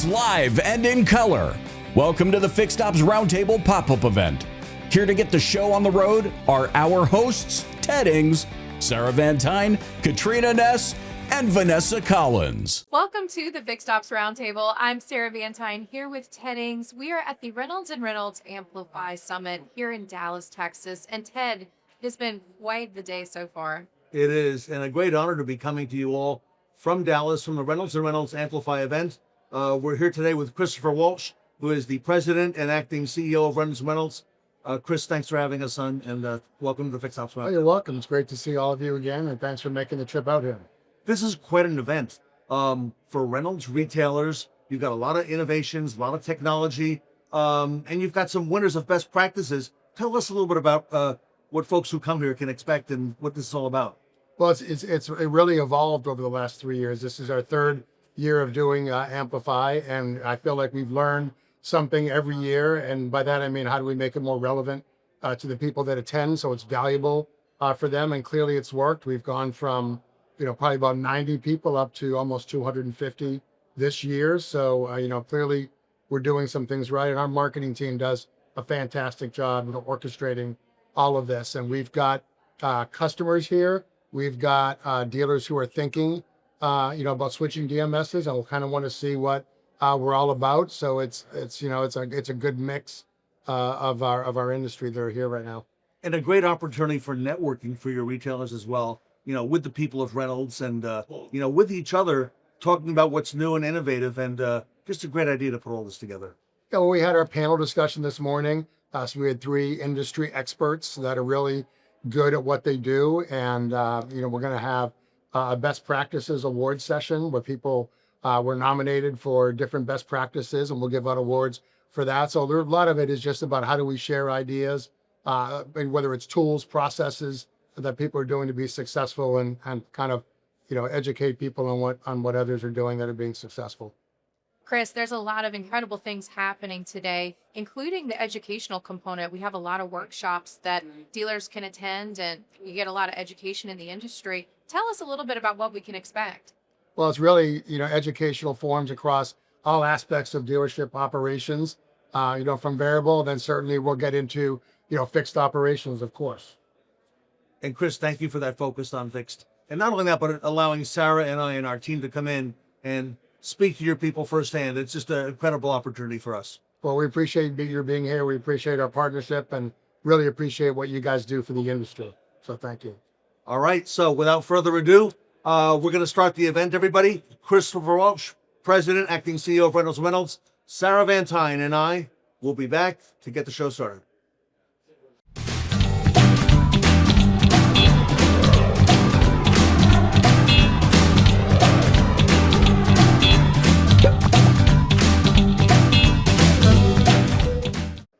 Live and in color. Welcome to the Fixed Ops Roundtable pop-up event. Here to get the show on the road are our hosts, Ted Ings, Sarah Van Tyne, Katrina Ness, and Vanessa Collins. Welcome to the Fixed Ops Roundtable. I'm Sarah Van Tyne here with Ted Ings. We are at the Reynolds and Reynolds Amplify Summit here in Dallas, Texas. And Ted, it has been quite the day so far. It is, and a great honor to be coming to you all from Dallas, from the Reynolds and Reynolds Amplify event. We're here today with Christopher Walsh, who is the president and acting CEO of Reynolds and Reynolds. Chris, thanks for having us on, and welcome to the Fixed Ops Roundtable. Oh, you're welcome. It's great to see all of you again, and thanks for making the trip out here. This is quite an event for Reynolds retailers. You've got a lot of innovations, a lot of technology, and you've got some winners of best practices. Tell us a little bit about what folks who come here can expect and what this is all about. Well, it really evolved over the last 3 years. This is our third year of doing Amplify, and I feel like we've learned something every year. And by that, I mean, how do we make it more relevant to the people that attend so it's valuable for them? And clearly it's worked. We've gone from, probably about 90 people up to almost 250 this year. So, clearly we're doing some things right. And our marketing team does a fantastic job orchestrating all of this. And we've got customers here. We've got dealers who are thinking about switching DMSs, and we'll kind of want to see what we're all about. So it's a good mix of our industry that are here right now, and a great opportunity for networking for your retailers as well. With the people of Reynolds and with each other, talking about what's new and innovative, and just a great idea to put all this together. Yeah, well, we had our panel discussion this morning. So we had 3 industry experts that are really good at what they do, and we're going to have a best practices award session where people were nominated for different best practices, and we'll give out awards for that. So a lot of it is just about how do we share ideas, and whether it's tools, processes that people are doing to be successful, and kind of educate people on what others are doing that are being successful. Chris, there's a lot of incredible things happening today, including the educational component. We have a lot of workshops that dealers can attend, and you get a lot of education in the industry. Tell us a little bit about what we can expect. Well, it's really, educational forums across all aspects of dealership operations, from variable, then certainly we'll get into, fixed operations, of course. And Chris, thank you for that focus on fixed. And not only that, but allowing Sarah and I and our team to come in and speak to your people firsthand. It's just an incredible opportunity for us. Well, we appreciate your being here. We appreciate our partnership and really appreciate what you guys do for the industry. So thank you. All right. So without further ado, we're going to start the event, everybody. Christopher Walsh, President, Acting CEO of Reynolds and Reynolds, Sarah Van Tyne, and I will be back to get the show started.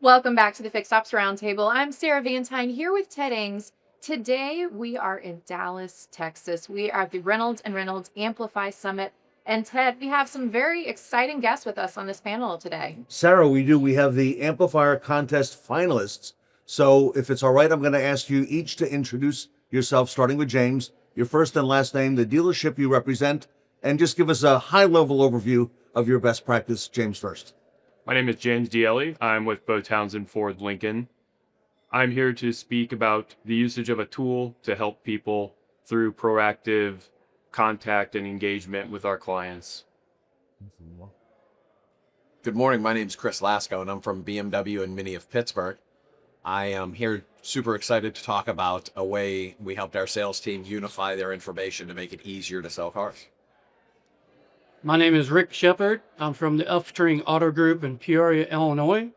Welcome back to the Fixed Ops Roundtable. I'm Sarah Van Tyne here with Ted Ings. Today we are in Dallas, Texas. We are at the Reynolds and Reynolds Amplify Summit. And Ted, we have some very exciting guests with us on this panel today. Sarah, we do. We have the Amplifier Contest finalists. So if it's all right, I'm going to ask you each to introduce yourself, starting with James, your first and last name, the dealership you represent, and just give us a high-level overview of your best practice. James first. My name is James Dielli. I'm with Bo Townsend Ford Lincoln. I'm here to speak about the usage of a tool to help people through proactive contact and engagement with our clients. Good morning. My name is Chris Lasco, and I'm from BMW and Mini of Pittsburgh. I am here super excited to talk about a way we helped our sales team unify their information to make it easier to sell cars. My name is Rick Shepard. I'm from the Upstream Auto Group in Peoria, Illinois.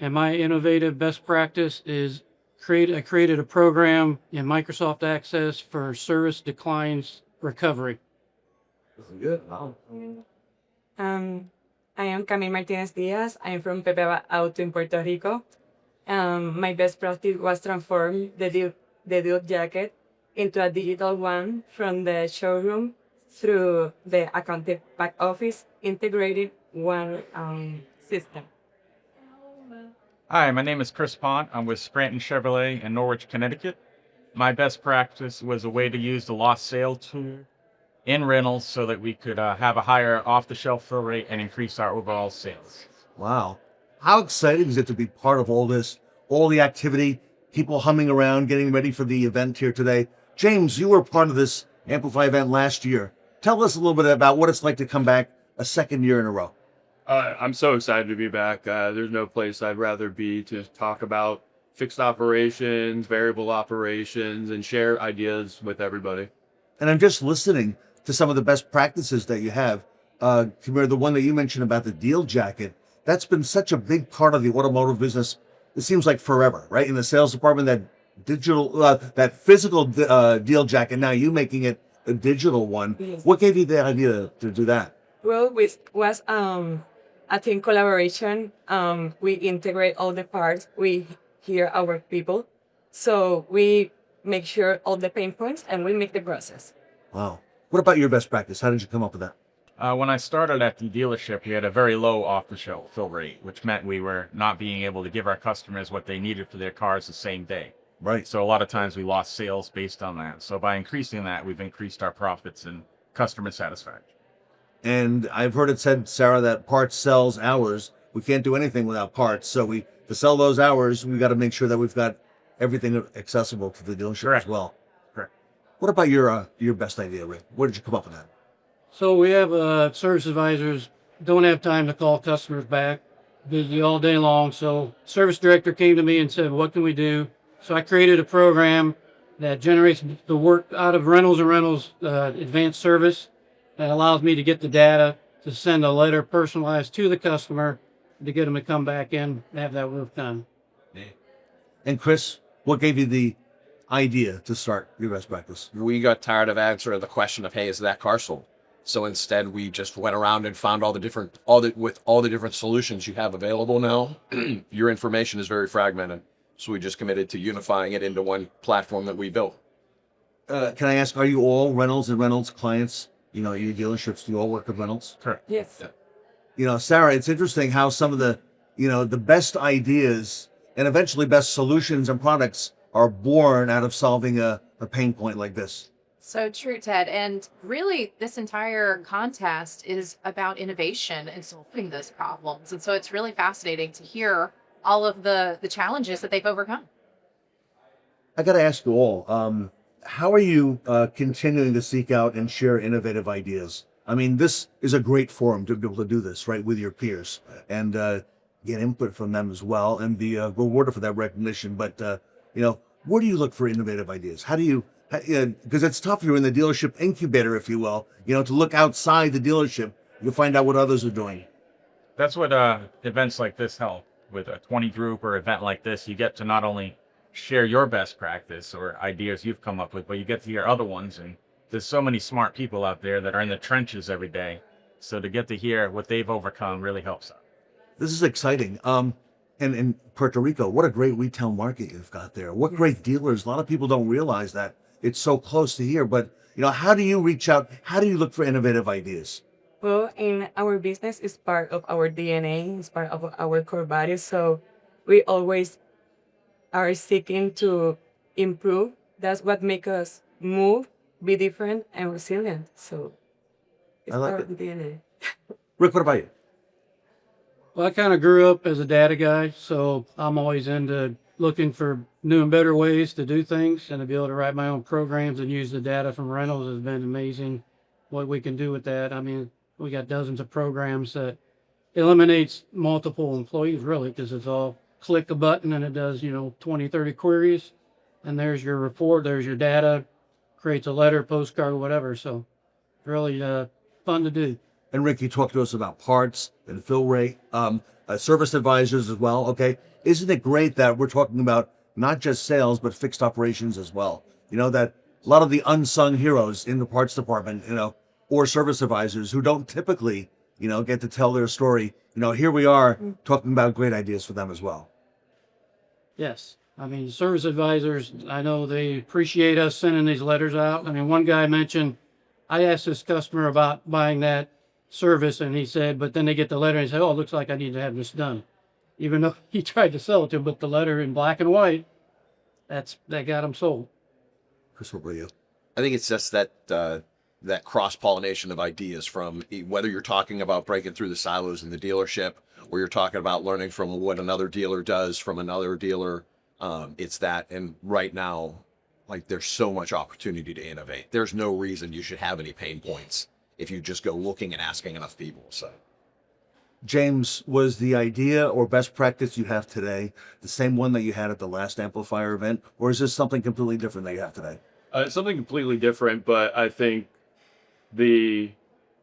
And my innovative best practice is I created a program in Microsoft Access for service declines recovery. Good. I am Camille Martinez Diaz. I'm from Pepe Auto in Puerto Rico. My best practice was transform the deal jacket into a digital one from the showroom through the accounting back office integrated one system. Hi, my name is Chris Pont. I'm with Scranton Chevrolet in Norwich, Connecticut. My best practice was a way to use the lost sale tool in Reynolds so that we could have a higher off-the-shelf fill rate and increase our overall sales. Wow. How exciting is it to be part of all this, all the activity, people humming around, getting ready for the event here today? James, you were part of this Amplify event last year. Tell us a little bit about what it's like to come back a second year in a row. I'm so excited to be back. There's no place I'd rather be to talk about fixed operations, variable operations, and share ideas with everybody. And I'm just listening to some of the best practices that you have. Kamir, the one that you mentioned about the deal jacket, that's been such a big part of the automotive business. It seems like forever, right? In the sales department, that digital, that physical deal jacket, now you making it a digital one. Yes. What gave you the idea to do that? Well, it was a team collaboration. We integrate all the parts. We hear our people. So we make sure all the pain points and we make the process. Wow. What about your best practice? How did you come up with that? When I started at the dealership, we had a very low off-the-shelf fill rate, which meant we were not being able to give our customers what they needed for their cars the same day. Right. So a lot of times we lost sales based on that. So by increasing that, we've increased our profits and customer satisfaction. And I've heard it said, Sarah, that parts sells hours. We can't do anything without parts. So to sell those hours, we got to make sure that we've got everything accessible to the dealership Correct. as well. Correct. What about your best idea, Rick? Where did you come up with that? So we have service advisors don't have time to call customers back, busy all day long. So service director came to me and said, what can we do? So I created a program that generates the work out of Reynolds and Reynolds advanced service that allows me to get the data to send a letter personalized to the customer to get them to come back in and have that work done. And Chris, what gave you the idea to start your best practice? We got tired of answering the question of, hey, is that car sold? So instead, we just went around and found all the different solutions you have available now. Your information is very fragmented. So we just committed to unifying it into one platform that we built. Can I ask, are you all Reynolds and Reynolds clients? You know, your dealerships, do you all work with Reynolds? Correct. Yes. Yeah. You know, Sarah, it's interesting how some of the best ideas and eventually best solutions and products are born out of solving a pain point like this. So true, Ted. And really, this entire contest is about innovation and solving those problems. And so it's really fascinating to hear all of the challenges that they've overcome. I got to ask you all, how are you continuing to seek out and share innovative ideas? I mean, this is a great forum to be able to do this, right, with your peers and get input from them as well and be rewarded for that recognition. But, where do you look for innovative ideas? How do you, because it's tough, you're in the dealership incubator, if you will, to look outside the dealership, you find out what others are doing. That's what events like this help. With a 20 group or event like this, you get to not only share your best practice or ideas you've come up with, but you get to hear other ones. And there's so many smart people out there that are in the trenches every day. So to get to hear what they've overcome really helps out. This is exciting. And in Puerto Rico, what a great retail market you've got there. What great dealers. A lot of people don't realize that it's so close to here. But, how do you reach out? How do you look for innovative ideas? Well, in our business, it's part of our DNA, it's part of our core values. So we always are seeking to improve. That's what makes us move, be different, and resilient. So I like Our it. DNA. Rick, what about you? Well, I kind of grew up as a data guy, so I'm always into looking for new and better ways to do things, and to be able to write my own programs and use the data from Reynolds has been amazing. What we can do with that. I mean, we got dozens of programs that eliminates multiple employees, really, because it's all click a button and it does, 20, 30 queries, and there's your report, there's your data, creates a letter, postcard, whatever. So really fun to do. And Rick, you talked to us about parts and fill rate, service advisors as well. Okay. Isn't it great that we're talking about not just sales, but fixed operations as well? That a lot of the unsung heroes in the parts department, or service advisors who don't typically, get to tell their story. Here we are talking about great ideas for them as well. Yes. I mean, service advisors, I know they appreciate us sending these letters out. I mean, one guy mentioned, I asked this customer about buying that service, and he said, but then they get the letter and say, oh, it looks like I need to have this done. Even though he tried to sell it to him, but the letter in black and white, that got him sold. Chris, what were you? I think it's just that that cross-pollination of ideas from whether you're talking about breaking through the silos in the dealership, or you're talking about learning from what another dealer does from another dealer. It's that, and right now, like, there's so much opportunity to innovate. There's no reason you should have any pain points if you just go looking and asking enough people. So, James, was the idea or best practice you have today the same one that you had at the last Amplifier event, or is this something completely different that you have today? It's something completely different, but I think the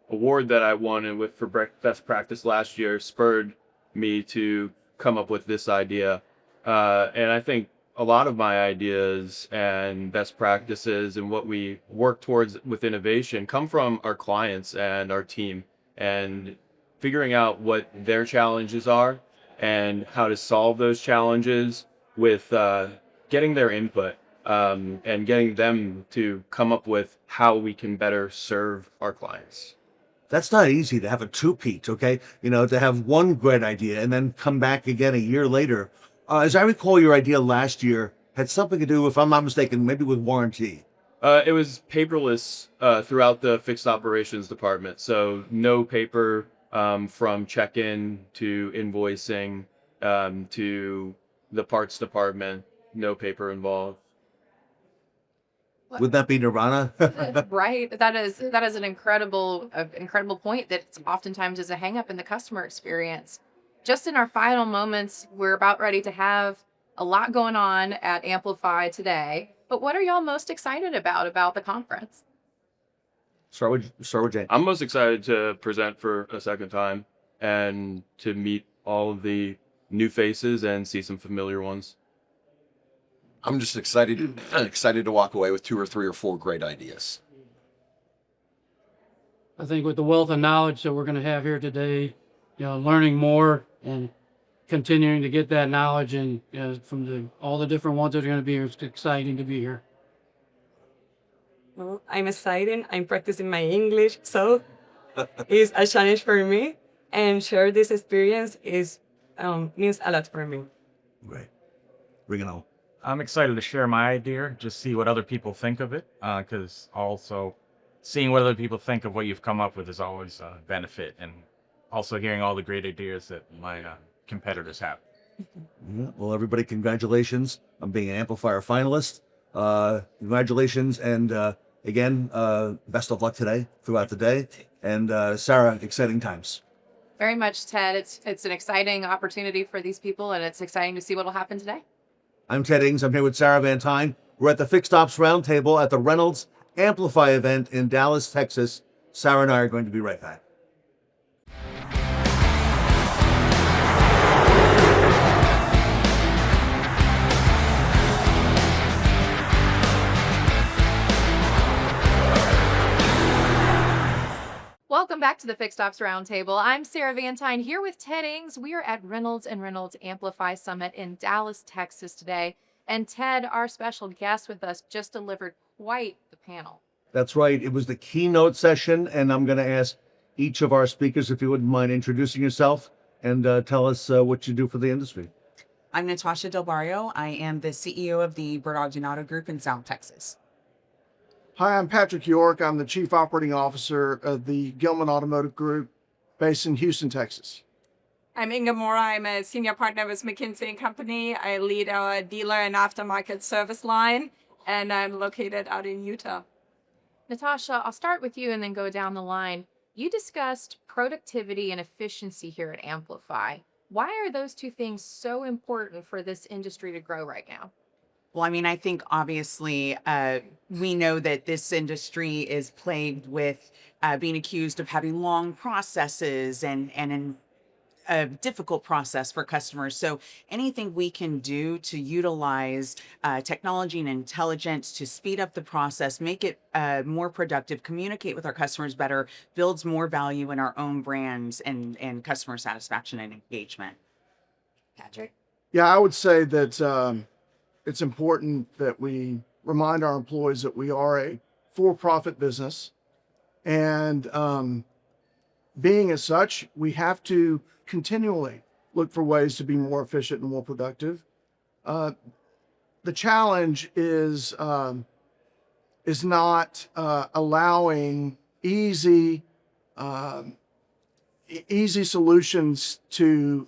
award that I won with for best practice last year spurred me to come up with this idea. And I think a lot of my ideas and best practices and what we work towards with innovation come from our clients and our team, and figuring out what their challenges are and how to solve those challenges with getting their input. And getting them to come up with how we can better serve our clients. That's not easy to have a two-peat, okay? To have one great idea and then come back again a year later. As I recall, your idea last year had something to do, if I'm not mistaken, maybe with warranty. It was paperless throughout the fixed operations department. So no paper from check-in to invoicing to the parts department, no paper involved. Would that be Nirvana? Right. That is an incredible point that oftentimes is a hang up in the customer experience. Just in our final moments, we're about ready to have a lot going on at Amplify today. But what are y'all most excited about the conference? Start with Jane. I'm most excited to present for a second time and to meet all of the new faces and see some familiar ones. I'm just excited to walk away with 2 or 3 or 4 great ideas. I think with the wealth of knowledge that we're going to have here today, learning more and continuing to get that knowledge and from all the different ones that are going to be here, it's exciting to be here. Well, I'm excited. I'm practicing my English, so it's a challenge for me. And share this experience means a lot for me. Great. Bring it on. I'm excited to share my idea, just see what other people think of it, because also seeing what other people think of what you've come up with is always a benefit, and also hearing all the great ideas that my competitors have. Yeah, well, everybody, congratulations on being an Amplifier finalist. Congratulations, and again, best of luck today, throughout the day. And Sarah, exciting times. Very much, Ted. It's an exciting opportunity for these people, and it's exciting to see what will happen today. I'm Ted Ings. I'm here with Sarah Van Tyne. We're at the Fixed Ops Roundtable at the Reynolds Amplify event in Dallas, Texas. Sarah and I are going to be right back. Welcome back to the Fixed Ops Roundtable. I'm Sarah Van Tyne here with Ted Ings. We are at Reynolds and Reynolds Amplify Summit in Dallas, Texas today. And Ted, our special guest with us, just delivered quite the panel. That's right. It was the keynote session, and I'm going to ask each of our speakers if you wouldn't mind introducing yourself and tell us what you do for the industry. I'm Natasha Del Barrio. I am the CEO of the Bird Ogden Auto Group in South Texas. Hi, I'm Patrick York. I'm the Chief Operating Officer of the Gilman Automotive Group based in Houston, Texas. I'm Inga Mora. I'm a senior partner with McKinsey & Company. I lead our dealer and aftermarket service line, and I'm located out in Utah. Natasha, I'll start with you and then go down the line. You discussed productivity and efficiency here at Amplify. Why are those two things so important for this industry to grow right now? Well, I mean, I think obviously we know that this industry is plagued with being accused of having long processes and a difficult process for customers. So anything we can do to utilize technology and intelligence to speed up the process, make it more productive, communicate with our customers better, builds more value in our own brands and customer satisfaction and engagement. Patrick? Yeah, I would say that it's important that we remind our employees that we are a for-profit business. And being as such, we have to continually look for ways to be more efficient and more productive. The challenge is not allowing easy solutions to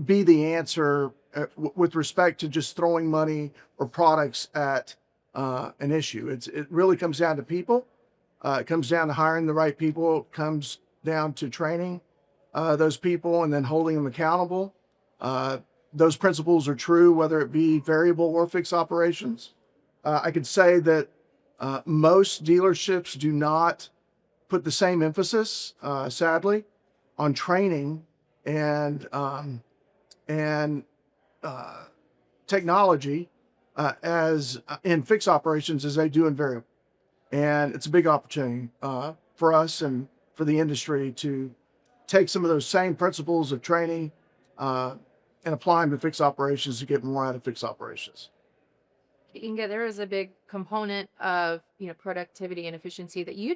be the answer with respect to just throwing money or products at an issue. It really comes down to people. It comes down to hiring the right people. It comes down to training those people and then holding them accountable. Those principles are true whether it be variable or fixed operations. I could say that most dealerships do not put the same emphasis, sadly, on training and technology as in fixed operations as they do in variable. And it's a big opportunity for us and for the industry to take some of those same principles of training and apply them to fixed operations to get more out of fixed operations. Inga, there is a big component of productivity and efficiency that you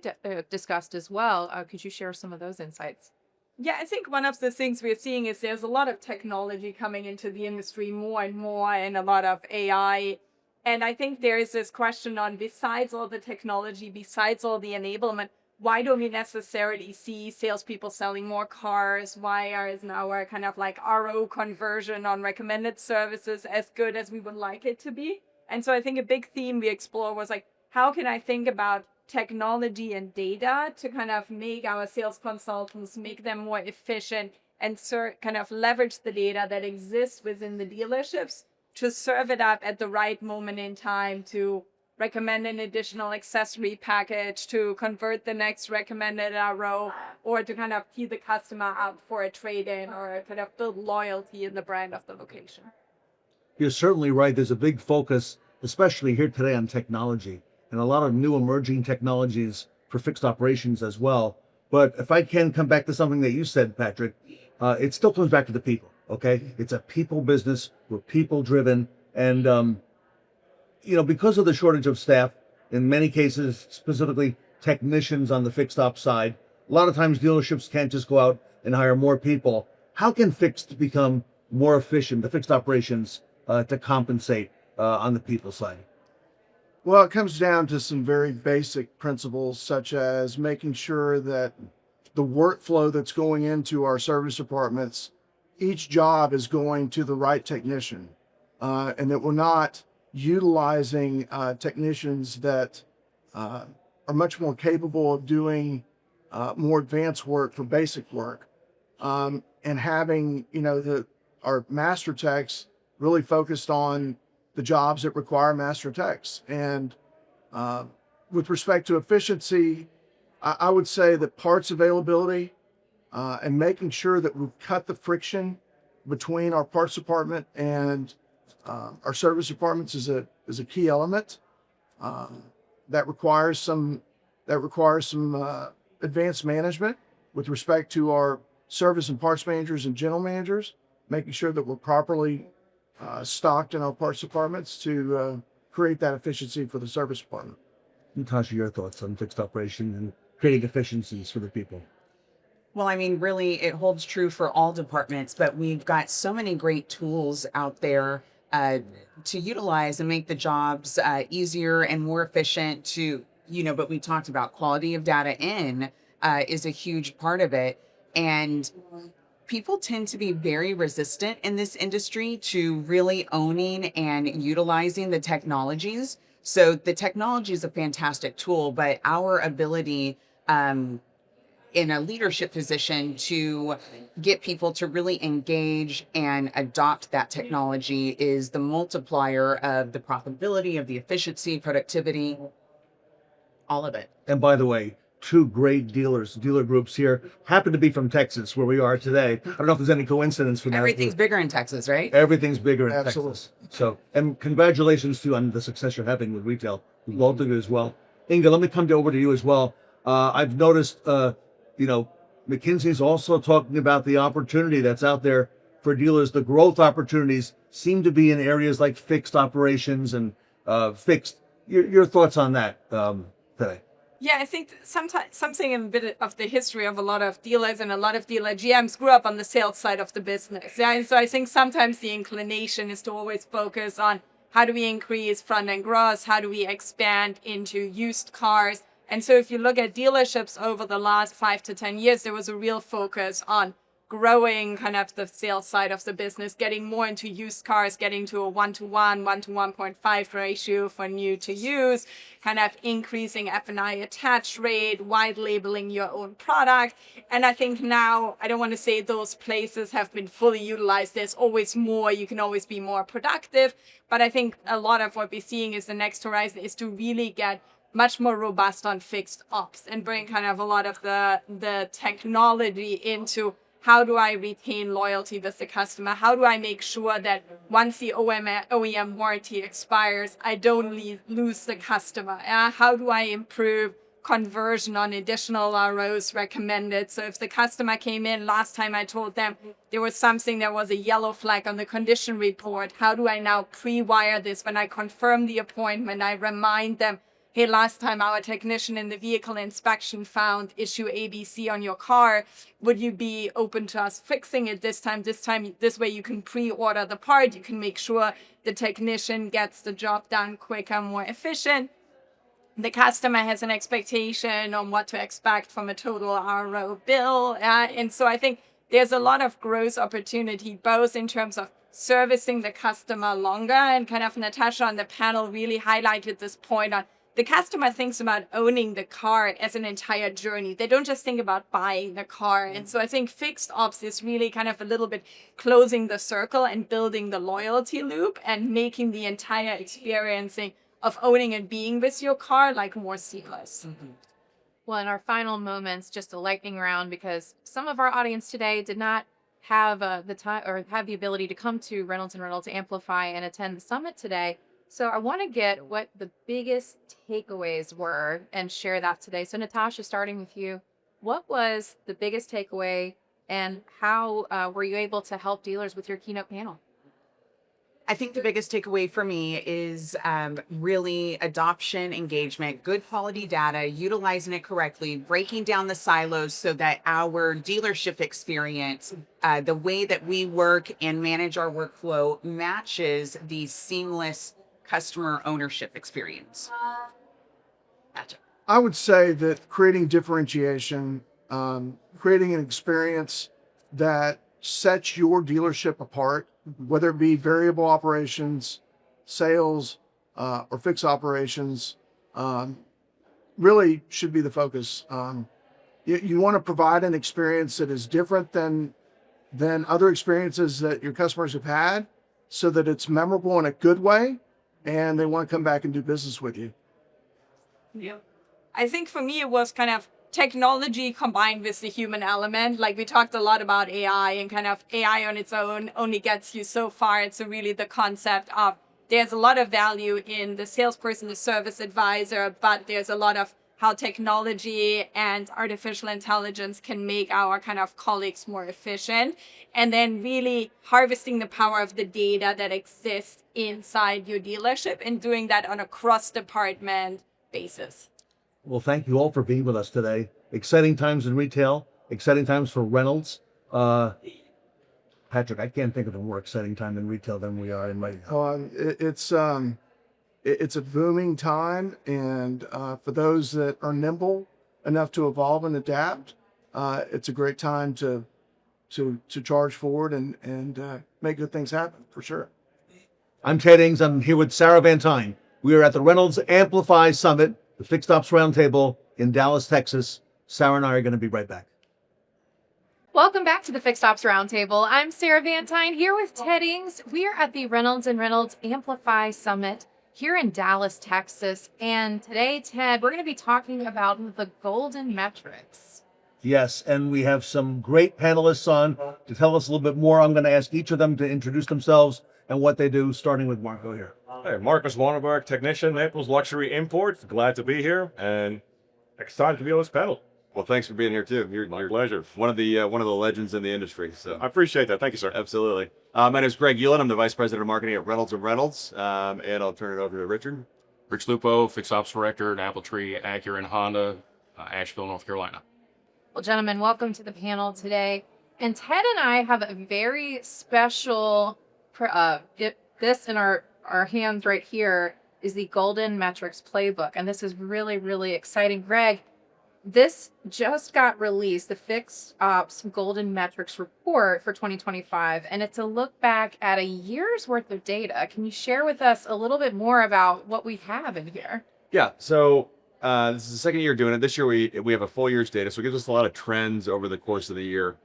discussed as well. Could you share some of those insights? Yeah, I think one of the things we're seeing is there's a lot of technology coming into the industry more and more, and a lot of AI. And I think there is this question on, besides all the technology, besides all the enablement, why don't we necessarily see salespeople selling more cars? Why is our kind of like RO conversion on recommended services as good as we would like it to be? And so I think a big theme we explore was like, how can I think about technology and data to kind of make our sales consultants, make them more efficient and kind of leverage the data that exists within the dealerships to serve it up at the right moment in time, to recommend an additional accessory package, to convert the next recommended RO, or to kind of tee the customer up for a trade-in or kind of build loyalty in the brand of the location. You're certainly right. There's a big focus, especially here today, on technology and a lot of new emerging technologies for fixed operations as well. But if I can come back to something that you said, Patrick, it still comes back to the people, okay? It's a people business. We're people driven. And, because of the shortage of staff, in many cases, specifically technicians on the fixed op side, a lot of times dealerships can't just go out and hire more people. How can fixed become more efficient, the fixed operations, to compensate on the people side? Well, it comes down to some very basic principles, such as making sure that the workflow that's going into our service departments, each job is going to the right technician, and that we're not utilizing technicians that are much more capable of doing more advanced work for basic work, and having our master techs really focused on the jobs that require master techs. And with respect to efficiency, I would say that parts availability and making sure that we've cut the friction between our parts department and our service departments is a key element. That requires some advanced management with respect to our service and parts managers and general managers, making sure that we're properly stocked in our parts departments to create that efficiency for the service department. Natasha, your thoughts on fixed operation and creating efficiencies for the people? Well, I mean, really, it holds true for all departments, but we've got so many great tools out there to utilize and make the jobs easier and more efficient to, but we talked about quality of data is a huge part of it. And people tend to be very resistant in this industry to really owning and utilizing the technologies. So the technology is a fantastic tool, but our ability in a leadership position to get people to really engage and adopt that technology is the multiplier of the profitability, of the efficiency, productivity, all of it. And by the way, two great dealer groups here happen to be from Texas, where we are today. I don't know if there's any coincidence for that. Everything's bigger in Texas, right? Everything's bigger in Absolutely. Texas. So, and congratulations to you on the success you're having with retail, with both of you as well. Inga, let me come over to you as well. I've noticed, McKinsey's also talking about the opportunity that's out there for dealers. The growth opportunities seem to be in areas like fixed operations and fixed. Your thoughts on that today? Yeah, I think sometimes something in a bit of the history of a lot of dealers and a lot of dealer GMs grew up on the sales side of the business. Yeah, and so I think sometimes the inclination is to always focus on how do we increase front end gross, how do we expand into used cars. And so if you look at dealerships over the last 5 to 10 years, there was a real focus on growing kind of the sales side of the business, getting more into used cars, getting to a 1-to-1, 1-to-1.5 ratio for new to used, kind of increasing F&I attach rate, white labeling your own product. And I think now, I don't want to say those places have been fully utilized. There's always more. You can always be more productive. But I think a lot of what we're seeing is the next horizon is to really get much more robust on fixed ops and bring kind of a lot of the technology into how do I retain loyalty with the customer? How do I make sure that once the OEM warranty expires, I don't lose the customer? How do I improve conversion on additional ROs recommended? So if the customer came in last time, I told them there was something that was a yellow flag on the condition report. How do I now pre-wire this? When I confirm the appointment, I remind them, hey, last time our technician in the vehicle inspection found issue ABC on your car. Would you be open to us fixing it this time? This way you can pre-order the part. You can make sure the technician gets the job done quicker, more efficient. The customer has an expectation on what to expect from a total RO bill. And so I think there's a lot of growth opportunity, both in terms of servicing the customer longer, and kind of Natasha on the panel really highlighted this point on the customer thinks about owning the car as an entire journey. They don't just think about buying the car. And so I think fixed ops is really kind of a little bit closing the circle and building the loyalty loop and making the entire experiencing of owning and being with your car like more seamless. Mm-hmm. Well, in our final moments, just a lightning round, because some of our audience today did not have the time or have the ability to come to Reynolds and Reynolds Amplify and attend the summit today. So I want to get what the biggest takeaways were and share that today. So Natasha, starting with you, what was the biggest takeaway and how were you able to help dealers with your keynote panel? I think the biggest takeaway for me is really adoption, engagement, good quality data, utilizing it correctly, breaking down the silos so that our dealership experience, the way that we work and manage our workflow matches the seamless customer ownership experience. Gotcha. I would say that creating differentiation, creating an experience that sets your dealership apart, whether it be variable operations, sales, or fixed operations, really should be the focus. You want to provide an experience that is different than other experiences that your customers have had, so that it's memorable in a good way, and they want to come back and do business with you. Yeah. I think for me, it was kind of technology combined with the human element. Like we talked a lot about AI, and kind of AI on its own only gets you so far. It's really the concept of there's a lot of value in the salesperson, the service advisor, but there's a lot of how technology and artificial intelligence can make our kind of colleagues more efficient. And then really harvesting the power of the data that exists inside your dealership and doing that on a cross-department basis. Well, thank you all for being with us today. Exciting times in retail, exciting times for Reynolds. Patrick, I can't think of a more exciting time in retail than we are in right now. It's a booming time, and for those that are nimble enough to evolve and adapt, it's a great time to charge forward and make good things happen for sure. I'm Ted Ings. I'm here with Sarah Van Tyne. We are at the Reynolds Amplify Summit, the Fixed Ops Roundtable in Dallas, Texas. Sarah and I are going to be right back. Welcome back to the Fixed Ops Roundtable. I'm Sarah Van Tyne here with Ted Ings. We are at the Reynolds and Reynolds Amplify Summit here in Dallas, Texas. And today, Ted, we're going to be talking about the golden metrics. Yes, and we have some great panelists on to tell us a little bit more. I'm going to ask each of them to introduce themselves and what they do, starting with Marco here. Hey, Marcus Warnerberg, technician, Naples Luxury Imports. Glad to be here and excited to be on this panel. Well, thanks for being here too. My pleasure. One of the legends in the industry. So I appreciate that. Thank you, sir. absolutely. My name is Greg Uland. I'm the vice president of marketing at Reynolds and Reynolds, and I'll turn it over to Richard. Rich Lupo, Fixed Ops Director at Appletree, Acura, and Honda, Asheville, North Carolina. Well, gentlemen, welcome to the panel today. And Ted and I have a very special, this in our hands right here is the Golden Metrics Playbook. And this is really, really exciting. Greg, this just got released, the Fixed Ops Golden Metrics Report for 2025, and it's a look back at a year's worth of data. Can you share with us a little bit more about what we have in here? Yeah. So this is the second year doing it. This year we have a full year's data, so it gives us a lot of trends over the course of the year,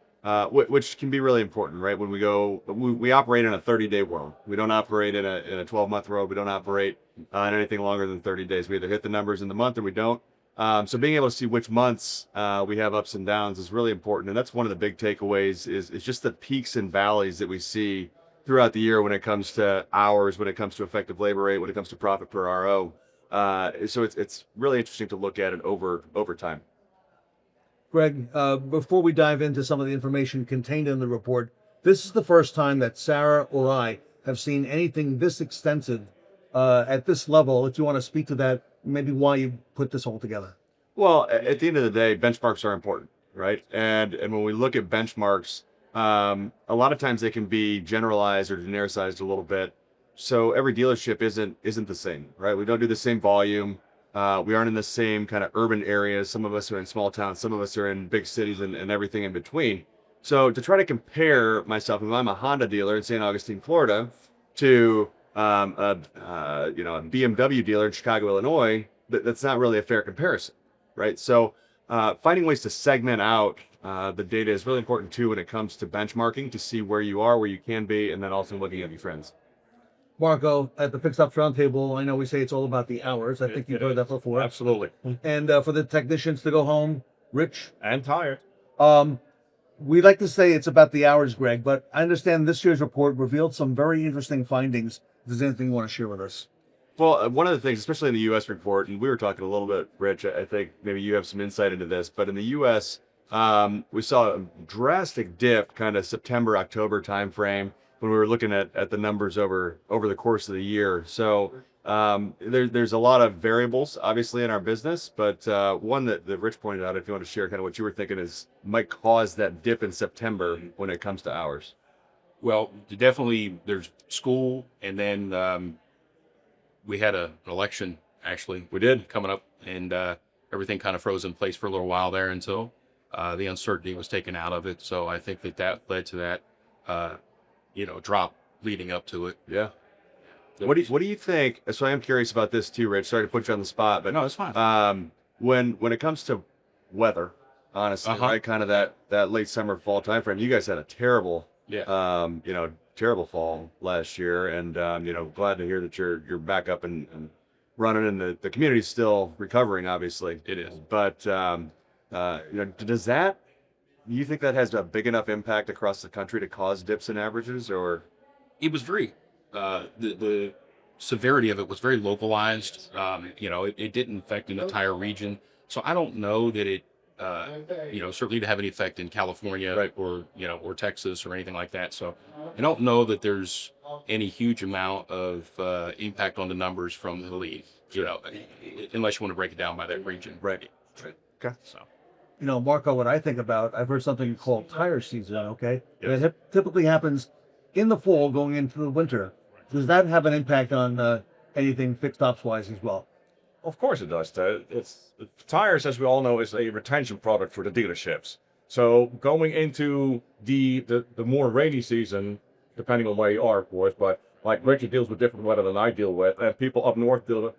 which can be really important, right? When we operate in a 30-day world. We don't operate in a 12-month world. We don't operate in anything longer than 30 days. We either hit the numbers in the month or we don't. So being able to see which months we have ups and downs is really important. And that's one of the big takeaways is just the peaks and valleys that we see throughout the year when it comes to hours, when it comes to effective labor rate, when it comes to profit per RO. So it's really interesting to look at it over time. Greg, before we dive into some of the information contained in the report, this is the first time that Sarah or I have seen anything this extensive at this level. If you want to speak to that, maybe why you put this all together. Well, at the end of the day, benchmarks are important, right? And when we look at benchmarks, a lot of times they can be generalized or genericized a little bit. So every dealership isn't the same, right? We don't do the same volume. We aren't in the same kind of urban areas. Some of us are in small towns. Some of us are in big cities and everything in between. So to try to compare myself, if I'm a Honda dealer in St. Augustine, Florida, to a BMW dealer in Chicago, Illinois, that's not really a fair comparison, right? So finding ways to segment out the data is really important too when it comes to benchmarking, to see where you are, where you can be, and then also looking at your trends. Marco, at the Fixed Ops Roundtable, I know we say it's all about the hours. I think you've heard that before. Absolutely. And for the technicians to go home rich And tired. we like to say it's about the hours, Greg, but I understand this year's report revealed some very interesting findings. If there's anything you want to share with us. Well, one of the things, especially in the U.S. report, and we were talking a little bit, Rich, I think maybe you have some insight into this, but in the U.S., we saw a drastic dip kind of September, October timeframe when we were looking at the numbers over the course of the year. So there's a lot of variables, obviously, in our business, but one that Rich pointed out, if you want to share kind of what you were thinking might cause that dip in September when it comes to hours. Well, definitely there's school, and then we had an election, actually. We did. Coming up, and everything kind of froze in place for a little while there until the uncertainty was taken out of it. So I think that led to that, drop leading up to it. Yeah. What do you think? So I am curious about this too, Rich. Sorry to put you on the spot, but No, it's fine. When it comes to weather, honestly, right, kind of that late summer, fall timeframe, you guys had a terrible terrible fall last year, and glad to hear that you're back up and running, and the community's still recovering, obviously. It is. But do you think that has a big enough impact across the country to cause dips in averages, or? It was very the severity of it was very localized. It didn't affect an entire region, so I don't know that it certainly to have any effect in California, right, or Texas or anything like that. So I don't know that there's any huge amount of impact on the numbers from the lead, unless you want to break it down by that region. Right. Okay. So. Marco, what I think about, I've heard something called tire season, okay? Yes. It typically happens in the fall going into the winter. Does that have an impact on anything fixed ops wise as well? Of course it does. Tires, as we all know, is a retention product for the dealerships. So going into the more rainy season, depending on where you are, of course, but like Richard deals with different weather than I deal with, and people up north deal with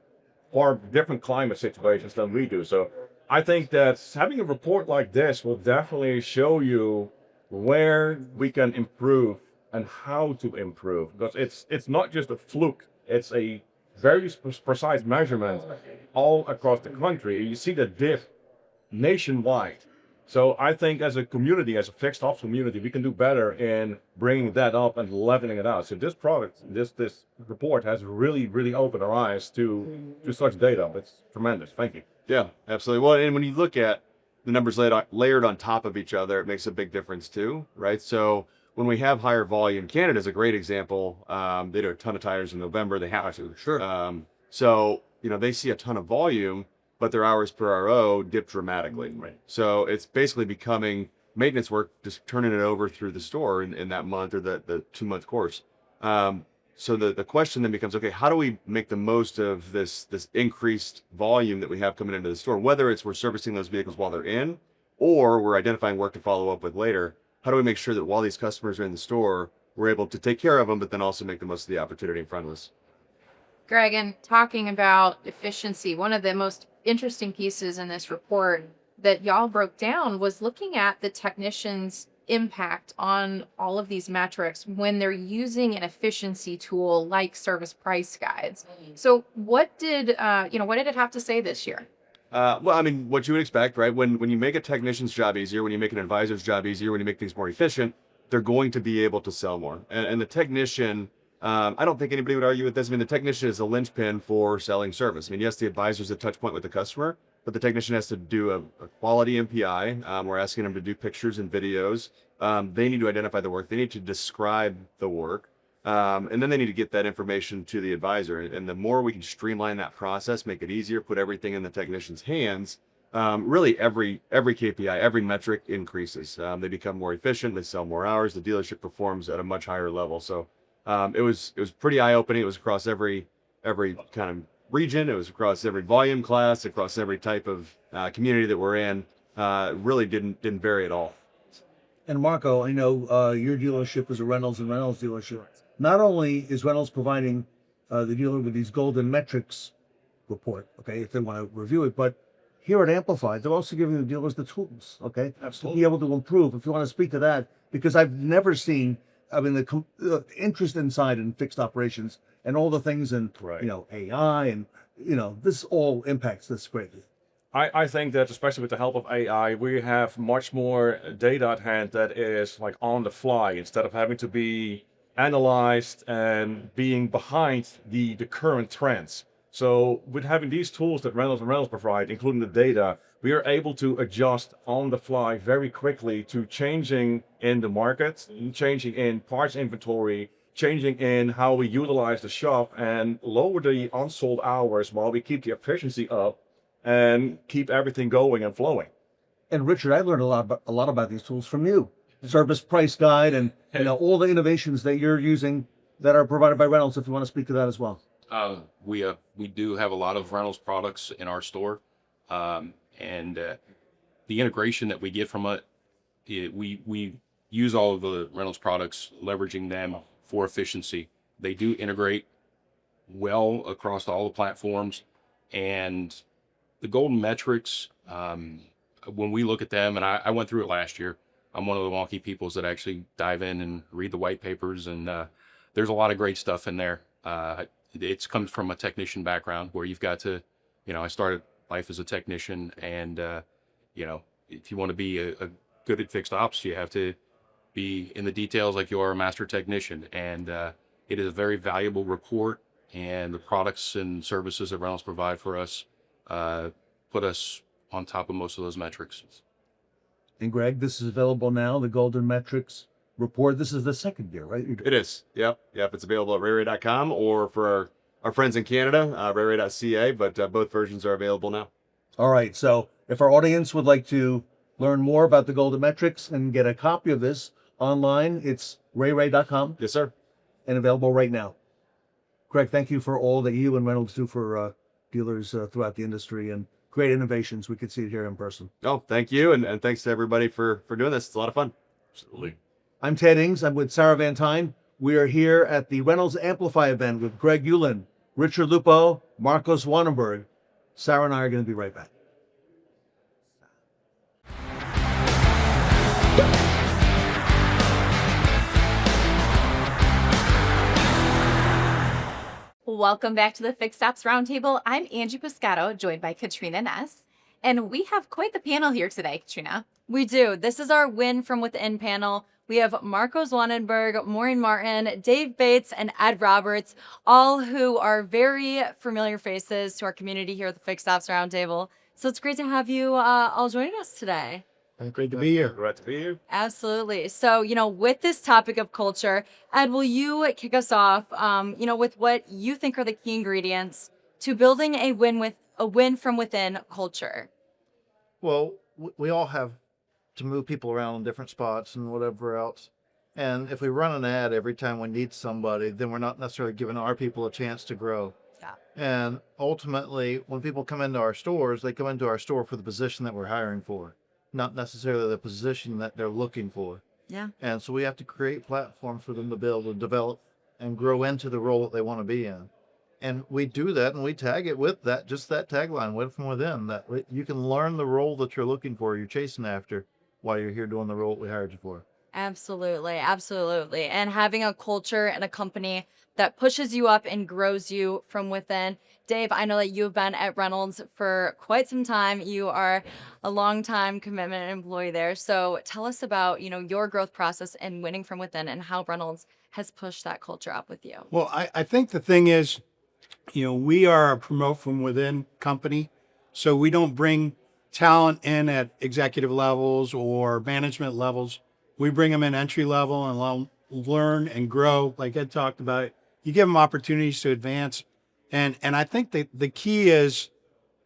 far different climate situations than we do. So I think that having a report like this will definitely show you where we can improve and how to improve, because it's not just a fluke. It's a very precise measurement all across the country. You see the dip nationwide. So I think as a community, as a fixed ops community, we can do better in bringing that up and leveling it out. So this product, this report has really, really opened our eyes to such data. It's tremendous. Thank you. Yeah, absolutely. Well, and when you look at the numbers layered on top of each other, it makes a big difference too, right? So when we have higher volume, Canada's a great example. They do a ton of tires in November. They have to. Sure. So, they see a ton of volume, but their hours per RO dip dramatically. Right. So it's basically becoming maintenance work, just turning it over through the store in that month or the 2-month course. So the question then becomes, okay, how do we make the most of this increased volume that we have coming into the store? Whether it's we're servicing those vehicles while they're in, or we're identifying work to follow up with later. How do we make sure that while these customers are in the store, we're able to take care of them, but then also make the most of the opportunity in front of us? Greg, and talking about efficiency, one of the most interesting pieces in this report that y'all broke down was looking at the technicians' impact on all of these metrics when they're using an efficiency tool like service price guides. So what did it have to say this year? Well, I mean, what you would expect, right? When you make a technician's job easier, when you make an advisor's job easier, when you make things more efficient, they're going to be able to sell more. And the technician, I don't think anybody would argue with this. I mean, the technician is a linchpin for selling service. I mean, yes, the advisor's a touch point with the customer, but the technician has to do a quality MPI. We're asking them to do pictures and videos. They need to identify the work. They need to describe the work. And then they need to get that information to the advisor. And the more we can streamline that process, make it easier, put everything in the technician's hands, really every KPI, every metric increases. They become more efficient. They sell more hours. The dealership performs at a much higher level. So it was pretty eye-opening. It was across every kind of region. It was across every volume class, across every type of community that we're in. Really didn't vary at all. And Marco, I know your dealership is a Reynolds and Reynolds dealership. Not only is Reynolds providing the dealer with these golden metrics report, okay, if they want to review it, but here at Amplify, they're also giving the dealers the tools, okay, to be able to improve. If you want to speak to that, because I've never seen, the interest inside in fixed operations and all the things in, AI and, this all impacts this greatly. I think that especially with the help of AI, we have much more data at hand that is like on the fly instead of having to be analyzed and being behind the current trends. So with having these tools that Reynolds and Reynolds provide, including the data, we are able to adjust on the fly very quickly to changing in the market, changing in parts inventory, changing in how we utilize the shop and lower the unsold hours while we keep the efficiency up and keep everything going and flowing. And Richard, I learned a lot about these tools from you. Service price guide and all the innovations that you're using that are provided by Reynolds, if you want to speak to that as well. We do have a lot of Reynolds products in our store, and the integration that we get from we use all of the Reynolds products, leveraging them for efficiency. They do integrate well across all the platforms, and the golden metrics, when we look at them, and I went through it last year. I'm one of the wonky peoples that actually dive in and read the white papers, and there's a lot of great stuff in there. It comes from a technician background where you've got to, I started life as a technician, and if you want to be a good at fixed ops, you have to be in the details like you are a master technician. And it is a very valuable report, and the products and services that Reynolds provide for us put us on top of most of those metrics. And Greg, this is available now, the Golden Metrics report. This is the second year, right? It is. Yep. It's available at rayray.com or for our friends in Canada, rayray.ca, but both versions are available now. All right. So if our audience would like to learn more about the Golden Metrics and get a copy of this online. It's rayray.com. Yes, sir. And available right now. Craig, thank you for all that you and Reynolds do for dealers throughout the industry and great innovations. We could see it here in person. Oh, thank you. And thanks to everybody for doing this. It's a lot of fun. Absolutely. I'm Ted Ings. I'm with Sarah Van Tyne. We are here at the Reynolds Amplify event with Greg Uland, Richard Lupo, Marcos Wannenberg. Sarah and I are going to be right back. Welcome back to the Fixed Ops Roundtable. I'm Angie Piscato, joined by Katrina Ness. And we have quite the panel here today, Katrina. We do. This is our Win from Within panel. We have Marcos Wannenberg, Maureen Martin, Dave Bates, and Ed Roberts, all who are very familiar faces to our community here at the Fixed Ops Roundtable. So it's great to have you all joining us today. Great to be here. Glad to be here. Absolutely. So, with this topic of culture, Ed, will you kick us off, with what you think are the key ingredients to building a win from within culture? Well, we all have to move people around in different spots and whatever else. And if we run an ad every time we need somebody, then we're not necessarily giving our people a chance to grow. Yeah. And ultimately, when people come into our stores, they come into our store for the position that we're hiring for, not necessarily the position that they're looking for. Yeah. And so we have to create platforms for them to be able to develop and grow into the role that they want to be in. And we do that, and we tag it with that, just that tagline, win from within, that you can learn the role that you're looking for, you're chasing after, while you're here doing the role we hired you for. Absolutely. Absolutely. And having a culture and a company that pushes you up and grows you from within. Dave, I know that you've been at Reynolds for quite some time. You are a long-time commitment employee there. So tell us about, your growth process and winning from within and how Reynolds has pushed that culture up with you. Well, I think the thing is, we are a promote from within company. So we don't bring talent in at executive levels or management levels. We bring them in entry level and learn and grow. Like Ed talked about, you give them opportunities to advance. And I think the key is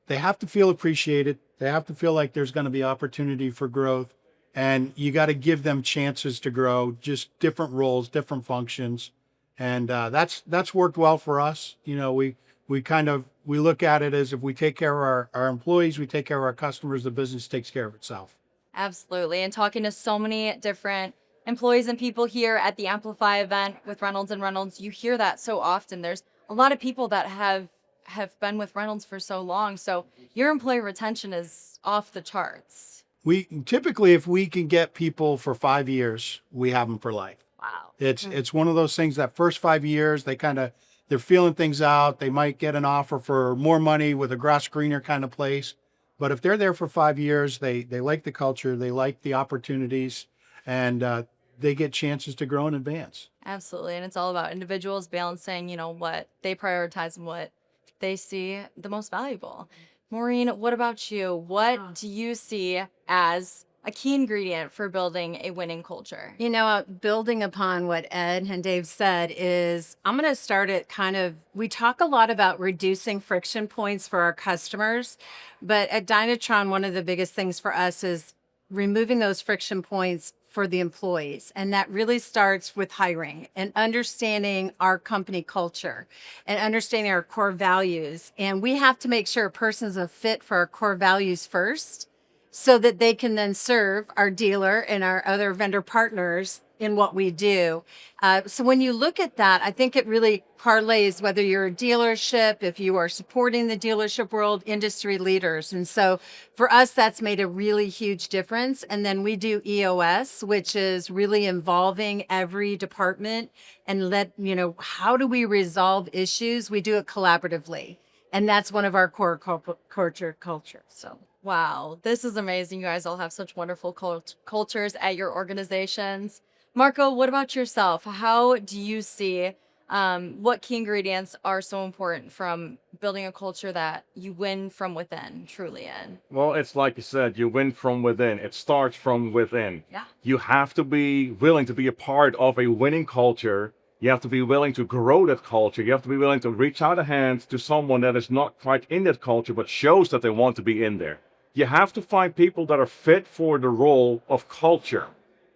they have to feel appreciated. They have to feel like there's going to be opportunity for growth. And you got to give them chances to grow, just different roles, different functions. And that's worked well for us. We look at it as if we take care of our employees, we take care of our customers, the business takes care of itself. Absolutely. And talking to so many different employees and people here at the Amplify event with Reynolds and Reynolds, you hear that so often. There's a lot of people that have been with Reynolds for so long. So your employee retention is off the charts. We typically, if we can get people for 5 years, we have them for life. Wow. It's one of those things that first 5 years, they're feeling things out. They might get an offer for more money with a grass greener kind of place. But if they're there for 5 years, they like the culture, they like the opportunities, and they get chances to grow and advance. Absolutely. And it's all about individuals balancing, what they prioritize and what they see the most valuable. Maureen, what about you? What do you see as a key ingredient for building a winning culture? Building upon what Ed and Dave said is, I'm going to start it we talk a lot about reducing friction points for our customers, but at Dynatron, one of the biggest things for us is removing those friction points for the employees. And that really starts with hiring and understanding our company culture and understanding our core values. And we have to make sure a person's a fit for our core values first, so that they can then serve our dealer and our other vendor partners in what we do. So when you look at that, I think it really parlays whether you're a dealership, if you are supporting the dealership world, industry leaders. And so for us, that's made a really huge difference. And then we do EOS, which is really involving every department and how do we resolve issues? We do it collaboratively. And that's one of our core culture. So. Wow, this is amazing. You guys all have such wonderful cultures at your organizations. Marco, what about yourself? How do you see what key ingredients are so important from building a culture that you win from within, truly in? Well, it's like you said, you win from within. It starts from within. Yeah. You have to be willing to be a part of a winning culture. You have to be willing to grow that culture. You have to be willing to reach out a hand to someone that is not quite in that culture, but shows that they want to be in there. you have to find people that are fit for the role of culture.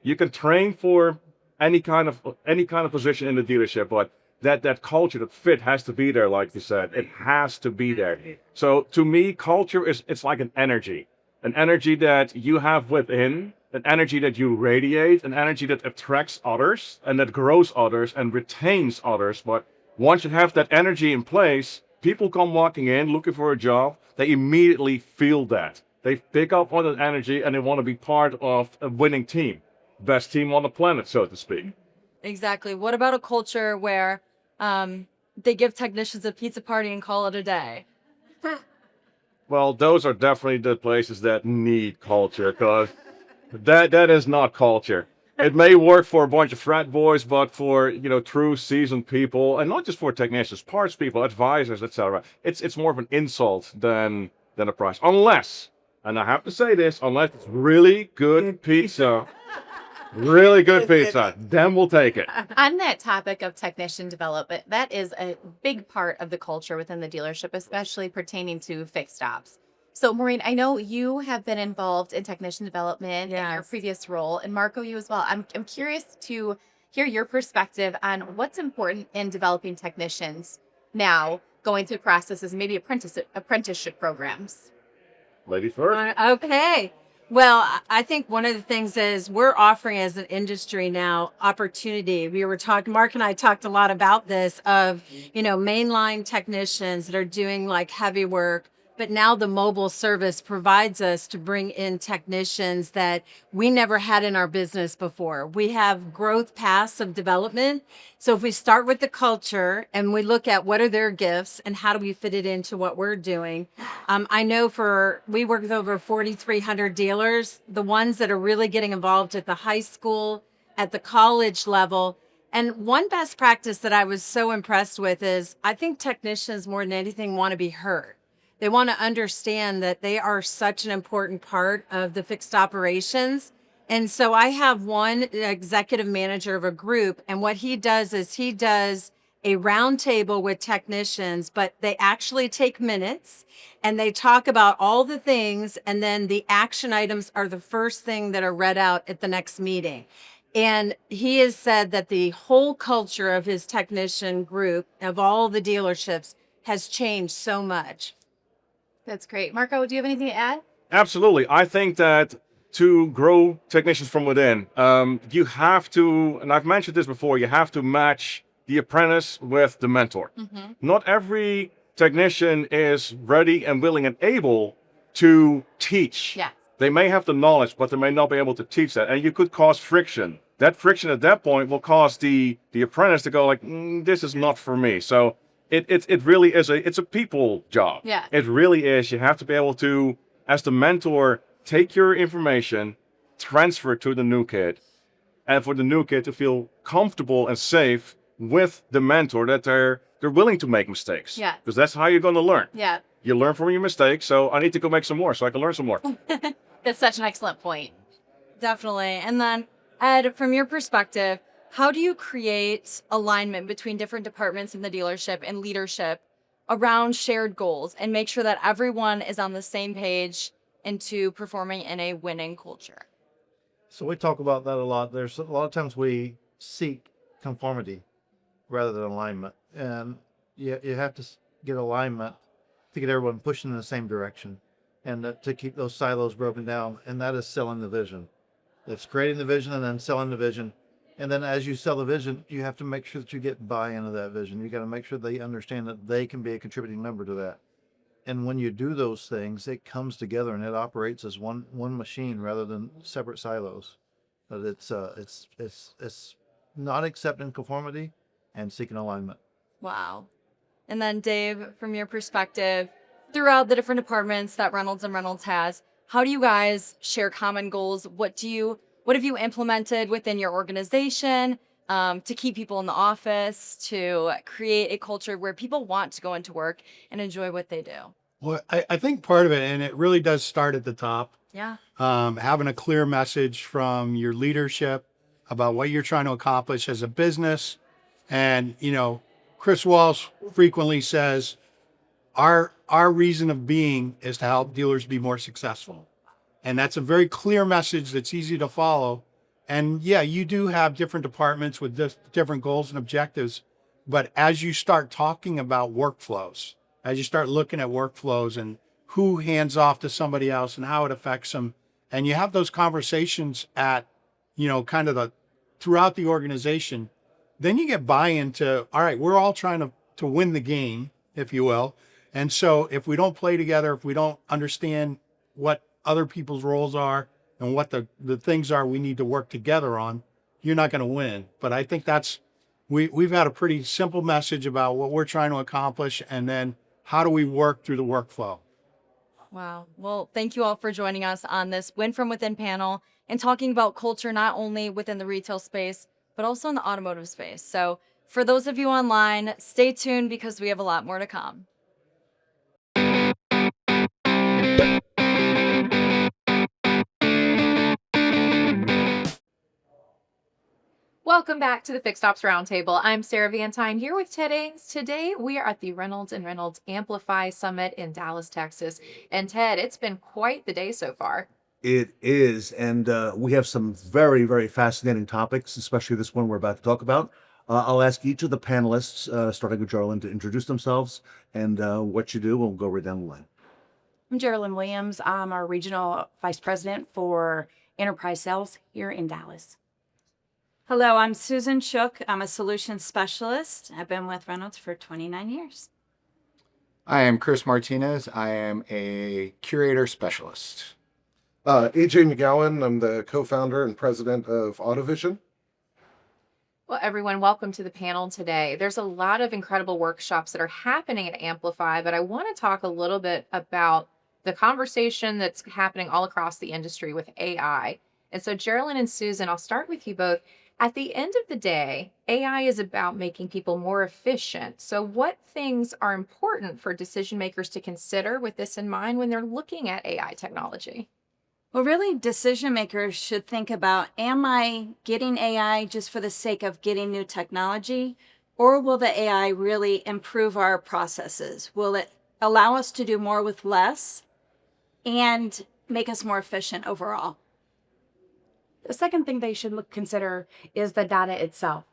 You can train for any kind of position in the dealership, but that culture, that fit has to be there, like you said. It has to be there. So to me, culture it's like an energy that you have within, an energy that you radiate, an energy that attracts others and that grows others and retains others. But once you have that energy in place, people come walking in looking for a job, they immediately feel that. They pick up on that energy and they want to be part of a winning team. Best team on the planet, so to speak. Exactly. What about a culture where they give technicians a pizza party and call it a day? Well, those are definitely the places that need culture, because that is not culture. It may work for a bunch of frat boys, but for true seasoned people, and not just for technicians, parts people, advisors, etc. It's more of an insult than a price. Unless, and I have to say this, unless it's really good pizza. Really good pizza. Then we'll take it. On that topic of technician development, that is a big part of the culture within the dealership, especially pertaining to fixed ops. So, Maureen, I know you have been involved in technician development in your previous role, and Marco, you as well. I'm curious to hear your perspective on what's important in developing technicians now, going through processes, maybe apprenticeship programs. Ladies first. Okay. Well, I think one of the things is we're offering as an industry now opportunity. We were talking, Mark and I talked a lot about this of, mainline technicians that are doing like heavy work, but now the mobile service provides us to bring in technicians that we never had in our business before. We have growth paths of development. So if we start with the culture and we look at what are their gifts and how do we fit it into what we're doing. I know we work with over 4,300 dealers, the ones that are really getting involved at the high school, at the college level. And one best practice that I was so impressed with is I think technicians more than anything want to be heard. They want to understand that they are such an important part of the fixed operations. And so I have one executive manager of a group, and what he does is he does a roundtable with technicians, but they actually take minutes and they talk about all the things, and then the action items are the first thing that are read out at the next meeting. And he has said that the whole culture of his technician group, of all the dealerships, has changed so much. That's great. Marco, do you have anything to add? Absolutely. I think that to grow technicians from within, you have to, and I've mentioned this before, you have to match the apprentice with the mentor. Mm-hmm. Not every technician is ready and willing and able to teach. Yeah. They may have the knowledge, but they may not be able to teach that. And you could cause friction. That friction at that point will cause the apprentice to go like, this is not for me. So it really is a people job. Yeah. It really is. You have to be able to, as the mentor, take your information, transfer it to the new kid, and for the new kid to feel comfortable and safe with the mentor, that they're willing to make mistakes. Yeah. Because that's how you're going to learn. Yeah. You learn from your mistakes, so I need to go make some more so I can learn some more. That's such an excellent point. Definitely. And then, Ed, from your perspective, how do you create alignment between different departments in the dealership and leadership around shared goals and make sure that everyone is on the same page into performing in a winning culture? So we talk about that a lot. There's a lot of times we seek conformity rather than alignment. And you have to get alignment to get everyone pushing in the same direction and to keep those silos broken down. And that is selling the vision. It's creating the vision and then selling the vision. And then as you sell the vision, you have to make sure that you get buy-in of that vision. You got to make sure they understand that they can be a contributing member to that. And when you do those things, it comes together and it operates as one machine rather than separate silos. But it's not accepting conformity and seeking alignment. Wow. And then Dave, from your perspective, throughout the different departments that Reynolds and Reynolds has, how do you guys share common goals? What have you implemented within your organization to keep people in the office, to create a culture where people want to go into work and enjoy what they do? Well, I think part of it, and it really does start at the top, Yeah. having a clear message from your leadership about what you're trying to accomplish as a business. And, Chris Walsh frequently says, our our reason of being is to help dealers be more successful. And that's a very clear message that's easy to follow. And yeah, you do have different departments with different goals and objectives. But as you start talking about workflows, as you start looking at workflows and who hands off to somebody else and how it affects them, and you have those conversations at, kind of throughout the organization, then you get buy-in to, all right, we're all trying to win the game, if you will. And so if we don't play together, if we don't understand what other people's roles are and what the things are we need to work together on, you're not going to win. But I think we've had a pretty simple message about what we're trying to accomplish, and then how do we work through the workflow. Wow. Well, thank you all for joining us on this Win From Within panel and talking about culture, not only within the retail space, but also in the automotive space. So for those of you online, stay tuned because we have a lot more to come. Welcome back to the Fixed Ops Roundtable. I'm Sarah Vantine here with Ted Ings. Today we are at the Reynolds and Reynolds Amplify Summit in Dallas, Texas. And Ted, it's been quite the day so far. It is, and we have some very, very fascinating topics, especially this one we're about to talk about. I'll ask each of the panelists, starting with Jarlin, to introduce themselves and what you do. We'll go right down the line. I'm Geraldine Williams. I'm our Regional Vice President for Enterprise Sales here in Dallas. Hello, I'm Susan Shook. I'm a Solutions Specialist. I've been with Reynolds for 29 years. I am Chris Martinez. I am a Curator Specialist. AJ McGowan. I'm the co-founder and president of AutoVision. Well, everyone, welcome to the panel today. There's a lot of incredible workshops that are happening at Amplify, but I want to talk a little bit about the conversation that's happening all across the industry with AI. And so, Geraldine and Susan, I'll start with you both. At the end of the day, AI is about making people more efficient. So what things are important for decision makers to consider with this in mind when they're looking at AI technology? Well, really, decision makers should think about, am I getting AI just for the sake of getting new technology? Or will the AI really improve our processes? Will it allow us to do more with less and make us more efficient overall? The second thing they should consider is the data itself.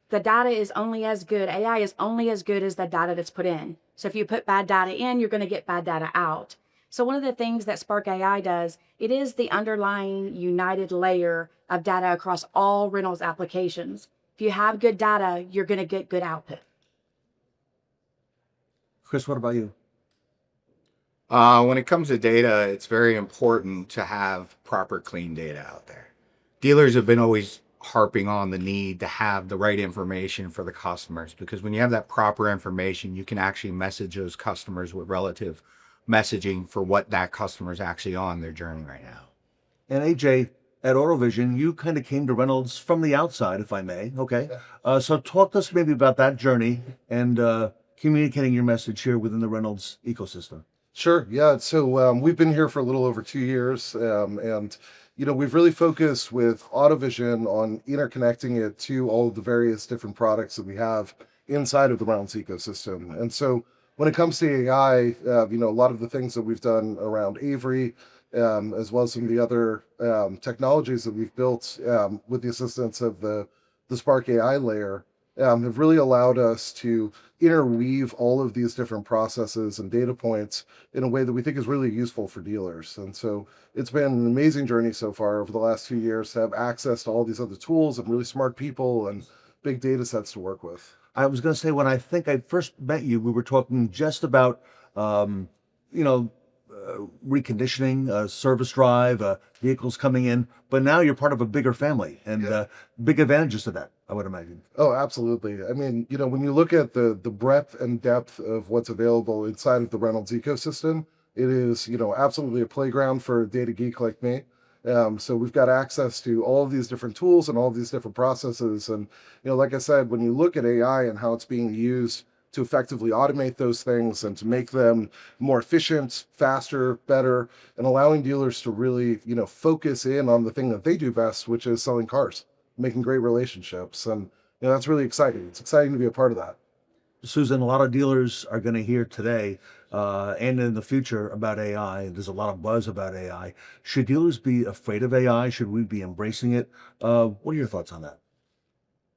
The data is only as good, AI is only as good as the data that's put in. So if you put bad data in, you're going to get bad data out. So one of the things that Spark AI does, it is the underlying united layer of data across all Reynolds applications. If you have good data, you're going to get good output. Chris, what about you? When it comes to data, it's very important to have proper clean data out there. Dealers have been always harping on the need to have the right information for the customers, because when you have that proper information, you can actually message those customers with relative messaging for what that customer is actually on their journey right now. And AJ, at AutoVision, you kind of came to Reynolds from the outside, if I may. Okay. So talk to us maybe about that journey and communicating your message here within the Reynolds ecosystem. Sure. Yeah. So we've been here for a little over 2 years, and we've really focused with AutoVision on interconnecting it to all of the various different products that we have inside of the Reynolds ecosystem. And so when it comes to AI, a lot of the things that we've done around Avery, as well as some of the other technologies that we've built with the assistance of the Spark AI layer, have really allowed us to interweave all of these different processes and data points in a way that we think is really useful for dealers. And so it's been an amazing journey so far over the last few years to have access to all these other tools and really smart people and big data sets to work with. I was going to say, when I think I first met you, we were talking just about, reconditioning, service drive, vehicles coming in, but now you're part of a bigger family and big advantages to that, I would imagine. Oh, absolutely. I mean, when you look at the breadth and depth of what's available inside of the Reynolds ecosystem, it is, absolutely a playground for a data geek like me. So we've got access to all of these different tools and all of these different processes. And, like I said, when you look at AI and how it's being used to effectively automate those things and to make them more efficient, faster, better, and allowing dealers to really, focus in on the thing that they do best, which is selling cars, making great relationships. And, that's really exciting. It's exciting to be a part of that. Susan, a lot of dealers are going to hear today and in the future about AI. There's a lot of buzz about AI. Should dealers be afraid of AI? Should we be embracing it? What are your thoughts on that?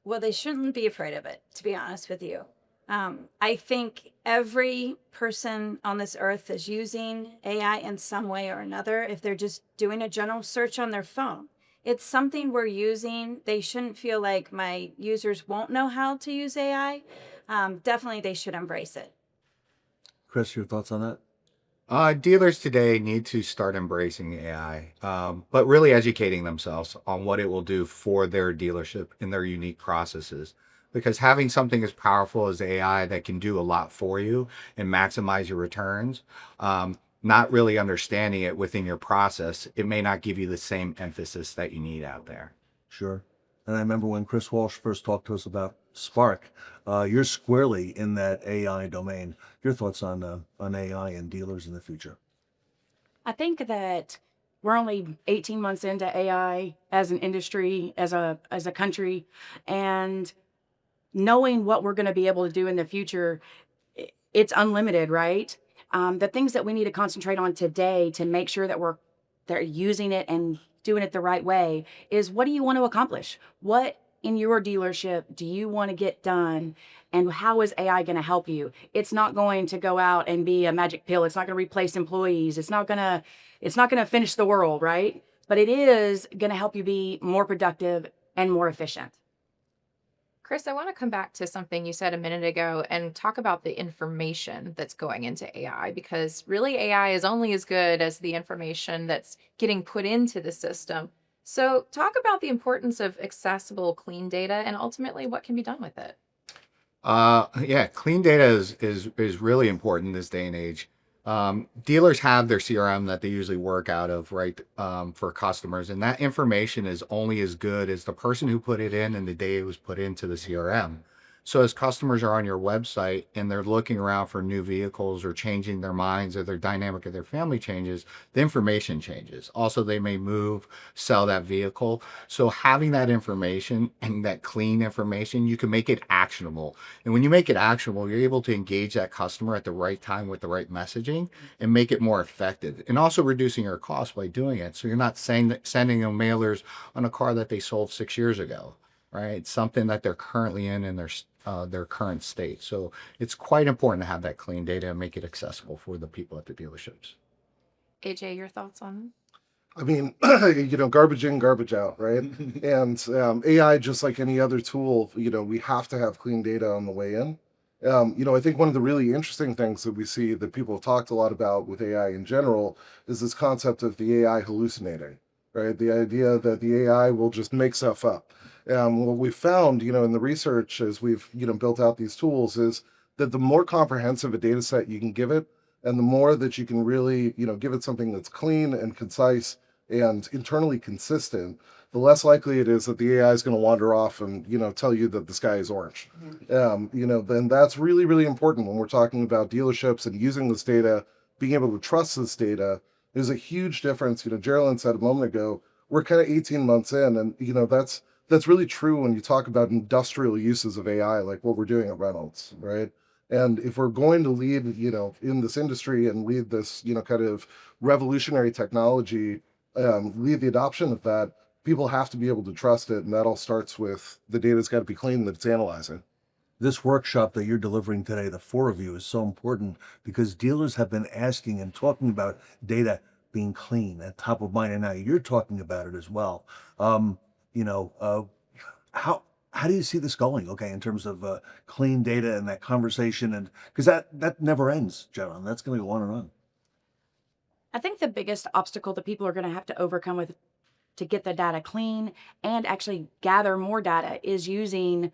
Well, they shouldn't be afraid of it, to be honest with you. I think every person on this earth is using AI in some way or another. If they're just doing a general search on their phone, it's something we're using. They shouldn't feel like my users won't know how to use AI. Definitely, they should embrace it. Chris, your thoughts on that? Dealers today need to start embracing AI, but really educating themselves on what it will do for their dealership in their unique processes. Because having something as powerful as AI that can do a lot for you and maximize your returns, not really understanding it within your process, it may not give you the same emphasis that you need out there. Sure. And I remember when Chris Walsh first talked to us about Spark, you're squarely in that AI domain. Your thoughts on AI and dealers in the future? I think that we're only 18 months into AI as an industry, as a country, and knowing what we're going to be able to do in the future, it's unlimited, right? The things that we need to concentrate on today to make sure that they're using it and doing it the right way is, what do you want to accomplish? What in your dealership do you want to get done? And how is AI going to help you? It's not going to go out and be a magic pill. It's not going to replace employees. It's not going to finish the world, right? But it is going to help you be more productive and more efficient. Chris, I want to come back to something you said a minute ago and talk about the information that's going into AI, because really AI is only as good as the information that's getting put into the system. So talk about the importance of accessible, clean data and ultimately what can be done with it. Yeah, clean data is really important in this day and age. Dealers have their CRM that they usually work out of, right, for customers, and that information is only as good as the person who put it in and the day it was put into the CRM. So as customers are on your website and they're looking around for new vehicles or changing their minds, or their dynamic of their family changes, the information changes. Also, they may move, sell that vehicle. So having that information and that clean information, you can make it actionable. And when you make it actionable, you're able to engage that customer at the right time with the right messaging and make it more effective. And also reducing your costs by doing it. So you're not sending them mailers on a car that they sold 6 years ago. Right, it's something that they're currently in their current state. So it's quite important to have that clean data and make it accessible for the people at the dealerships. AJ, your thoughts on it? I mean, garbage in, garbage out, right? And AI, just like any other tool, we have to have clean data on the way in. I think one of the really interesting things that we see that people have talked a lot about with AI in general is this concept of the AI hallucinating, right? The idea that the AI will just make stuff up. What we found, in the research as we've, built out these tools, is that the more comprehensive a data set you can give it, and the more that you can really, give it something that's clean and concise and internally consistent, the less likely it is that the AI is going to wander off and, tell you that the sky is orange. Then that's really, really important when we're talking about dealerships and using this data, being able to trust this data. There's a huge difference. Geraldine said a moment ago, we're kind of 18 months in, and, that's really true when you talk about industrial uses of AI, like what we're doing at Reynolds, right? And if we're going to lead, in this industry and lead this, kind of revolutionary technology, lead the adoption of that, people have to be able to trust it. And that all starts with the data's got to be clean that it's analyzing. This workshop that you're delivering today, the four of you, is so important because dealers have been asking and talking about data being clean at top of mind. And now you're talking about it as well. How do you see this going? Okay, in terms of clean data and that conversation, and because that never ends, Geraldine. That's going to go on and on. I think the biggest obstacle that people are going to have to overcome to get the data clean and actually gather more data is using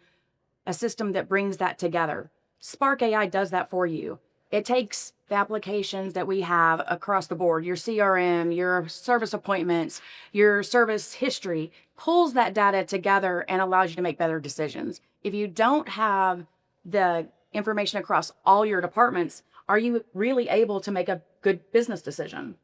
a system that brings that together. Spark AI does that for you. It takes the applications that we have across the board, your CRM, your service appointments, your service history, pulls that data together and allows you to make better decisions. If you don't have the information across all your departments, are you really able to make a good business decision?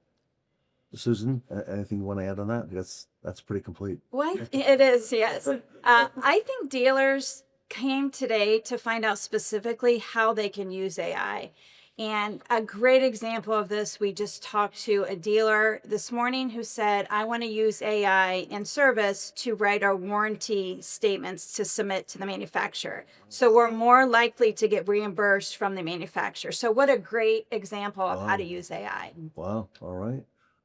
Susan, anything you want to add on that? That's pretty complete. Well, it is, yes. I think dealers came today to find out specifically how they can use AI. And a great example of this, we just talked to a dealer this morning who said, I want to use AI in service to write our warranty statements to submit to the manufacturer. So we're more likely to get reimbursed from the manufacturer. So what a great example of how to use AI. Wow. All right.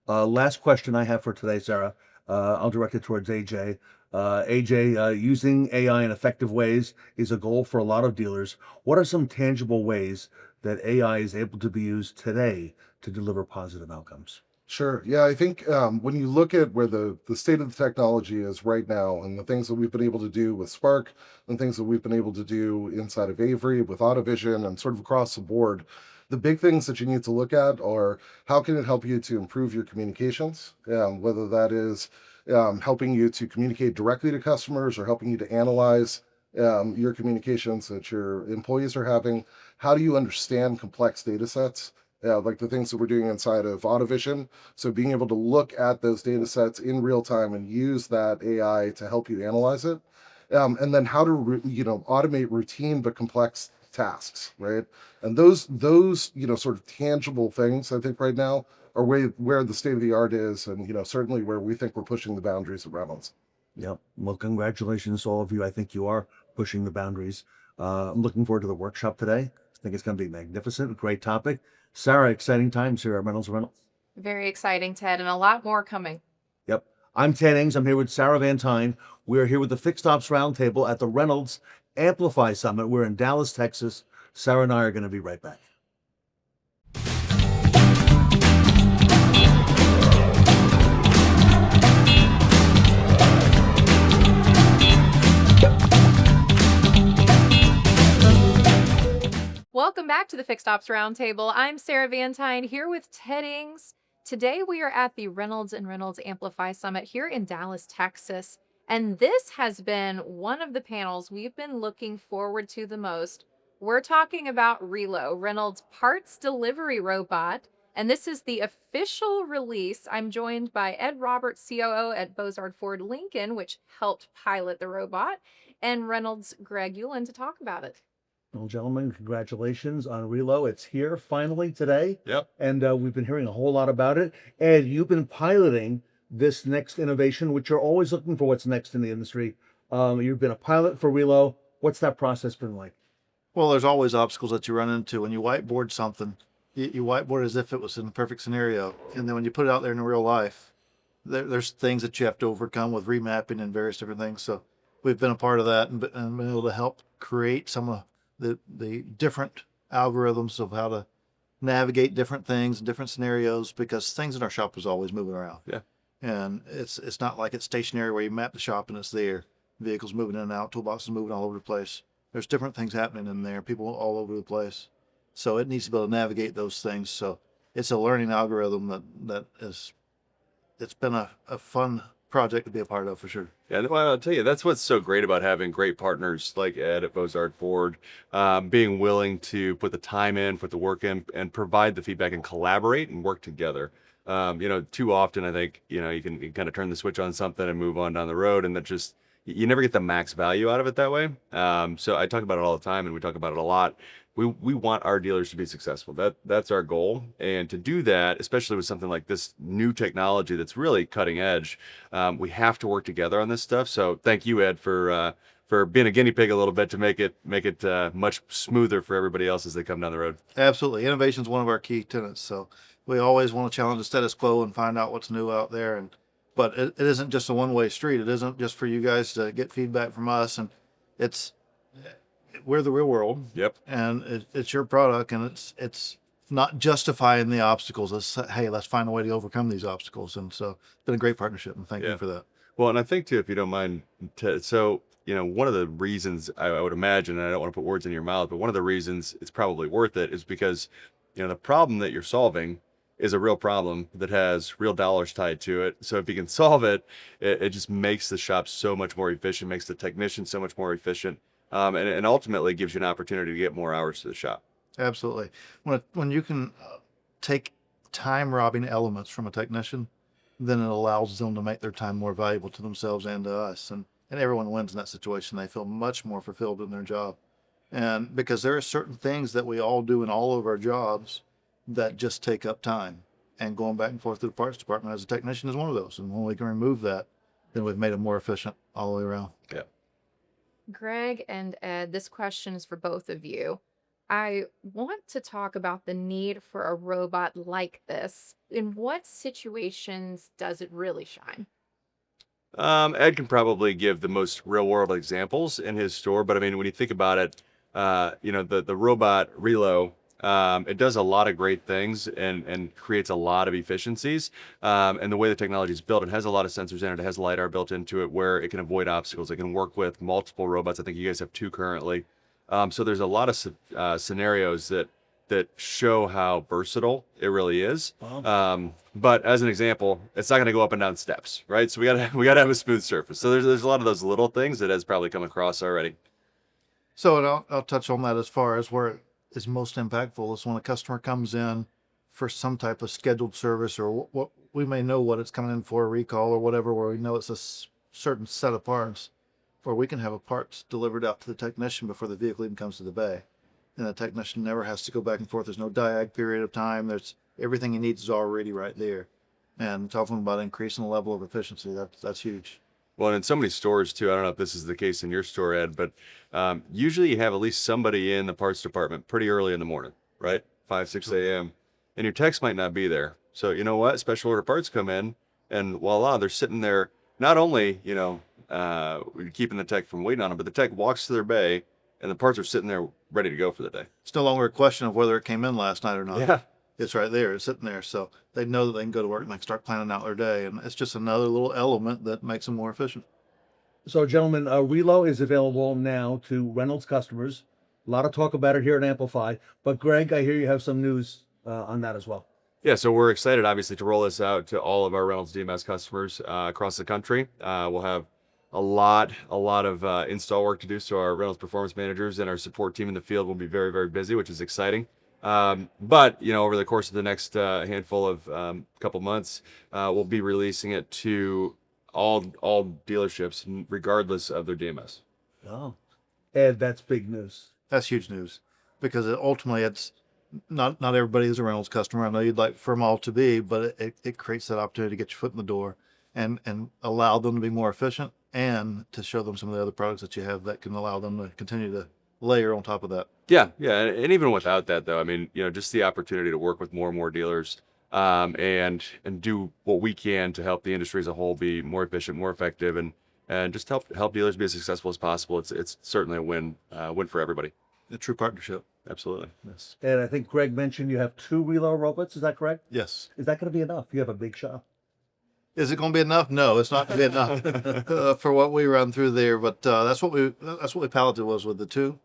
Last question I have for today, Sarah. I'll direct it towards AJ. AJ, using AI in effective ways is a goal for a lot of dealers. What are some tangible ways that AI is able to be used today to deliver positive outcomes? Sure. Yeah, I think when you look at where the state of the technology is right now and the things that we've been able to do with Spark and things that we've been able to do inside of Avery with AutoVision and sort of across the board, the big things that you need to look at are how can it help you to improve your communications, whether that is helping you to communicate directly to customers or helping you to analyze your communications that your employees are having. How do you understand complex data sets? Like the things that we're doing inside of AutoVision. So being able to look at those data sets in real time and use that AI to help you analyze it. And then how to, automate routine but complex tasks, right? And those, sort of tangible things, I think right now are where the state of the art is and, certainly where we think we're pushing the boundaries at Reynolds. Yep. Well, congratulations to all of you. I think you are pushing the boundaries. I'm looking forward to the workshop today. I think it's going to be magnificent, great topic. Sarah, exciting times here at Reynolds and Reynolds. Very exciting, Ted, and a lot more coming. Yep. I'm Ted Ings. I'm here with Sarah Van Tyne. We're here with the Fixed Ops Roundtable at the Reynolds Amplify Summit. We're in Dallas, Texas. Sarah and I are going to be right back. Welcome back to the Fixed Ops Roundtable. I'm Sarah Van Tyne here with Ted Ings. Today we are at the Reynolds and Reynolds Amplify Summit here in Dallas, Texas. And this has been one of the panels we've been looking forward to the most. We're talking about Relo, Reynolds' parts delivery robot. And this is the official release. I'm joined by Ed Roberts, COO at Bozard Ford Lincoln, which helped pilot the robot, and Reynolds' Greg Uland to talk about it. Well, gentlemen, congratulations on Relo. It's here finally today. Yep. And we've been hearing a whole lot about it. Ed, you've been piloting this next innovation, which you're always looking for what's next in the industry. You've been a pilot for Relo. What's that process been like? Well, there's always obstacles that you run into. When you whiteboard something, you whiteboard as if it was in the perfect scenario. And then when you put it out there in real life, there's things that you have to overcome with remapping and various different things. So we've been a part of that and been able to help create some of the different algorithms of how to navigate different things and different scenarios, because things in our shop is always moving around. Yeah. And it's not like it's stationary where you map the shop and it's there. Vehicles moving in and out, toolboxes moving all over the place. There's different things happening in there, people all over the place. So it needs to be able to navigate those things. So it's a learning algorithm it's been a fun project to be a part of for sure. Yeah, well, I'll tell you, that's what's so great about having great partners like Ed at Bozard Ford, being willing to put the time in, put the work in, and provide the feedback and collaborate and work together. Too often I think, you can kind of turn the switch on something and move on down the road, and that just, you never get the max value out of it that way. So I talk about it all the time, and we talk about it a lot. We want our dealers to be successful. That's our goal. And to do that, especially with something like this new technology that's really cutting edge, we have to work together on this stuff. So thank you, Ed, for being a guinea pig a little bit to make it much smoother for everybody else as they come down the road. Absolutely. Innovation is one of our key tenets. So we always want to challenge the status quo and find out what's new out there. But it isn't just a one-way street. It isn't just for you guys to get feedback from us. And we're the real world. Yep. And it's your product, and it's not justifying the obstacles. It's, hey, let's find a way to overcome these obstacles. And so it's been a great partnership, and thank you for that. Well, and I think too, if you don't mind, one of the reasons I would imagine, and I don't want to put words in your mouth, but one of the reasons it's probably worth it is because, the problem that you're solving is a real problem that has real dollars tied to it. So if you can solve it, it just makes the shop so much more efficient, makes the technician so much more efficient. And ultimately gives you an opportunity to get more hours to the shop. Absolutely. When you can take time-robbing elements from a technician, then it allows them to make their time more valuable to themselves and to us. And everyone wins in that situation. They feel much more fulfilled in their job. And because there are certain things that we all do in all of our jobs that just take up time. And going back and forth to the parts department as a technician is one of those. And when we can remove that, then we've made it more efficient all the way around. Yeah. Greg and Ed, this question is for both of you. I want to talk about the need for a robot like this. In what situations does it really shine? Ed can probably give the most real world examples in his store, but I mean, when you think about it, the robot Relo, it does a lot of great things and creates a lot of efficiencies. And the way the technology is built, it has a lot of sensors in it. It has LiDAR built into it where it can avoid obstacles. It can work with multiple robots. I think you guys have 2 currently. So there's a lot of scenarios that show how versatile it really is. Wow. But as an example, it's not going to go up and down steps, right? So we gotta have a smooth surface. So there's a lot of those little things that has probably come across already. So and I'll touch on that as far as where it is most impactful is when a customer comes in for some type of scheduled service, or what we may know what it's coming in for, a recall or whatever, where we know it's a certain set of parts, where we can have a parts delivered out to the technician before the vehicle even comes to the bay. And the technician never has to go back and forth. There's no diag period of time. There's everything he needs is already right there. And talking about increasing the level of efficiency, that's huge. Well, and in so many stores too, I don't know if this is the case in your store, Ed, but usually you have at least somebody in the parts department pretty early in the morning, right? 5, 6 a.m. And your techs might not be there. So you know what? Special order parts come in and voila, they're sitting there, not only, keeping the tech from waiting on them, but the tech walks to their bay and the parts are sitting there ready to go for the day. It's no longer a question of whether it came in last night or not. Yeah. It's right there. It's sitting there. So they know that they can go to work and they can start planning out their day. And it's just another little element that makes them more efficient. So, gentlemen, Relo is available now to Reynolds customers. A lot of talk about it here at Amplify. But, Greg, I hear you have some news on that as well. Yeah, so we're excited, obviously, to roll this out to all of our Reynolds DMS customers across the country. We'll have a lot of install work to do. So our Reynolds performance managers and our support team in the field will be very, very busy, which is exciting. But over the course of the next handful of couple months, we'll be releasing it to all dealerships, regardless of their DMS. Oh, Ed, that's big news. That's huge news, because ultimately it's not everybody is a Reynolds customer. I know you'd like for them all to be, but it creates that opportunity to get your foot in the door and allow them to be more efficient and to show them some of the other products that you have that can allow them to continue to layer on top of that. Yeah, and even without that, though, I mean, just the opportunity to work with more and more dealers, and do what we can to help the industry as a whole be more efficient, more effective, and just help dealers be as successful as possible. It's certainly a win for everybody. A true partnership. Absolutely. Yes. And I think Greg mentioned you have 2 Relo robots. Is that correct? Yes. Is that going to be enough? You have a big shop. Is it going to be enough? No, it's not going to be enough for what we run through there. But that's what we palleted was with the 2,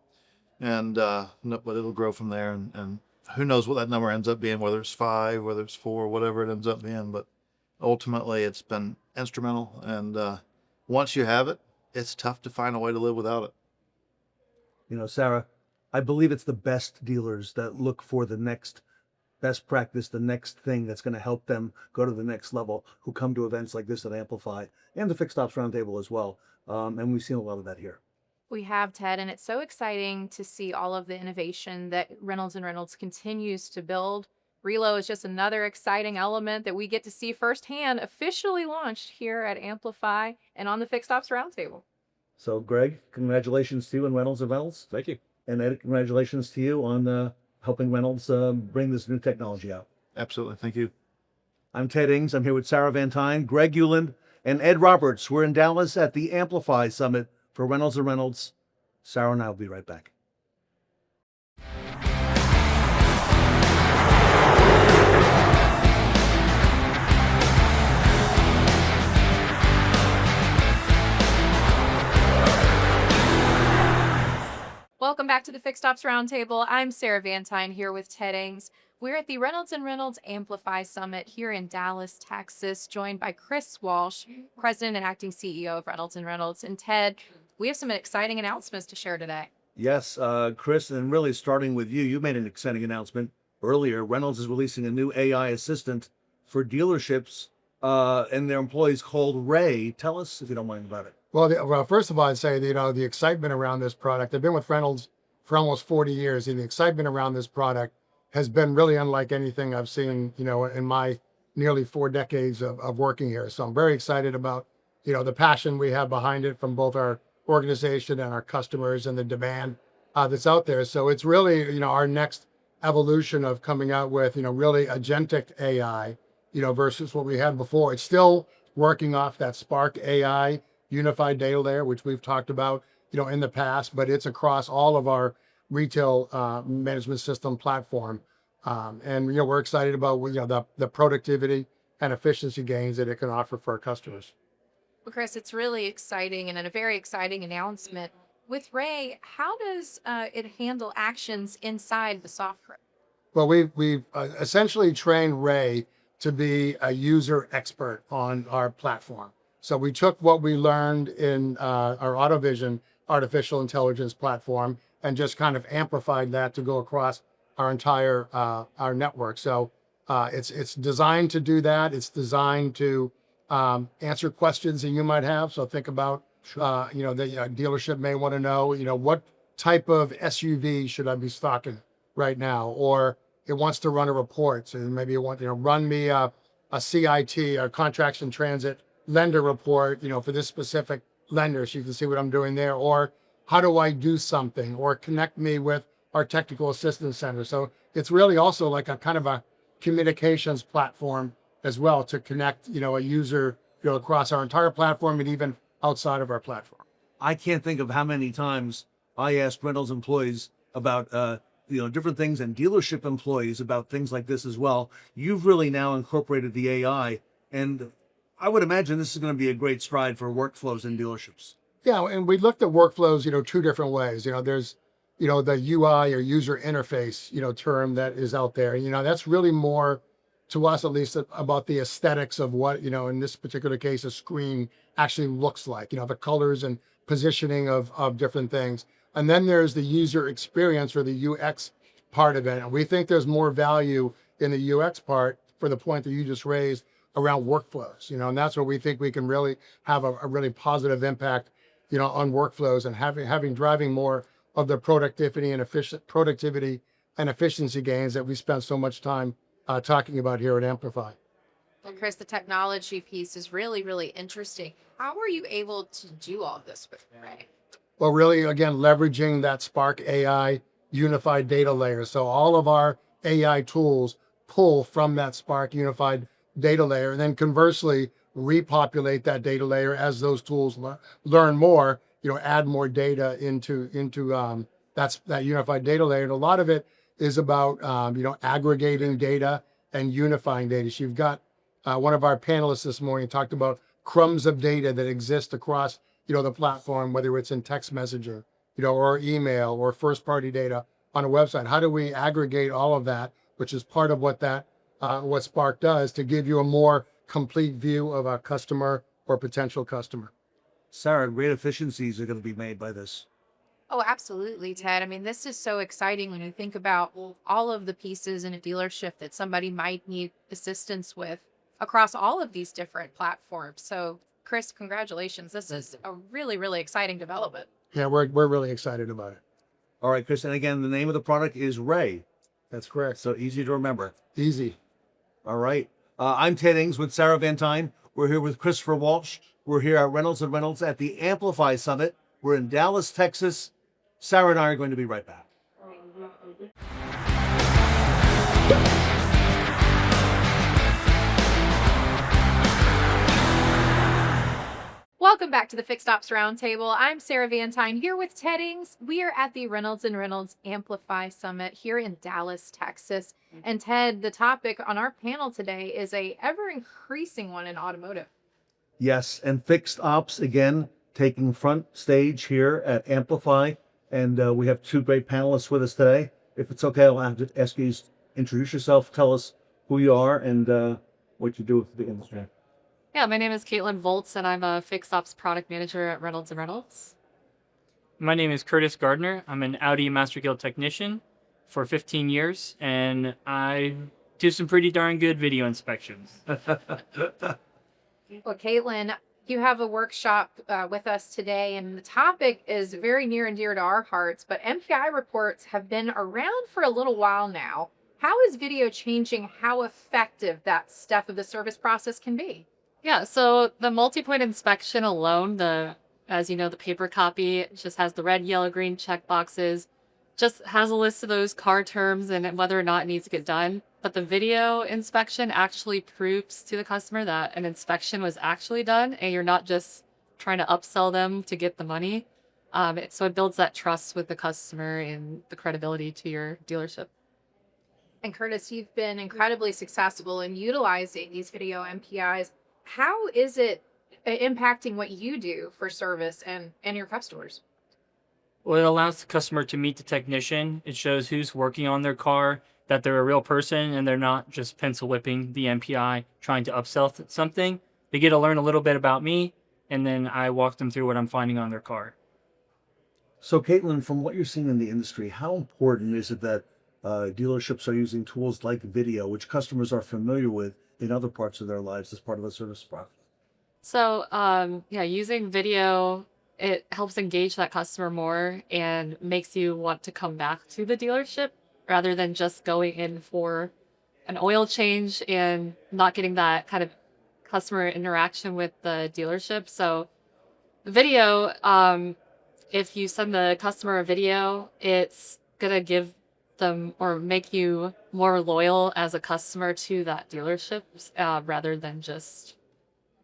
and but it'll grow from there. And who knows what that number ends up being? Whether it's 5, whether it's 4, whatever it ends up being. But ultimately, it's been instrumental. And once you have it, it's tough to find a way to live without it. Sarah, I believe it's the best dealers that look for the next best practice, the next thing that's going to help them go to the next level, who come to events like this at Amplify and the Fixed Ops Roundtable as well. And we've seen a lot of that here. We have, Ted, and it's so exciting to see all of the innovation that Reynolds and Reynolds continues to build. Relo is just another exciting element that we get to see firsthand, officially launched here at Amplify and on the Fixed Ops Roundtable. So, Greg, congratulations to you and Reynolds and Reynolds. Thank you. And Ed, congratulations to you on helping Reynolds bring this new technology out. Absolutely. Thank you. I'm Ted Ings. I'm here with Sarah Van Tyne, Greg Uland, and Ed Roberts. We're in Dallas at the Amplify Summit for Reynolds and Reynolds. Sarah and I will be right back. Welcome back to the Fixed Ops Roundtable. I'm Sarah Van Tyne here with Ted Ings. We're at the Reynolds and Reynolds Amplify Summit here in Dallas, Texas, joined by Chris Walsh, President and Acting CEO of Reynolds and Reynolds. And Ted, we have some exciting announcements to share today. Yes, Chris, and really starting with you, you made an exciting announcement earlier. Reynolds is releasing a new AI assistant for dealerships and their employees called Ray. Tell us, if you don't mind, about it. Well, first of all, I'd say, the excitement around this product. I've been with Reynolds for almost 40 years, and the excitement around this product has been really unlike anything I've seen, in my nearly 4 decades of working here. So I'm very excited about, the passion we have behind it from both our organization and our customers and the demand that's out there. So it's really, our next evolution of coming out with, really agentic AI, versus what we had before. It's still working off that Spark AI unified data layer, which we've talked about, in the past, but it's across all of our retail management system platform. And, we're excited about, the productivity and efficiency gains that it can offer for our customers. Well, Chris, it's really exciting and a very exciting announcement. With Ray, how does it handle actions inside the software? Well, we've essentially trained Ray to be a user expert on our platform. So we took what we learned in our AutoVision artificial intelligence platform and just kind of amplified that to go across our entire our network. So it's designed to do that. It's designed to answer questions that you might have. So think about, the dealership may want to know, what type of SUV should I be stocking right now? Or it wants to run a report. So maybe it wants, run me a CIT, a contracts in transit lender report, for this specific lender, so you can see what I'm doing there. Or how do I do something? Or connect me with our technical assistance center. So it's really also like a kind of a communications platform as well to connect, a user, across our entire platform and even outside of our platform. I can't think of how many times I asked Reynolds employees about, different things, and dealership employees about things like this as well. You've really now incorporated the AI, and I would imagine this is going to be a great stride for workflows in dealerships. Yeah, and we looked at workflows, 2 different ways. There's, the UI or user interface, term that is out there. That's really more, to us at least, about the aesthetics of what, in this particular case, a screen actually looks like, the colors and positioning of different things. And then there's the user experience or the UX part of it. And we think there's more value in the UX part, for the point that you just raised, around workflows, and that's where we think we can really have a really positive impact, on workflows and driving more of the productivity and efficiency gains that we spend so much time talking about here at Amplify. Well, Chris, the technology piece is really, really interesting. How are you able to do all this with Ray? Well, really, again, leveraging that Spark AI unified data layer. So all of our AI tools pull from that Spark unified data layer, and then conversely repopulate that data layer as those tools learn more, add more data into that unified data layer. And a lot of it is about aggregating data and unifying data. So you've got one of our panelists this morning talked about crumbs of data that exist across the platform, whether it's in text messenger, or email or first party data on a website. How do we aggregate all of that, which is part of what what Spark does, to give you a more complete view of a customer or potential customer. Sarah, great efficiencies are going to be made by this. Oh, absolutely, Ted. I mean, this is so exciting when you think about all of the pieces in a dealership that somebody might need assistance with across all of these different platforms. So, Chris, congratulations. This is a really, really exciting development. Yeah, we're really excited about it. All right, Chris. And again, the name of the product is Ray. That's correct. So easy to remember. Easy. All right. I'm Ted Ings with Sarah Van Tyne. We're here with Christopher Walsh. We're here at Reynolds and Reynolds at the Amplify Summit. We're in Dallas, Texas. Sarah and I are going to be right back. Welcome back to the Fixed Ops Roundtable. I'm Sarah Van Tyne here with Ted Ings. We are at the Reynolds and Reynolds Amplify Summit here in Dallas, Texas. And Ted, the topic on our panel today is a ever-increasing one in automotive. Yes, and Fixed Ops, again, taking front stage here at Amplify. And we have 2 great panelists with us today. If it's okay, I'll have to ask you to introduce yourself, tell us who you are and what you do with the industry. Yeah, my name is Caitlin Volts, and I'm a Fixed Ops product manager at Reynolds and Reynolds. My name is Curtis Gardner. I'm an Audi Master Guild technician for 15 years, and I do some pretty darn good video inspections. Well, Caitlin, You have a workshop with us today, and the topic is very near and dear to our hearts, but MPI reports have been around for a little while now. How is video changing how effective that step of the service process can be? Yeah, so the multi-point inspection alone, as you know, the paper copy just has the red, yellow, green check boxes, just has a list of those car terms and whether or not it needs to get done. But the video inspection actually proves to the customer that an inspection was actually done and you're not just trying to upsell them to get the money. So it builds that trust with the customer and the credibility to your dealership. And Curtis, you've been incredibly successful in utilizing these video MPIs. How is it impacting what you do for service and your customers? Well, it allows the customer to meet the technician. It shows who's working on their car, that they're a real person and they're not just pencil whipping the MPI trying to upsell something. They get to learn a little bit about me, and then I walk them through what I'm finding on their car. So, Caitlin, from what you're seeing in the industry, how important is it that dealerships are using tools like video, which customers are familiar with in other parts of their lives as part of a service process? So, yeah, using video, it helps engage that customer more and makes you want to come back to the dealership rather than just going in for an oil change and not getting that kind of customer interaction with the dealership. So, the video, if you send the customer a video, it's going to give them or make you more loyal as a customer to that dealership rather than just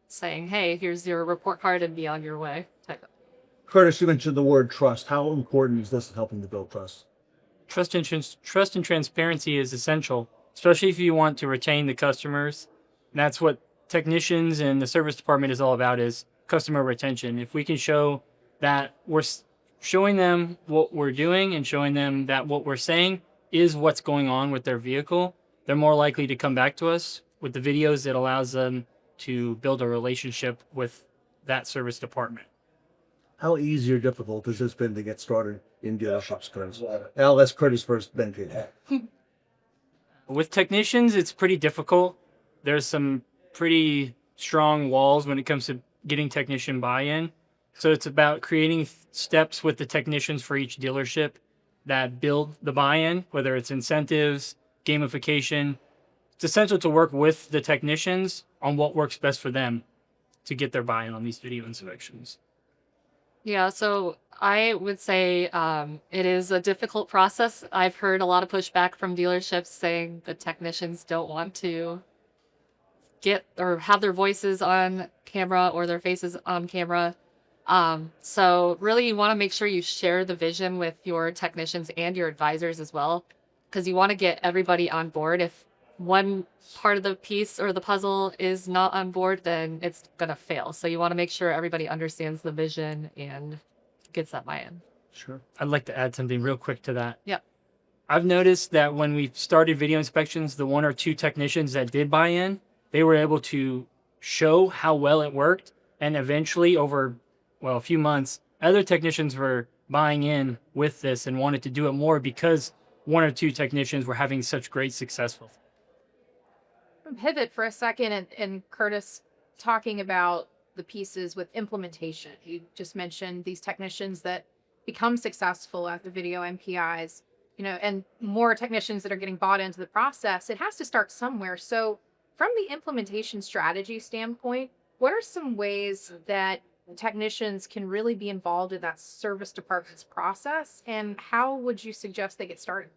saying, hey, here's your report card and be on your way. Curtis, you mentioned the word trust. How important is this in helping to build trust? Trust and transparency is essential, especially if you want to retain the customers. And that's what technicians and the service department is all about, is customer retention. If we can show that we're showing them what we're doing and showing them that what we're saying is what's going on with their vehicle, they're more likely to come back to us. With the videos, it allows them to build a relationship with that service department. How easy or difficult has this been to get started in dealerships, Curtis? I'll ask Curtis first, then Kate. With technicians, it's pretty difficult. There's some pretty strong walls when it comes to getting technician buy-in. So it's about creating steps with the technicians for each dealership that build the buy-in, whether it's incentives, gamification. It's essential to work with the technicians on what works best for them to get their buy-in on these video inspections. Yeah, so I would say it is a difficult process. I've heard a lot of pushback from dealerships saying the technicians don't want to get or have their voices on camera or their faces on camera. So really you want to make sure you share the vision with your technicians and your advisors as well, because you want to get everybody on board. If one part of the piece or the puzzle is not on board, then it's going to fail. So you want to make sure everybody understands the vision and gets that buy-in. Sure. I'd like to add something real quick to that. Yeah. I've noticed that when we started video inspections, the one or two technicians that did buy in, they were able to show how well it worked. And eventually over, a few months, other technicians were buying in with this and wanted to do it more because one or two technicians were having such great success with it. Pivot for a second and Curtis, talking about the pieces with implementation. You just mentioned these technicians that become successful at the video MPIs, and more technicians that are getting bought into the process. It has to start somewhere. So from the implementation strategy standpoint, what are some ways that technicians can really be involved in that service department's process, and how would you suggest they get started?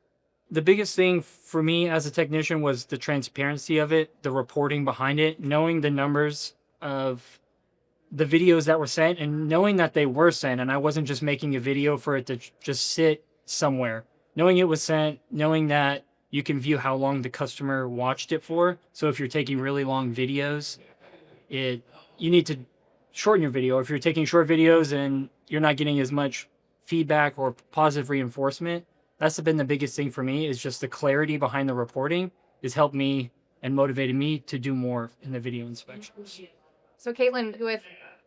The biggest thing for me as a technician was the transparency of it, the reporting behind it, knowing the numbers of the videos that were sent and knowing that they were sent. And I wasn't just making a video for it to just sit somewhere. Knowing it was sent, knowing that you can view how long the customer watched it for. So if you're taking really long videos, you need to shorten your video. If you're taking short videos and you're not getting as much feedback or positive reinforcement, that's been the biggest thing for me, is just the clarity behind the reporting has helped me and motivated me to do more in the video inspections. So Caitlin, with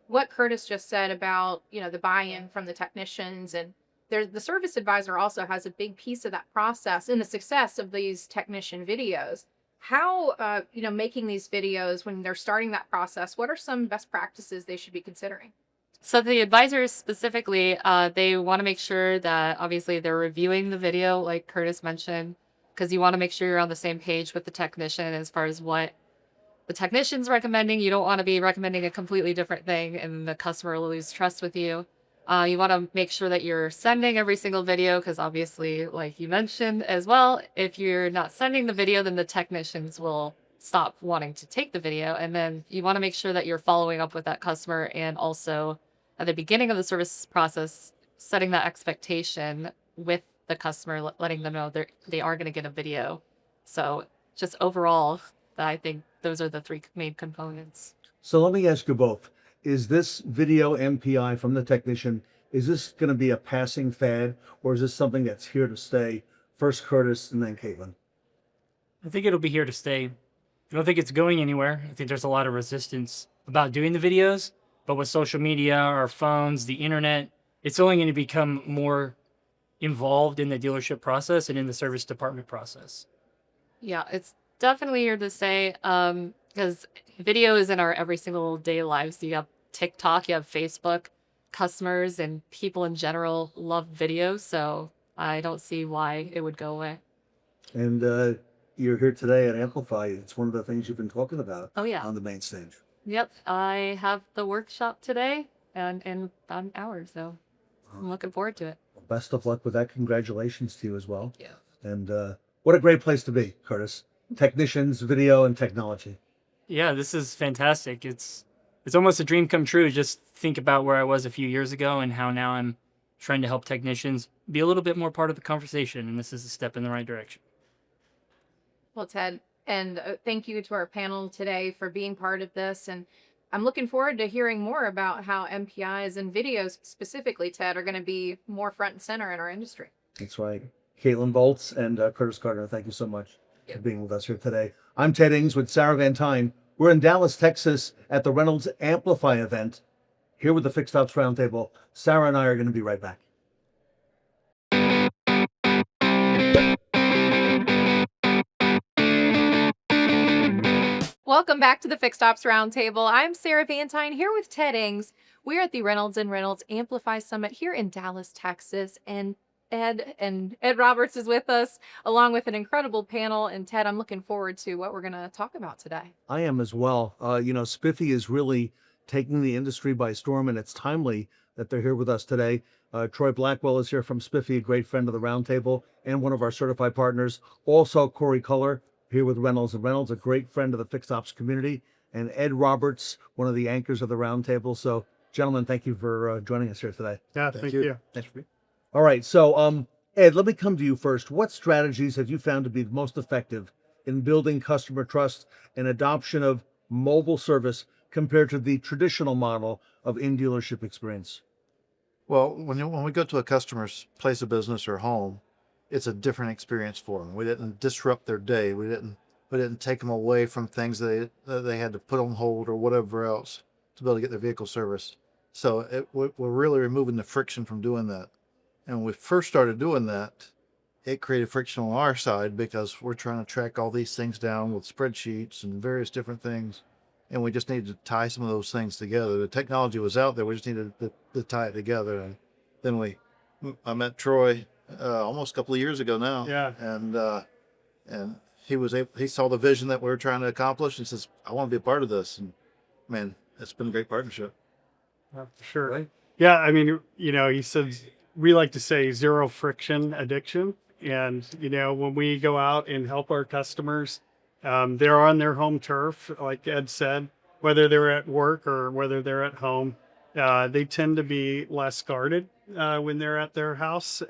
what Curtis just said about, the buy-in from the technicians, and the service advisor also has a big piece of that process in the success of these technician videos. How, making these videos when they're starting that process, what are some best practices they should be considering? So the advisors specifically, they want to make sure that obviously they're reviewing the video, like Curtis mentioned, because you want to make sure you're on the same page with the technician as far as what the technician's recommending. You don't want to be recommending a completely different thing and the customer will lose trust with you. You want to make sure that you're sending every single video because obviously, like you mentioned as well, if you're not sending the video, then the technicians will stop wanting to take the video. And then you want to make sure that you're following up with that customer and also at the beginning of the service process, setting that expectation with the customer, letting them know they are going to get a video. So just overall, I think those are the three main components. So let me ask you both. Is this video MPI from the technician, is this going to be a passing fad or is this something that's here to stay? First Curtis and then Caitlin. I think it'll be here to stay. I don't think it's going anywhere. I think there's a lot of resistance about doing the videos, but with social media, our phones, the internet, it's only going to become more involved in the dealership process and in the service department process. Yeah, it's definitely here to stay because video is in our every single day lives. You have TikTok, you have Facebook. Customers and people in general love video, so I don't see why it would go away. And you're here today at Amplify. It's one of the things you've been talking about on the main stage. Yep, I have the workshop today and in about an hour, so I'm looking forward to it. Well, best of luck with that. Congratulations to you as well. Yeah. And what a great place to be, Curtis. Technicians, video, and technology. Yeah, this is fantastic. It's almost a dream come true. Just think about where I was a few years ago and how now I'm trying to help technicians be a little bit more part of the conversation, and this is a step in the right direction. Well, Ted, and thank you to our panel today for being part of this. And I'm looking forward to hearing more about how MPIs and videos specifically, Ted, are going to be more front and center in our industry. That's right. Caitlin Bolts and Curtis Carter, thank you so much for being with us here today. I'm Ted Ings with Sarah Van Tyne. We're in Dallas, Texas at the Reynolds Amplify event here with the Fixed Ops Roundtable. Sarah and I are going to be right back. Welcome back to the Fixed Ops Roundtable. I'm Sarah Van Tyne here with Ted Ings. We're at the Reynolds and Reynolds Amplify Summit here in Dallas, Texas, and Ed Roberts is with us, along with an incredible panel. And Ted, I'm looking forward to what we're going to talk about today. I am as well. Spiffy is really taking the industry by storm, and it's timely that they're here with us today. Troy Blackwell is here from Spiffy, a great friend of the Roundtable and one of our certified partners. Also, Corey Culler here with Reynolds and Reynolds, a great friend of the Fixed Ops community, and Ed Roberts, one of the anchors of the Roundtable. So, gentlemen, thank you for joining us here today. Yeah, thank you. Thanks for being. All right, so Ed, let me come to you first. What strategies have you found to be most effective in building customer trust and adoption of mobile service compared to the traditional model of in-dealership experience? Well, when we go to a customer's place of business or home, it's a different experience for them. We didn't disrupt their day. We didn't take them away from things that they had to put on hold or whatever else to be able to get their vehicle serviced. So we're really removing the friction from doing that. And when we first started doing that, it created friction on our side because we're trying to track all these things down with spreadsheets and various different things. And we just needed to tie some of those things together. The technology was out there. We just needed to tie it together. And then I met Troy almost a couple of years ago now. Yeah. And he saw the vision that we were trying to accomplish and says, I want to be a part of this. And man, it's been a great partnership. For sure. Right? Yeah. I mean, he said, we like to say zero friction addiction. And, when we go out and help our customers, they're on their home turf, like Ed said, whether they're at work or whether they're at home, they tend to be less guarded when they're at their house.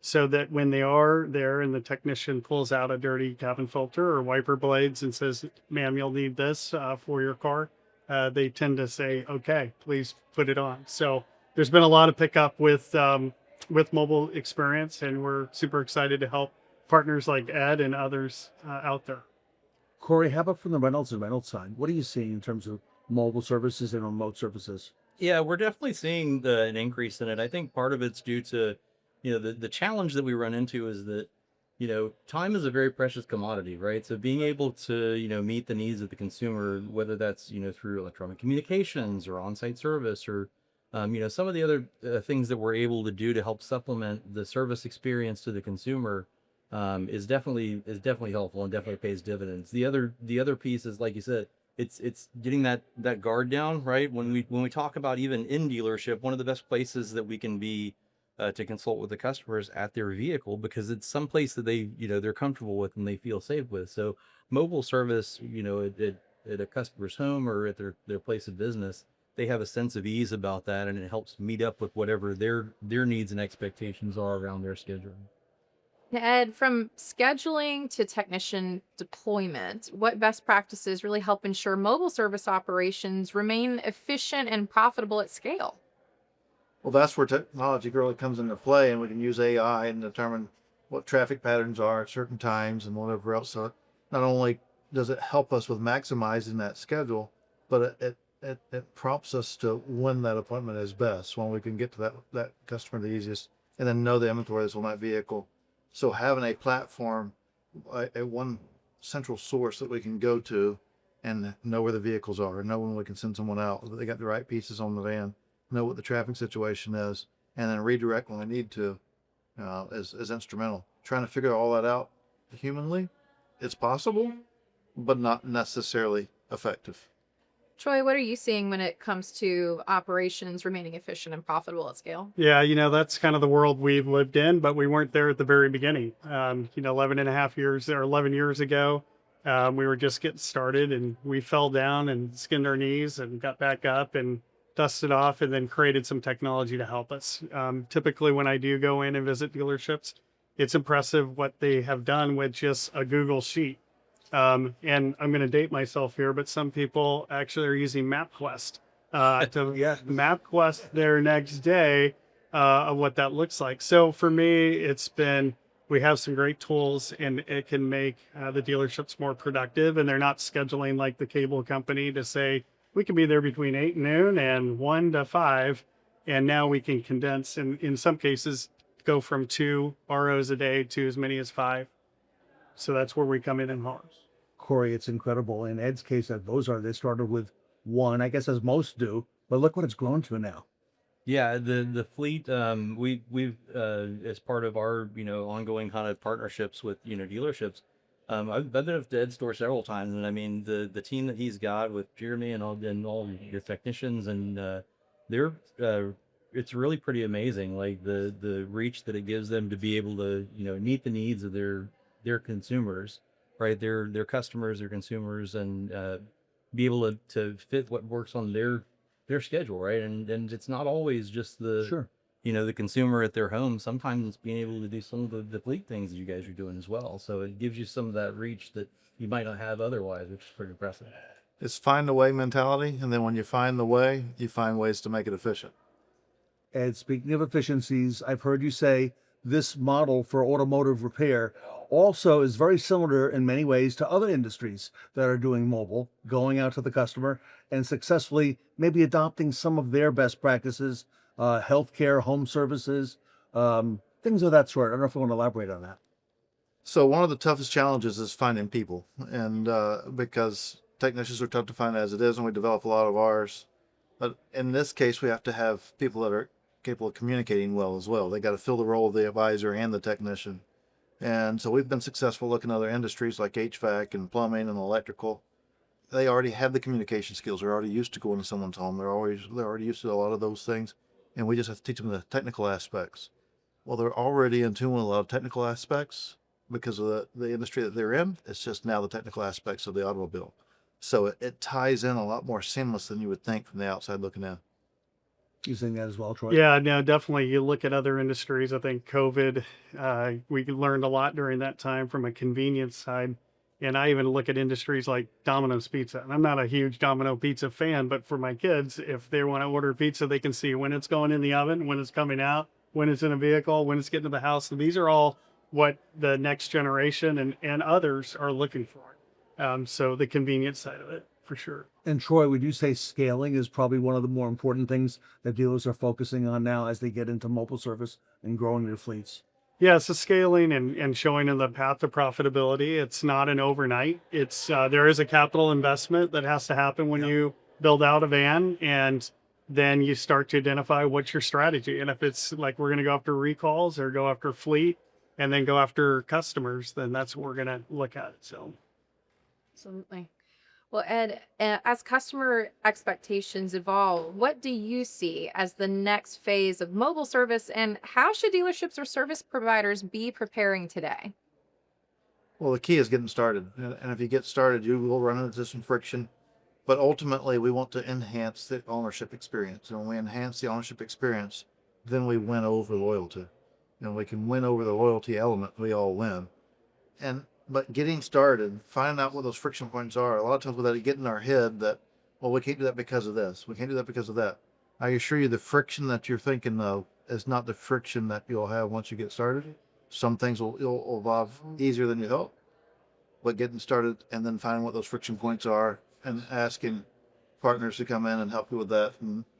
So that when they are there and the technician pulls out a dirty cabin filter or wiper blades and says, ma'am, you'll need this for your car, they tend to say, okay, please put it on. So there's been a lot of pickup with mobile experience, and we're super excited to help partners like Ed and others out there. Corey, how about from the Reynolds and Reynolds side? What are you seeing in terms of mobile services and remote services? Yeah, we're definitely seeing an increase in it. I think part of it's due to, the challenge that we run into is that time is a very precious commodity, right? So being able to, meet the needs of the consumer, whether that's, through electronic communications or on-site service or, some of the other things that we're able to do to help supplement the service experience to the consumer, is definitely helpful and definitely pays dividends. The other piece is, like you said, it's getting that guard down, right? When we talk about even in dealership, one of the best places that we can be to consult with the customers at their vehicle, because it's some place that they're comfortable with and they feel safe with. So mobile service, at a customer's home or at their place of business, they have a sense of ease about that, and it helps meet up with whatever their needs and expectations are around their schedule. Ed, from scheduling to technician deployment, what best practices really help ensure mobile service operations remain efficient and profitable at scale? Well, that's where technology really comes into play, and we can use AI and determine what traffic patterns are at certain times and whatever else. So not only does it help us with maximizing that schedule, but it prompts us to when that appointment is best, when we can get to that customer the easiest, and then know the inventory that's on that vehicle. So having a platform, a one central source that we can go to and know where the vehicles are, and know when we can send someone out, that they got the right pieces on the van, know what the traffic situation is, and then redirect when we need to, is instrumental. Trying to figure all that out humanly, it's possible, but not necessarily effective. Troy, what are you seeing when it comes to operations remaining efficient and profitable at scale? Yeah, that's kind of the world we've lived in, but we weren't there at the very beginning. 11 years ago, we were just getting started, and we fell down and skinned our knees and got back up and dusted off, and then created some technology to help us. Typically, when I do go in and visit dealerships, it's impressive what they have done with just a Google Sheet. And I'm going to date myself here, but some people actually are using MapQuest to MapQuest their next day of what that looks like. So for me, we have some great tools, and it can make the dealerships more productive, and they're not scheduling like the cable company to say, we can be there between 8 and noon and 1 to 5. And now we can condense, and in some cases, go from 2 ROs a day to as many as 5. So that's where we come in and help. Corey, it's incredible. In Ed's case, at Bozar, they started with 1, I guess, as most do, but look what it's grown to now. Yeah, the fleet, we've as part of our ongoing kind of partnerships with dealerships. I've been to Ed's store several times, and I mean the team that he's got with Jeremy and all the technicians, and they're it's really pretty amazing, like the reach that it gives them to be able to meet the needs of their consumers, right? Their customers, their consumers, and be able to fit what works on their schedule, right? And it's not always just the the consumer at their home. Sometimes it's being able to do some of the fleet things that you guys are doing as well. So it gives you some of that reach that you might not have otherwise, which is pretty impressive. It's find the way mentality, and then when you find the way, you find ways to make it efficient. And speaking of efficiencies, I've heard you say this model for automotive repair also is very similar in many ways to other industries that are doing mobile, going out to the customer and successfully maybe adopting some of their best practices, healthcare, home services, things of that sort. I don't know if you want to elaborate on that. So one of the toughest challenges is finding people, and because technicians are tough to find as it is, and we develop a lot of ours. But in this case, we have to have people that are capable of communicating well as well. They got to fill the role of the advisor and the technician. And so we've been successful looking at other industries like HVAC and plumbing and electrical. They already have the communication skills. They're already used to going to someone's home. They're already used to a lot of those things. And we just have to teach them the technical aspects. Well, they're already in tune with a lot of technical aspects because of the industry that they're in. It's just now the technical aspects of the automobile. So it ties in a lot more seamless than you would think from the outside looking in. You think that as well, Troy? Yeah, no, definitely. You look at other industries. I think COVID, we learned a lot during that time from a convenience side. And I even look at industries like Domino's Pizza. And I'm not a huge Domino Pizza fan, but for my kids, if they want to order pizza, they can see when it's going in the oven, when it's coming out, when it's in a vehicle, when it's getting to the house. And these are all what the next generation and others are looking for. So the convenience side of it, for sure. And Troy, would you say scaling is probably one of the more important things that dealers are focusing on now as they get into mobile service and growing their fleets? Yeah, so scaling and showing them the path to profitability. It's not an overnight. It's there is a capital investment that has to happen when you build out a van, and then you start to identify what's your strategy. And if it's like we're going to go after recalls or go after fleet and then go after customers, then that's what we're going to look at. So Absolutely. Well, Ed, as customer expectations evolve, what do you see as the next phase of mobile service, and how should dealerships or service providers be preparing today? Well, the key is getting started. And if you get started, you will run into some friction. But ultimately, we want to enhance the ownership experience. And when we enhance the ownership experience, then we win over loyalty. And we can win over the loyalty element, we all win. But getting started, finding out what those friction points are, a lot of times without it getting in our head that, well, we can't do that because of this. We can't do that because of that. I assure you the friction that you're thinking of is not the friction that you'll have once you get started. Some things will evolve easier than you thought. But getting started and then finding what those friction points are and asking partners to come in and help you with that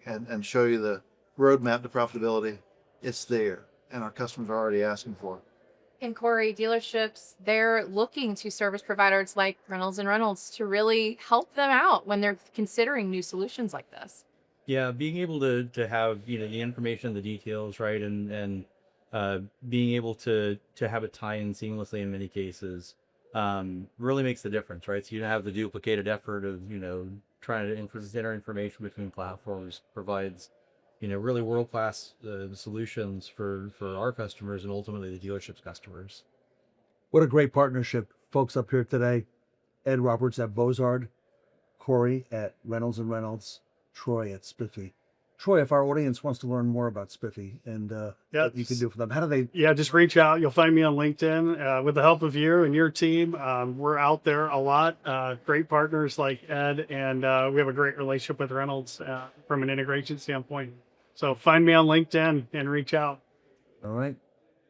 and show you the roadmap to profitability, it's there. And our customers are already asking for it. And Corey, dealerships, they're looking to service providers like Reynolds and Reynolds to really help them out when they're considering new solutions like this. Yeah, being able to have, you know, the information, the details, right, and being able to have it tie in seamlessly in many cases really makes the difference, right? So you don't have the duplicated effort of, you know, trying to enter information between platforms. Provides, you know, really world-class solutions for our customers and ultimately the dealership's customers. What a great partnership. Folks up here today, Ed Roberts at Bozard, Corey at Reynolds and Reynolds, Troy at Spiffy. Troy, if our audience wants to learn more about Spiffy and what you can do for them, how do they? yeah, just reach out. You'll find me on LinkedIn. With the help of you and your team, we're out there a lot. Great partners like Ed, and we have a great relationship with Reynolds from an integration standpoint. So find me on LinkedIn and reach out. All right.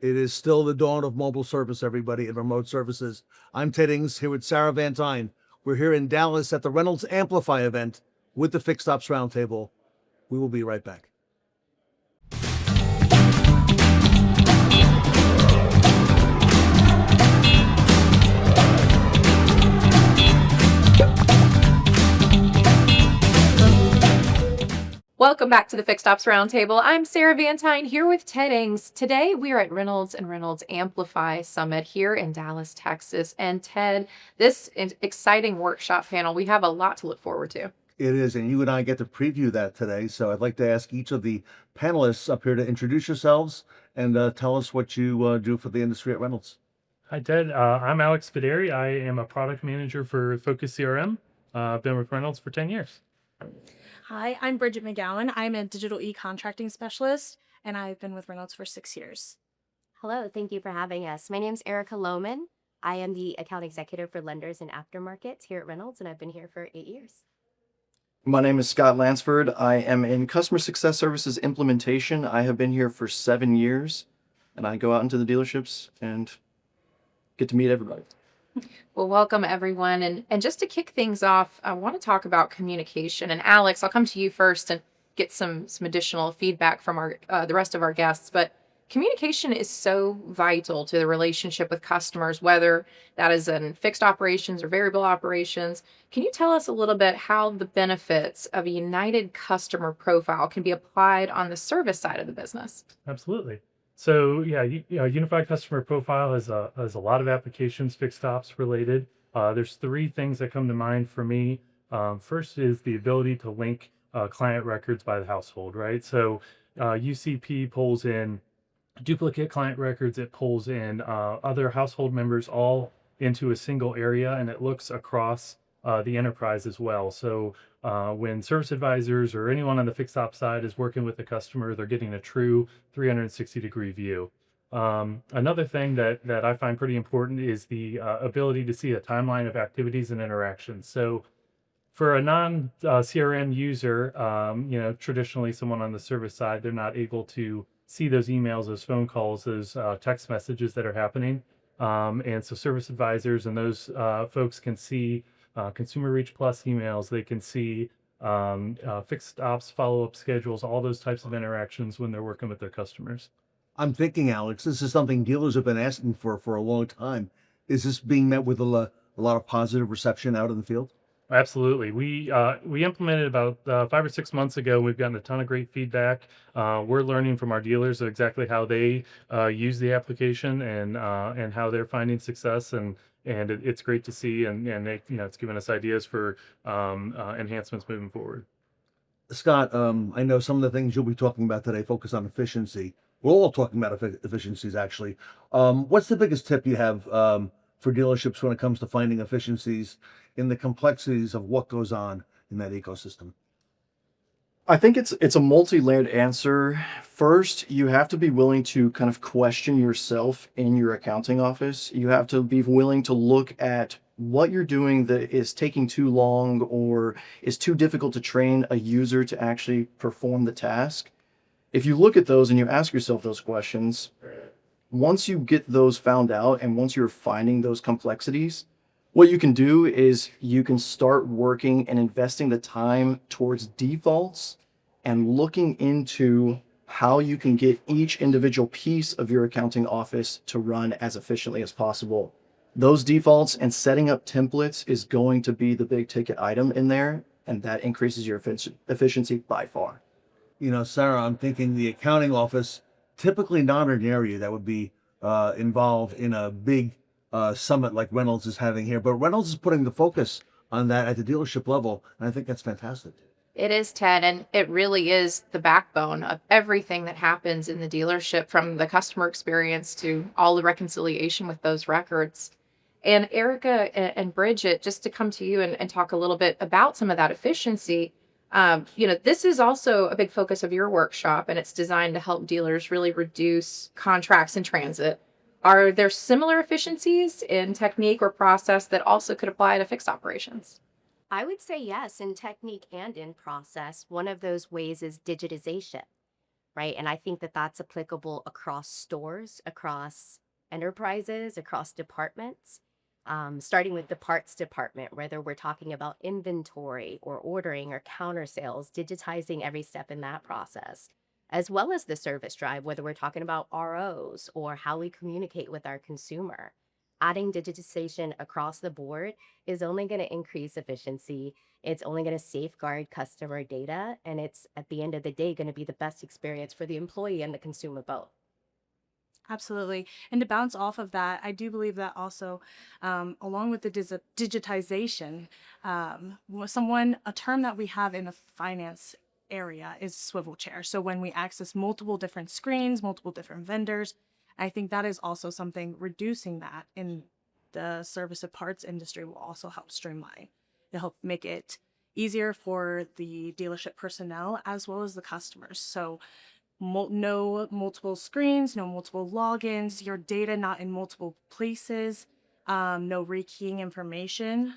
It is still the dawn of mobile service, everybody, and remote services. I'm Ted Ings here with Sarah Van Tine. We're here in Dallas at the Reynolds Amplify event with the Fixed Ops Roundtable. We will be right back. Welcome back to the Fixed Ops Roundtable. I'm Sarah Van Tine here with Ted Ings. Today we are at Reynolds and Reynolds Amplify Summit here in Dallas, Texas. And Ted, this exciting workshop panel, we have a lot to look forward to. It is, and you and I get to preview that today. So I'd like to ask each of the panelists up here to introduce yourselves and tell us what you do for the industry at Reynolds. Hi, Ted. I'm Alex Spideri. I am a product manager for Focus CRM. I've been with Reynolds for 10 years. Hi, I'm Bridget McGowan. I'm a digital e-contracting specialist, and I've been with Reynolds for 6 years. Hello, thank you for having us. My name is Erica Lohman. I am the account executive for lenders and aftermarket here at Reynolds, and I've been here for 8 years. My name is Scott Lansford. I am in customer success services implementation. I have been here for 7 years, and I go out into the dealerships and get to meet everybody. Well, welcome everyone. And just to kick things off, I want to talk about communication. And Alex, I'll come to you first and get some additional feedback from our the rest of our guests. But communication is so vital to the relationship with customers, whether that is in fixed operations or variable operations. Can you tell us a little bit how the benefits of a united customer profile can be applied on the service side of the business? Absolutely. So yeah, Unified Customer Profile has a lot of applications, fixed ops related. There's 3 things that come to mind for me. First is the ability to link client records by the household, right? So UCP pulls in duplicate client records, it pulls in other household members all into a single area, and it looks across the enterprise as well. So when service advisors or anyone on the fixed ops side is working with the customer, they're getting a true 360-degree view. Another thing that I find pretty important is the ability to see a timeline of activities and interactions. So for a non-CRM user, traditionally someone on the service side, they're not able to see those emails, those phone calls, those text messages that are happening. And so service advisors and those folks can see Consumer Reach Plus emails. They can see fixed ops follow-up schedules, all those types of interactions when they're working with their customers. I'm thinking, Alex, this is something dealers have been asking for a long time. Is this being met with a lot of positive reception out in the field? Absolutely. We implemented about 5 or 6 months ago. We've gotten a ton of great feedback. We're learning from our dealers exactly how they use the application and how they're finding success. And it's great to see. And they, it's given us ideas for enhancements moving forward. Scott, I know some of the things you'll be talking about today focus on efficiency. We're all talking about efficiencies, actually. What's the biggest tip you have for dealerships when it comes to finding efficiencies in the complexities of what goes on in that ecosystem? I think it's a multi-layered answer. First, you have to be willing to kind of question yourself in your accounting office. You have to be willing to look at what you're doing that is taking too long or is too difficult to train a user to actually perform the task. If you look at those and you ask yourself those questions, once you get those found out and once you're finding those complexities, what you can do is you can start working and investing the time towards defaults and looking into how you can get each individual piece of your accounting office to run as efficiently as possible. Those defaults and setting up templates is going to be the big ticket item in there, and that increases your efficiency by far. Sarah, I'm thinking the accounting office, typically not an area that would be involved in a big summit like Reynolds is having here, but Reynolds is putting the focus on that at the dealership level, and I think that's fantastic. It is, Ted, and it really is the backbone of everything that happens in the dealership, from the customer experience to all the reconciliation with those records. And Erica and Bridget, just to come to you and talk a little bit about some of that efficiency, this is also a big focus of your workshop, and it's designed to help dealers really reduce contracts in transit. Are there similar efficiencies in technique or process that also could apply to fixed operations? I would say yes, in technique and in process. One of those ways is digitization, right? And I think that that's applicable across stores, across enterprises, across departments, starting with the parts department, whether we're talking about inventory or ordering or counter sales, digitizing every step in that process, as well as the service drive, whether we're talking about ROs or how we communicate with our consumer. Adding digitization across the board is only going to increase efficiency. It's only going to safeguard customer data, and it's, at the end of the day, going to be the best experience for the employee and the consumer both. Absolutely. And to bounce off of that, I do believe that also, along with the digitization, a term that we have in the finance area is swivel chair. So when we access multiple different screens, multiple different vendors, I think that is also something, reducing that in the service of parts industry will also help streamline. It'll help make it easier for the dealership personnel as well as the customers. So no multiple screens, no multiple logins, your data not in multiple places, no rekeying information,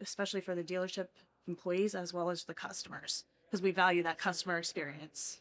especially for the dealership employees as well as the customers, because we value that customer experience.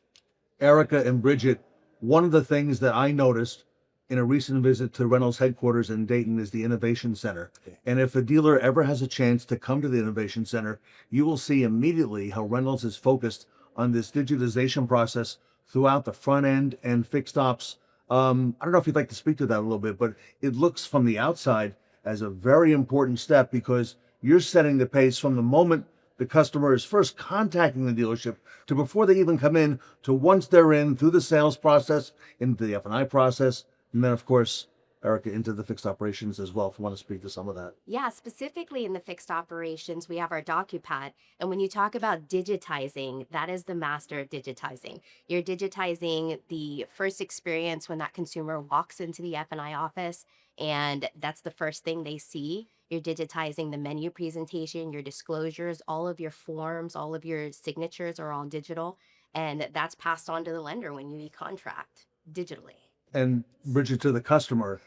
Erica and Bridget, one of the things that I noticed in a recent visit to Reynolds headquarters in Dayton is the Innovation Center. And if a dealer ever has a chance to come to the Innovation Center, you will see immediately how Reynolds is focused on this digitization process throughout the front end and fixed ops. I don't know if you'd like to speak to that a little bit, but it looks from the outside as a very important step, because you're setting the pace from the moment the customer is first contacting the dealership to before they even come in, to once they're in through the sales process, into the F&I process, and then of course, Erica, into the fixed operations as well, if you want to speak to some of that. Yeah, specifically in the fixed operations, we have our DocuPad. And when you talk about digitizing, that is the master of digitizing. You're digitizing the first experience when that consumer walks into the F&I office, and that's the first thing they see. You're digitizing the menu presentation, your disclosures, all of your forms, all of your signatures are all digital. And that's passed on to the lender when you e-contract digitally. And Bridget, to the customer,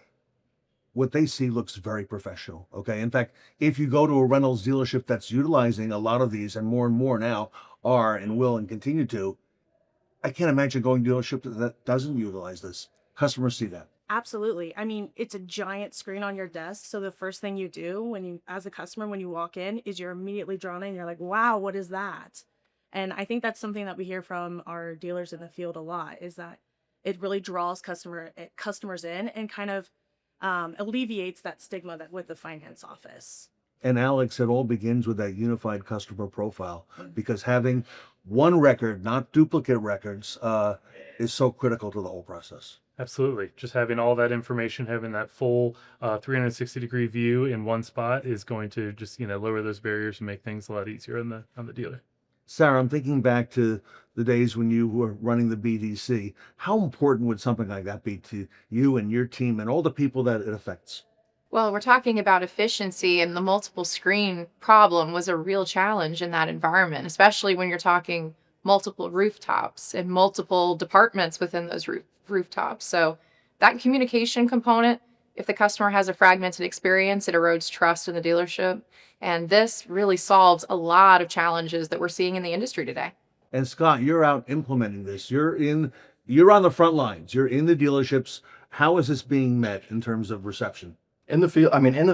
what they see looks very professional. Okay. In fact, if you go to a Reynolds dealership that's utilizing a lot of these, and more now are and will and continue to, I can't imagine going to a dealership that doesn't utilize this. Customers see that. Absolutely. I mean, it's a giant screen on your desk. So the first thing you do when you, as a customer, when you walk in, is you're immediately drawn in. You're like, wow, what is that? And I think that's something that we hear from our dealers in the field a lot, is that it really draws customers in and kind of alleviates that stigma that with the finance office. And Alex, it all begins with that unified customer profile, because having one record, not duplicate records, is so critical to the whole process. Absolutely. Just having all that information, having that full 360-degree view in one spot is going to just, lower those barriers and make things a lot easier on the dealer. Sarah, I'm thinking back to the days when you were running the BDC. How important would something like that be to you and your team and all the people that it affects? Well, we're talking about efficiency, and the multiple screen problem was a real challenge in that environment, especially when you're talking multiple rooftops and multiple departments within those rooftops. So that communication component, if the customer has a fragmented experience, it erodes trust in the dealership. And this really solves a lot of challenges that we're seeing in the industry today. And Scott, you're out implementing this. You're on the front lines. You're in the dealerships. How is this being met in terms of reception? In the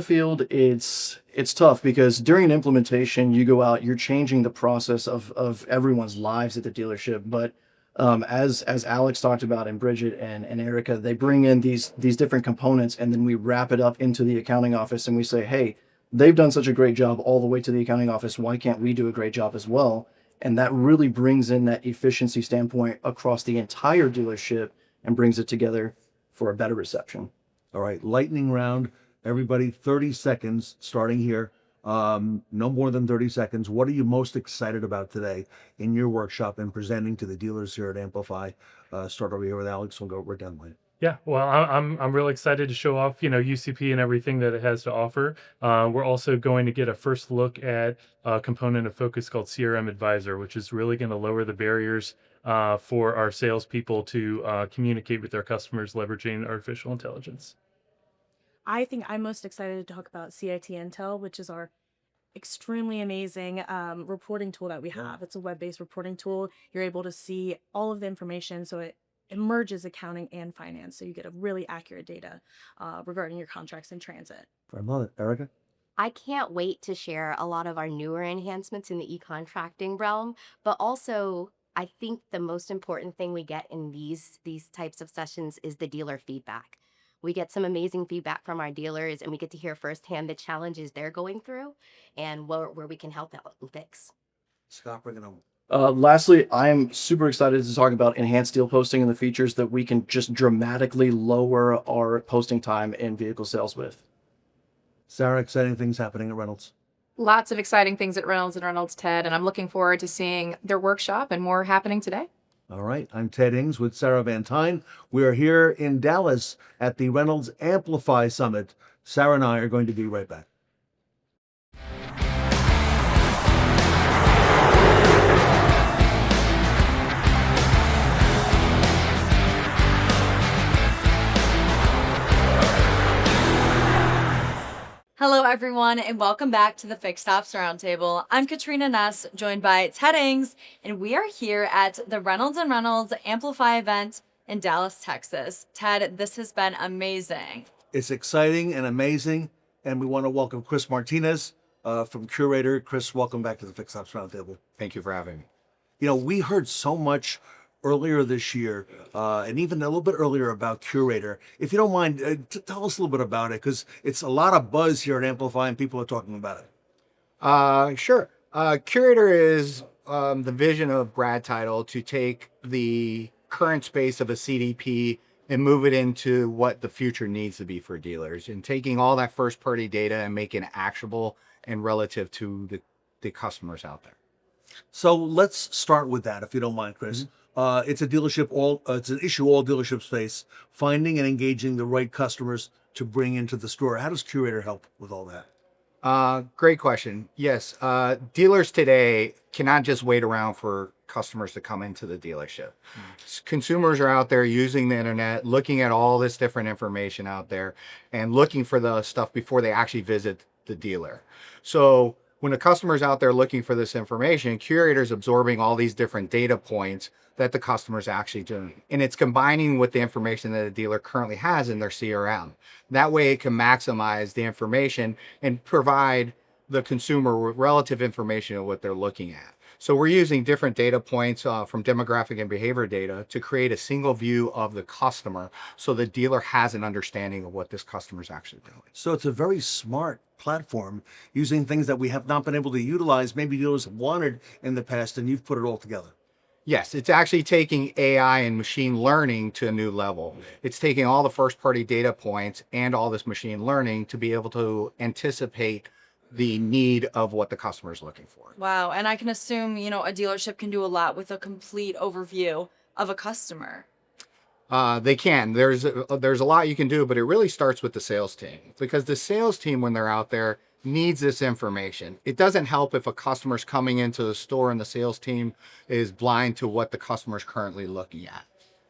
field, it's tough because during an implementation, you go out, you're changing the process of everyone's lives at the dealership. But as Alex talked about, and Bridget and Erica, they bring in these different components, and then we wrap it up into the accounting office, and we say, hey, they've done such a great job all the way to the accounting office. Why can't we do a great job as well? And that really brings in that efficiency standpoint across the entire dealership and brings it together for a better reception. All right, lightning round. Everybody, 30 seconds starting here. No more than 30 seconds. What are you most excited about today in your workshop and presenting to the dealers here at Amplify? Start over here with Alex. We'll go right down the line. Yeah, well, I'm really excited to show off, UCP and everything that it has to offer. We're also going to get a first look at a component of Focus called CRM Advisor, which is really going to lower the barriers for our salespeople to communicate with their customers, leveraging artificial intelligence. I think I'm most excited to talk about CIT Intel, which is our extremely amazing reporting tool that we have. It's a web-based reporting tool. You're able to see all of the information, so it merges accounting and finance, so you get a really accurate data regarding your contracts in transit. I love it. Erica? I can't wait to share a lot of our newer enhancements in the e-contracting realm, but also I think the most important thing we get in these types of sessions is the dealer feedback. We get some amazing feedback from our dealers, and we get to hear firsthand the challenges they're going through and where we can help out and fix. Scott, bring it home. Lastly, I am super excited to talk about enhanced deal posting and the features that we can just dramatically lower our posting time in vehicle sales with. Sarah, exciting things happening at Reynolds. Lots of exciting things at Reynolds and Reynolds, Ted, and I'm looking forward to seeing their workshop and more happening today. All right, I'm Ted Ings with Sarah Van Tyne. We are here in Dallas at the Reynolds Amplify Summit. Sarah and I are going to be right back. Hello, everyone, and welcome back to the Fixed Ops Roundtable. I'm Katrina Ness, joined by Ted Ings, and we are here at the Reynolds and Reynolds Amplify event in Dallas, Texas. Ted, this has been amazing. It's exciting and amazing, and we want to welcome Chris Martinez from Curator. Chris, welcome back to the Fixed Ops Roundtable. Thank you for having me. We heard so much earlier this year, and even a little bit earlier about Curator. If you don't mind, tell us a little bit about it, because it's a lot of buzz here at Amplify, and people are talking about it. Sure. Curator is the vision of Brad Title to take the current space of a CDP and move it into what the future needs to be for dealers, and taking all that first-party data and making it actionable and relative to the customers out there. So let's start with that, if you don't mind, Chris. It's a dealership it's an issue all dealerships face, finding and engaging the right customers to bring into the store. How does Curator help with all that? Great question. Yes, dealers today cannot just wait around for customers to come into the dealership. Consumers are out there using the internet, looking at all this different information out there, and looking for the stuff before they actually visit the dealer. So when a customer's out there looking for this information, Curator's absorbing all these different data points that the customer's actually doing. And it's combining with the information that a dealer currently has in their CRM. That way it can maximize the information and provide the consumer with relative information of what they're looking at. So we're using different data points from demographic and behavior data to create a single view of the customer so the dealer has an understanding of what this customer is actually doing. So it's a very smart platform using things that we have not been able to utilize, maybe dealers wanted in the past, and you've put it all together. Yes, it's actually taking AI and machine learning to a new level. It's taking all the first party data points and all this machine learning to be able to anticipate the need of what the customer is looking for. Wow. And I can assume, you know, a dealership can do a lot with a complete overview of a customer. They can. There's a lot you can do, but it really starts with the sales team, because the sales team, when they're out there, needs this information. It doesn't help if a customer's coming into the store and the sales team is blind to what the customer's currently looking at.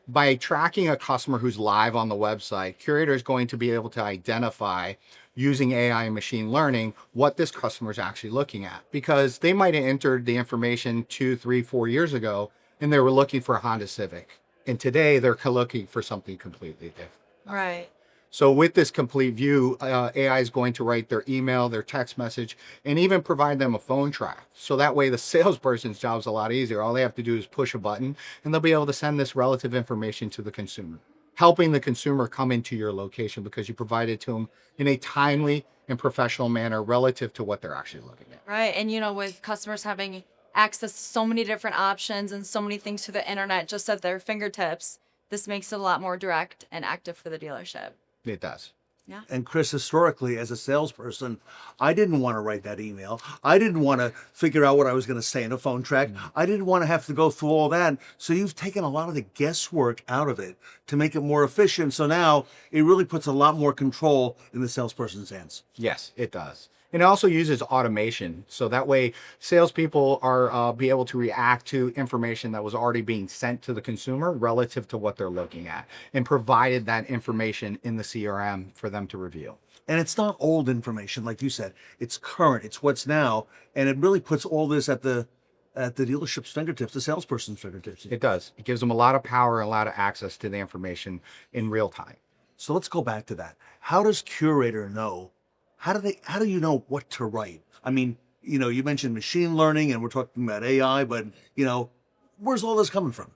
By tracking a customer who's live on the website, Curator is going to be able to identify, using AI and machine learning, what this customer is actually looking at, because they might have entered the information 2, 3, 4 years ago and they were looking for a Honda Civic, and today they're looking for something completely different. Right. So with this complete view, AI is going to write their email, their text message, and even provide them a phone track. So that way the salesperson's job is a lot easier. All they have to do is push a button and they'll be able to send this relative information to the consumer, helping the consumer come into your location because you provide it to them in a timely and professional manner relative to what they're actually looking at. Right. And, you know, with customers having access to so many different options and so many things through the internet just at their fingertips, this makes it a lot more direct and active for the dealership. It does. Yeah. And Chris, historically, as a salesperson, I didn't want to write that email. I didn't want to figure out what I was going to say in a phone track. I didn't want to have to go through all that. So you've taken a lot of the guesswork out of it to make it more efficient. So now it really puts a lot more control in the salesperson's hands. Yes, it does. And it also uses automation. So that way salespeople are be able to react to information that was already being sent to the consumer relative to what they're looking at, and provided that information in the CRM for them to review. And it's not old information, like you said. It's current. It's what's now. And it really puts all this at the dealership's fingertips, the salesperson's fingertips. It does. It gives them a lot of power and a lot of access to the information in real time. So let's go back to that. How does Curator know? How do you know what to write? I mean, you know, you mentioned machine learning and we're talking about AI, but, you know, where's all this coming from?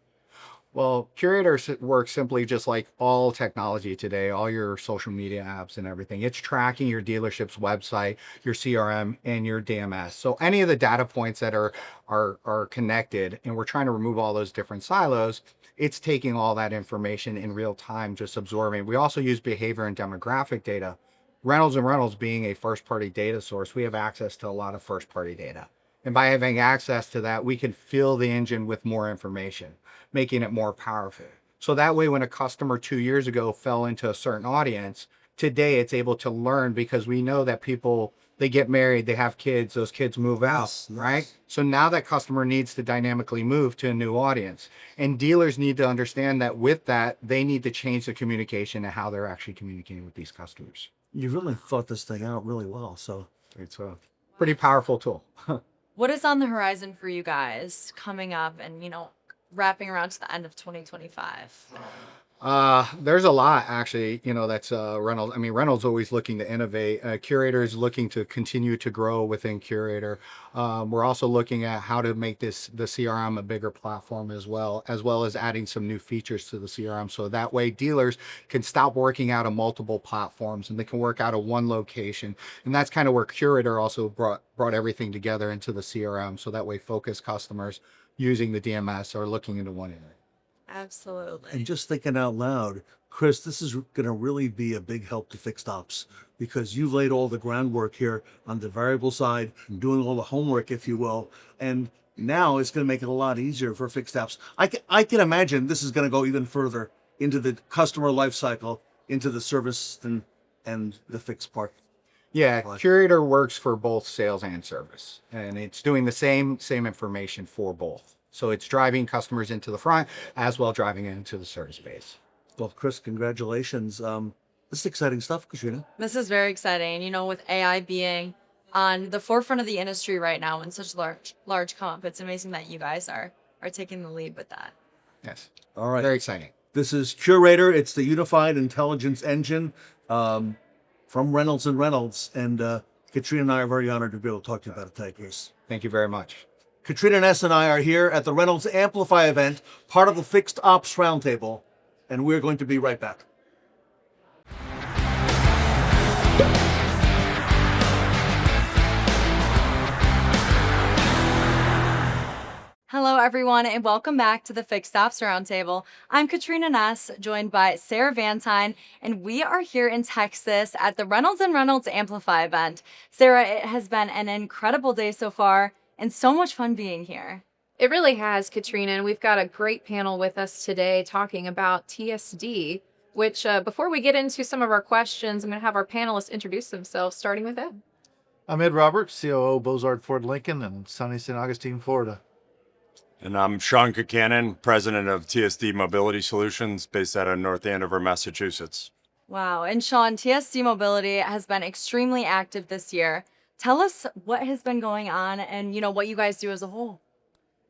Well, Curator works simply just like all technology today, all your social media apps and everything. It's tracking your dealership's website, your CRM, and your DMS. So any of the data points that are connected, and we're trying to remove all those different silos, it's taking all that information in real time, just absorbing. We also use behavior and demographic data. Reynolds and Reynolds being a first-party data source, we have access to a lot of first-party data. And by having access to that, we can fill the engine with more information, making it more powerful. So that way, when a customer 2 years ago fell into a certain audience, today it's able to learn, because we know that people, they get married, they have kids, those kids move out, right? So now that customer needs to dynamically move to a new audience. And dealers need to understand that with that, they need to change the communication and how they're actually communicating with these customers. You really thought this thing out really well. So it's a pretty powerful tool. What is on the horizon for you guys coming up and, you know, wrapping around to the end of 2025? There's a lot actually, you know, that's Reynolds. I mean, Reynolds always looking to innovate. Curator is looking to continue to grow within Curator. We're also looking at how to make the CRM a bigger platform as well as adding some new features to the CRM. So that way dealers can stop working out of multiple platforms and they can work out of one location. And that's kind of where Curator also brought everything together into the CRM. So that way focused customers using the DMS are looking into one area. Absolutely. And just thinking out loud, Chris, this is going to really be a big help to fixed ops, because you've laid all the groundwork here on the variable side, doing all the homework, if you will. And now it's going to make it a lot easier for fixed ops. I can imagine this is going to go even further into the customer life cycle, into the service and the fixed part. Yeah, Curator works for both sales and service, and it's doing the same information for both. So it's driving customers into the front as well driving into the service base. Well, Chris, congratulations. This is exciting stuff, Katrina. This is very exciting. You know, with AI being on the forefront of the industry right now in such large come up, it's amazing that you guys are taking the lead with that. Yes. All right. Very exciting. This is Curator. It's the unified intelligence engine from Reynolds and Reynolds. And Katrina and I are very honored to be able to talk to you about it today, Chris. Thank you very much. Katrina Ness and I are here at the Reynolds Amplify event, part of the Fixed Ops Roundtable, and we're going to be right back. Hello, everyone, and welcome back to the Fixed Ops Roundtable. I'm Katrina Ness, joined by Sarah Vantine, and we are here in Texas at the Reynolds and Reynolds Amplify event. Sarah, it has been an incredible day so far, and so much fun being here. It really has, Katrina, and we've got a great panel with us today talking about TSD, which before we get into some of our questions, I'm going to have our panelists introduce themselves, starting with Ed. I'm Ed Roberts, COO Bozard Ford Lincoln in sunny St. Augustine, Florida. And I'm Sean Concanon, president of TSD Mobility Solutions, based out of North Andover, Massachusetts. Wow, and Sean, TSD Mobility has been extremely active this year. Tell us what has been going on and, what you guys do as a whole.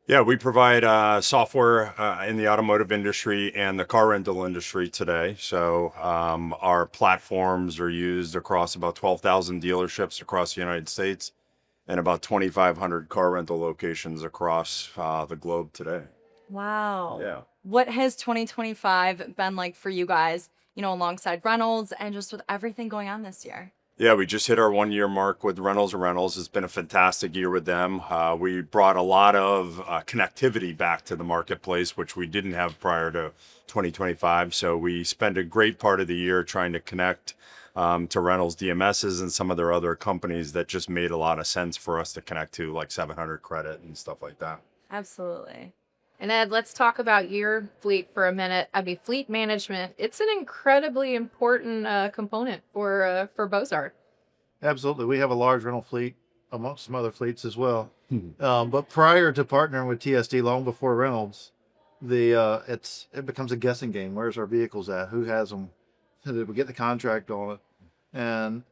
Yeah, we provide software in the automotive industry and the car rental industry today. So our platforms are used across about 12,000 dealerships across the United States and about 2,500 car rental locations across the globe today. Wow. Yeah. What has 2025 been like for you guys, alongside Reynolds and just with everything going on this year? Yeah, we just hit our 1 year mark with Reynolds and Reynolds. It's been a fantastic year with them. We brought a lot of connectivity back to the marketplace, which we didn't have prior to 2025. So we spent a great part of the year trying to connect to Reynolds DMSs and some of their other companies that just made a lot of sense for us to connect to, like 700 Credit and stuff like that. Absolutely. And Ed, let's talk about your fleet for a minute. I mean, fleet management, it's an incredibly important component for Bozard. Absolutely. We have a large rental fleet amongst some other fleets as well. But prior to partnering with TSD, long before Reynolds, it becomes a guessing game. Where's our vehicles at? Who has them? Did we get the contract on it?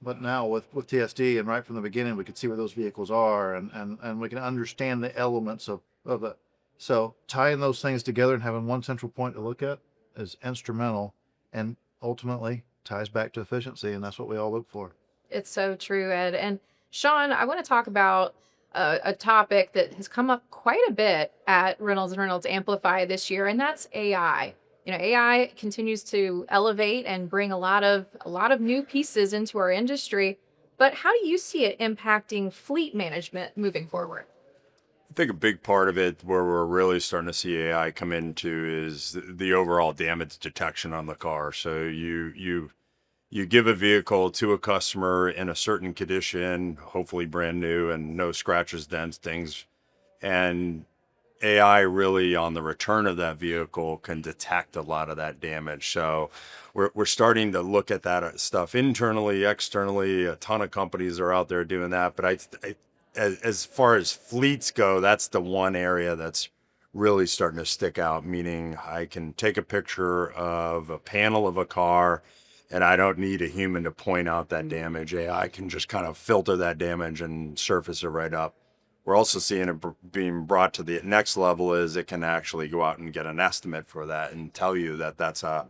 But now with TSD and right from the beginning, we could see where those vehicles are and we can understand the elements of it. So tying those things together and having one central point to look at is instrumental and ultimately ties back to efficiency. And that's what we all look for. It's so true, Ed. And Sean, I want to talk about a topic that has come up quite a bit at Reynolds and Reynolds Amplify this year, and that's AI. AI continues to elevate and bring a lot of new pieces into our industry. But how do you see it impacting fleet management moving forward? I think a big part of it where we're really starting to see AI come into is the overall damage detection on the car. So you give a vehicle to a customer in a certain condition, hopefully brand new and no scratches, dents, things, and AI really on the return of that vehicle can detect a lot of that damage. So we're starting to look at that stuff internally, externally. A ton of companies are out there doing that. But as far as fleets go, that's the one area that's really starting to stick out, meaning I can take a picture of a panel of a car and I don't need a human to point out that damage. AI can just kind of filter that damage and surface it right up. We're also seeing it being brought to the next level is it can actually go out and get an estimate for that and tell you that that's a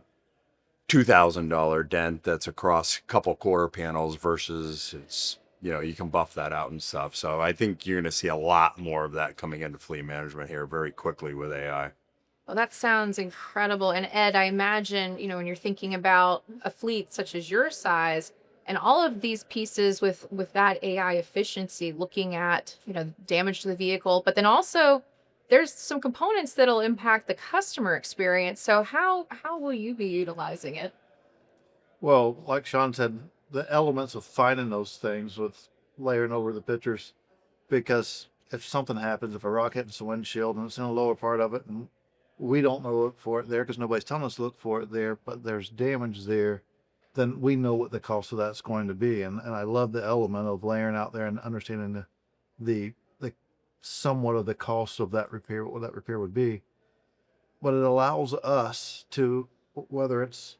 $2,000 dent that's across a couple quarter panels versus it's, you can buff that out and stuff. So I think you're going to see a lot more of that coming into fleet management here very quickly with AI. Well, that sounds incredible. And Ed, I imagine, when you're thinking about a fleet such as your size and all of these pieces with that AI efficiency, looking at, damage to the vehicle, but then also there's some components that'll impact the customer experience. So how will you be utilizing it? Well, like Sean said, the elements of finding those things with layering over the pictures, because if something happens, if a rock hits the windshield and it's in the lower part of it and we don't know to look for it there because nobody's telling us to look for it there, but there's damage there, then we know what the cost of that's going to be. And I love the element of layering out there and understanding the somewhat of the cost of that repair, what that repair would be. But it allows us to, whether it's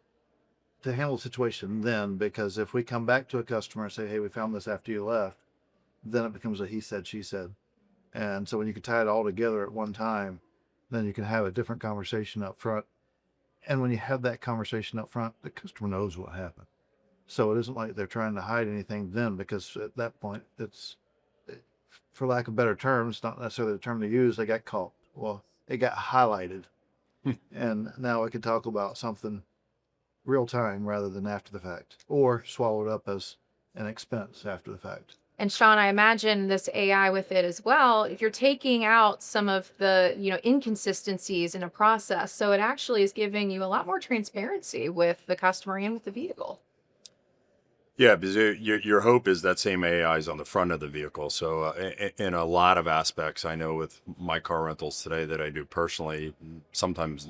to handle the situation then, because if we come back to a customer and say, hey, we found this after you left, then it becomes a he said, she said. And so when you can tie it all together at one time, then you can have a different conversation up front. And when you have that conversation up front, the customer knows what happened. So it isn't like they're trying to hide anything then, because at that point, for lack of better terms, not necessarily the term to use, they got caught. Well, it got highlighted. And now we can talk about something real time rather than after the fact, or swallowed up as an expense after the fact. And Sean, I imagine this AI with it as well, you're taking out some of the, inconsistencies in a process. So it actually is giving you a lot more transparency with the customer and with the vehicle. Yeah, because your hope is that same AI is on the front of the vehicle. So in a lot of aspects, I know with my car rentals today that I do personally, sometimes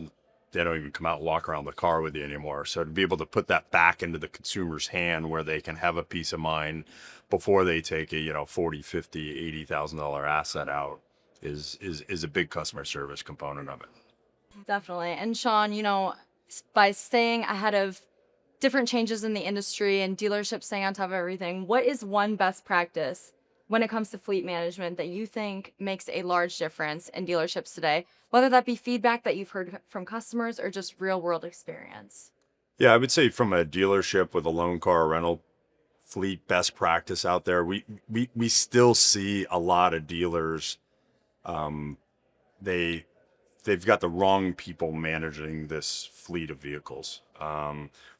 they don't even come out and walk around the car with you anymore. So to be able to put that back into the consumer's hand where they can have a peace of mind before they take a, $40, $50, $80,000 asset out is a big customer service component of it. Definitely. And Sean, by staying ahead of different changes in the industry and dealerships staying on top of everything, what is one best practice when it comes to fleet management that you think makes a large difference in dealerships today, whether that be feedback that you've heard from customers or just real world experience? Yeah, I would say from a dealership with a loan car rental fleet best practice out there, we still see a lot of dealers, they've got the wrong people managing this fleet of vehicles.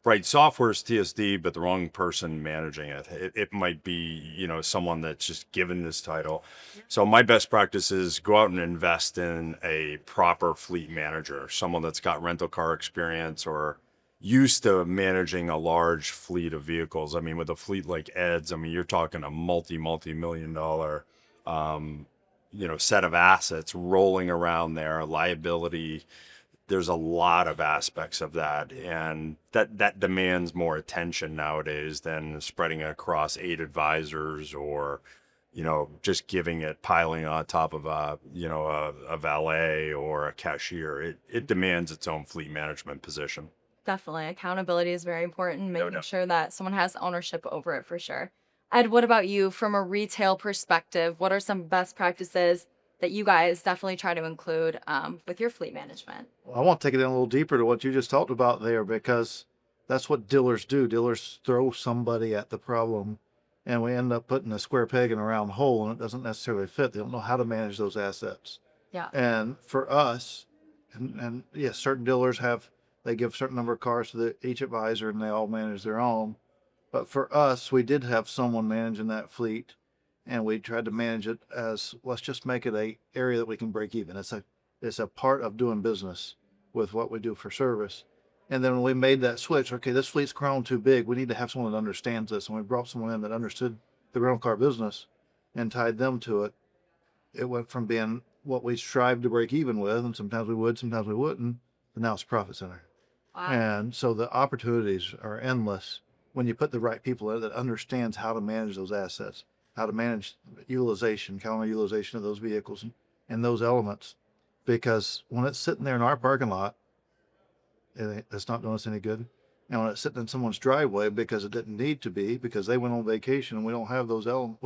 Right, software is TSD, but the wrong person managing it. It might be, someone that's just given this title. So my best practice is go out and invest in a proper fleet manager, someone that's got rental car experience or used to managing a large fleet of vehicles. I mean, with a fleet like Ed's, you're talking a multi-million dollar, set of assets rolling around there, liability. There's a lot of aspects of that, and that demands more attention nowadays than spreading it across 8 advisors or, just giving it piling on top of a valet or a cashier. It demands its own fleet management position. Definitely. Accountability is very important, making sure that someone has ownership over it for sure. Ed, what about you from a retail perspective? What are some best practices that you guys definitely try to include with your fleet management? Well, I want to take it in a little deeper to what you just talked about there, because that's what dealers do. Dealers throw somebody at the problem, and we end up putting a square peg in a round hole, and it doesn't necessarily fit. They don't know how to manage those assets. Yeah. And for us, and yes, certain dealers they give a certain number of cars to each advisor, and they all manage their own. But for us, we did have someone managing that fleet, and we tried to manage it as, let's just make it a area that we can break even. It's a part of doing business with what we do for service. And then when we made that switch, okay, this fleet's grown too big. We need to have someone that understands this. And we brought someone in that understood the rental car business and tied them to it. It went from being what we strived to break even with, and sometimes we would, sometimes we wouldn't, but now it's a profit center. Wow. And so the opportunities are endless when you put the right people in that understands how to manage those assets, how to manage utilization, calendar utilization of those vehicles and those elements. Because when it's sitting there in our parking lot, it's not doing us any good. And when it's sitting in someone's driveway because it didn't need to be, because they went on vacation and we don't have those elements,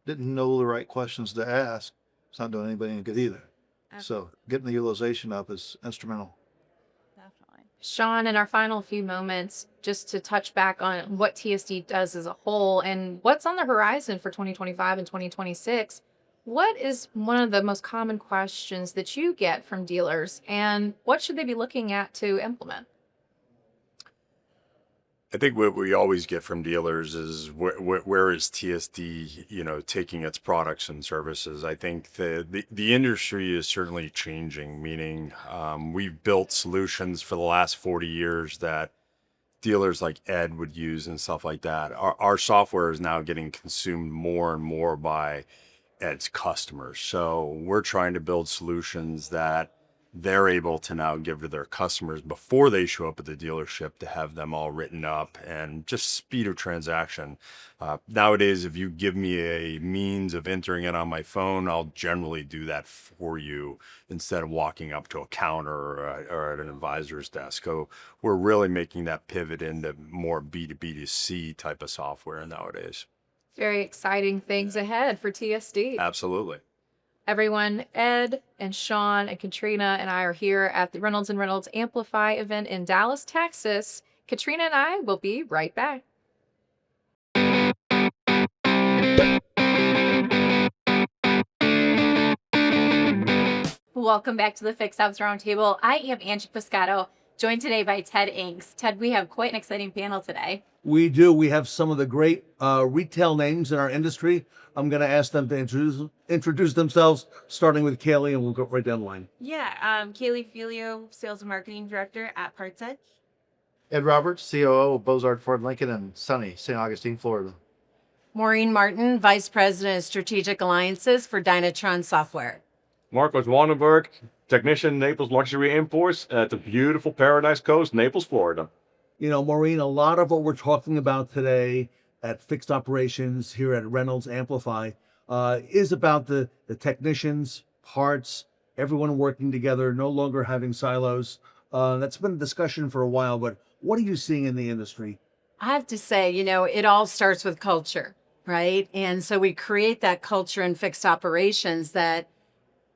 didn't know the right questions to ask, it's not doing anybody any good either. So getting the utilization up is instrumental. Sean, in our final few moments, just to touch back on what TSD does as a whole and what's on the horizon for 2025 and 2026, what is one of the most common questions that you get from dealers, and what should they be looking at to implement? I think what we always get from dealers is where is TSD, taking its products and services. I think the industry is certainly changing, meaning we've built solutions for the last 40 years that dealers like Ed would use and stuff like that. Our software is now getting consumed more and more by Ed's customers. So we're trying to build solutions that they're able to now give to their customers before they show up at the dealership, to have them all written up and just speed of transaction. Nowadays, if you give me a means of entering it on my phone, I'll generally do that for you instead of walking up to a counter or at an advisor's desk. So we're really making that pivot into more B2B2C type of software nowadays. Very exciting things ahead for TSD. Absolutely. Everyone, Ed and Sean and Katrina and I are here at the Reynolds and Reynolds Amplify event in Dallas, Texas. Katrina and I will be right back. welcome back to the Fixed Ops Roundtable. I am Angie Piscato, joined today by Ted Inks. Ted, we have quite an exciting panel today. We do. We have some of the great retail names in our industry. I'm going to ask them to introduce themselves, starting with Kaylee, and we'll go right down the line. Yeah, Kaylee Filio, Sales and Marketing Director at Parts Edge. Ed Roberts, COO of Bozard Ford Lincoln in sunny St. Augustine, Florida. Maureen Martin, Vice President of Strategic Alliances for Dynatron Software. Marcos Wanenberg, Technician, Naples Luxury Imports at the beautiful Paradise Coast, Naples, Florida. You know, Maureen, a lot of what we're talking about today at Fixed Operations here at Reynolds Amplify is about the technicians, parts, everyone working together, no longer having silos. That's been a discussion for a while, but what are you seeing in the industry? I have to say, you know, it all starts with culture, right? And so we create that culture in fixed operations that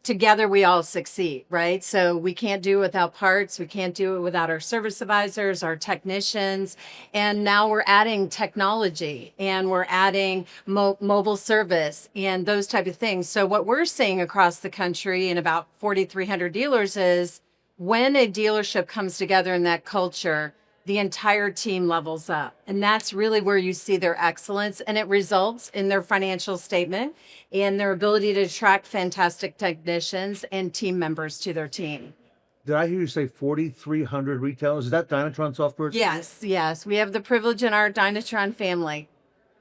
together we all succeed, right? So we can't do it without parts. We can't do it without our service advisors, our technicians. And now we're adding technology and we're adding mobile service and those type of things. So what we're seeing across the country in about 4,300 dealers is when a dealership comes together in that culture, the entire team levels up. And that's really where you see their excellence. And it results in their financial statement and their ability to attract fantastic technicians and team members to their team. Did I hear you say 4,300 retailers? Is that Dynatron software? Yes. We have the privilege in our Dynatron family.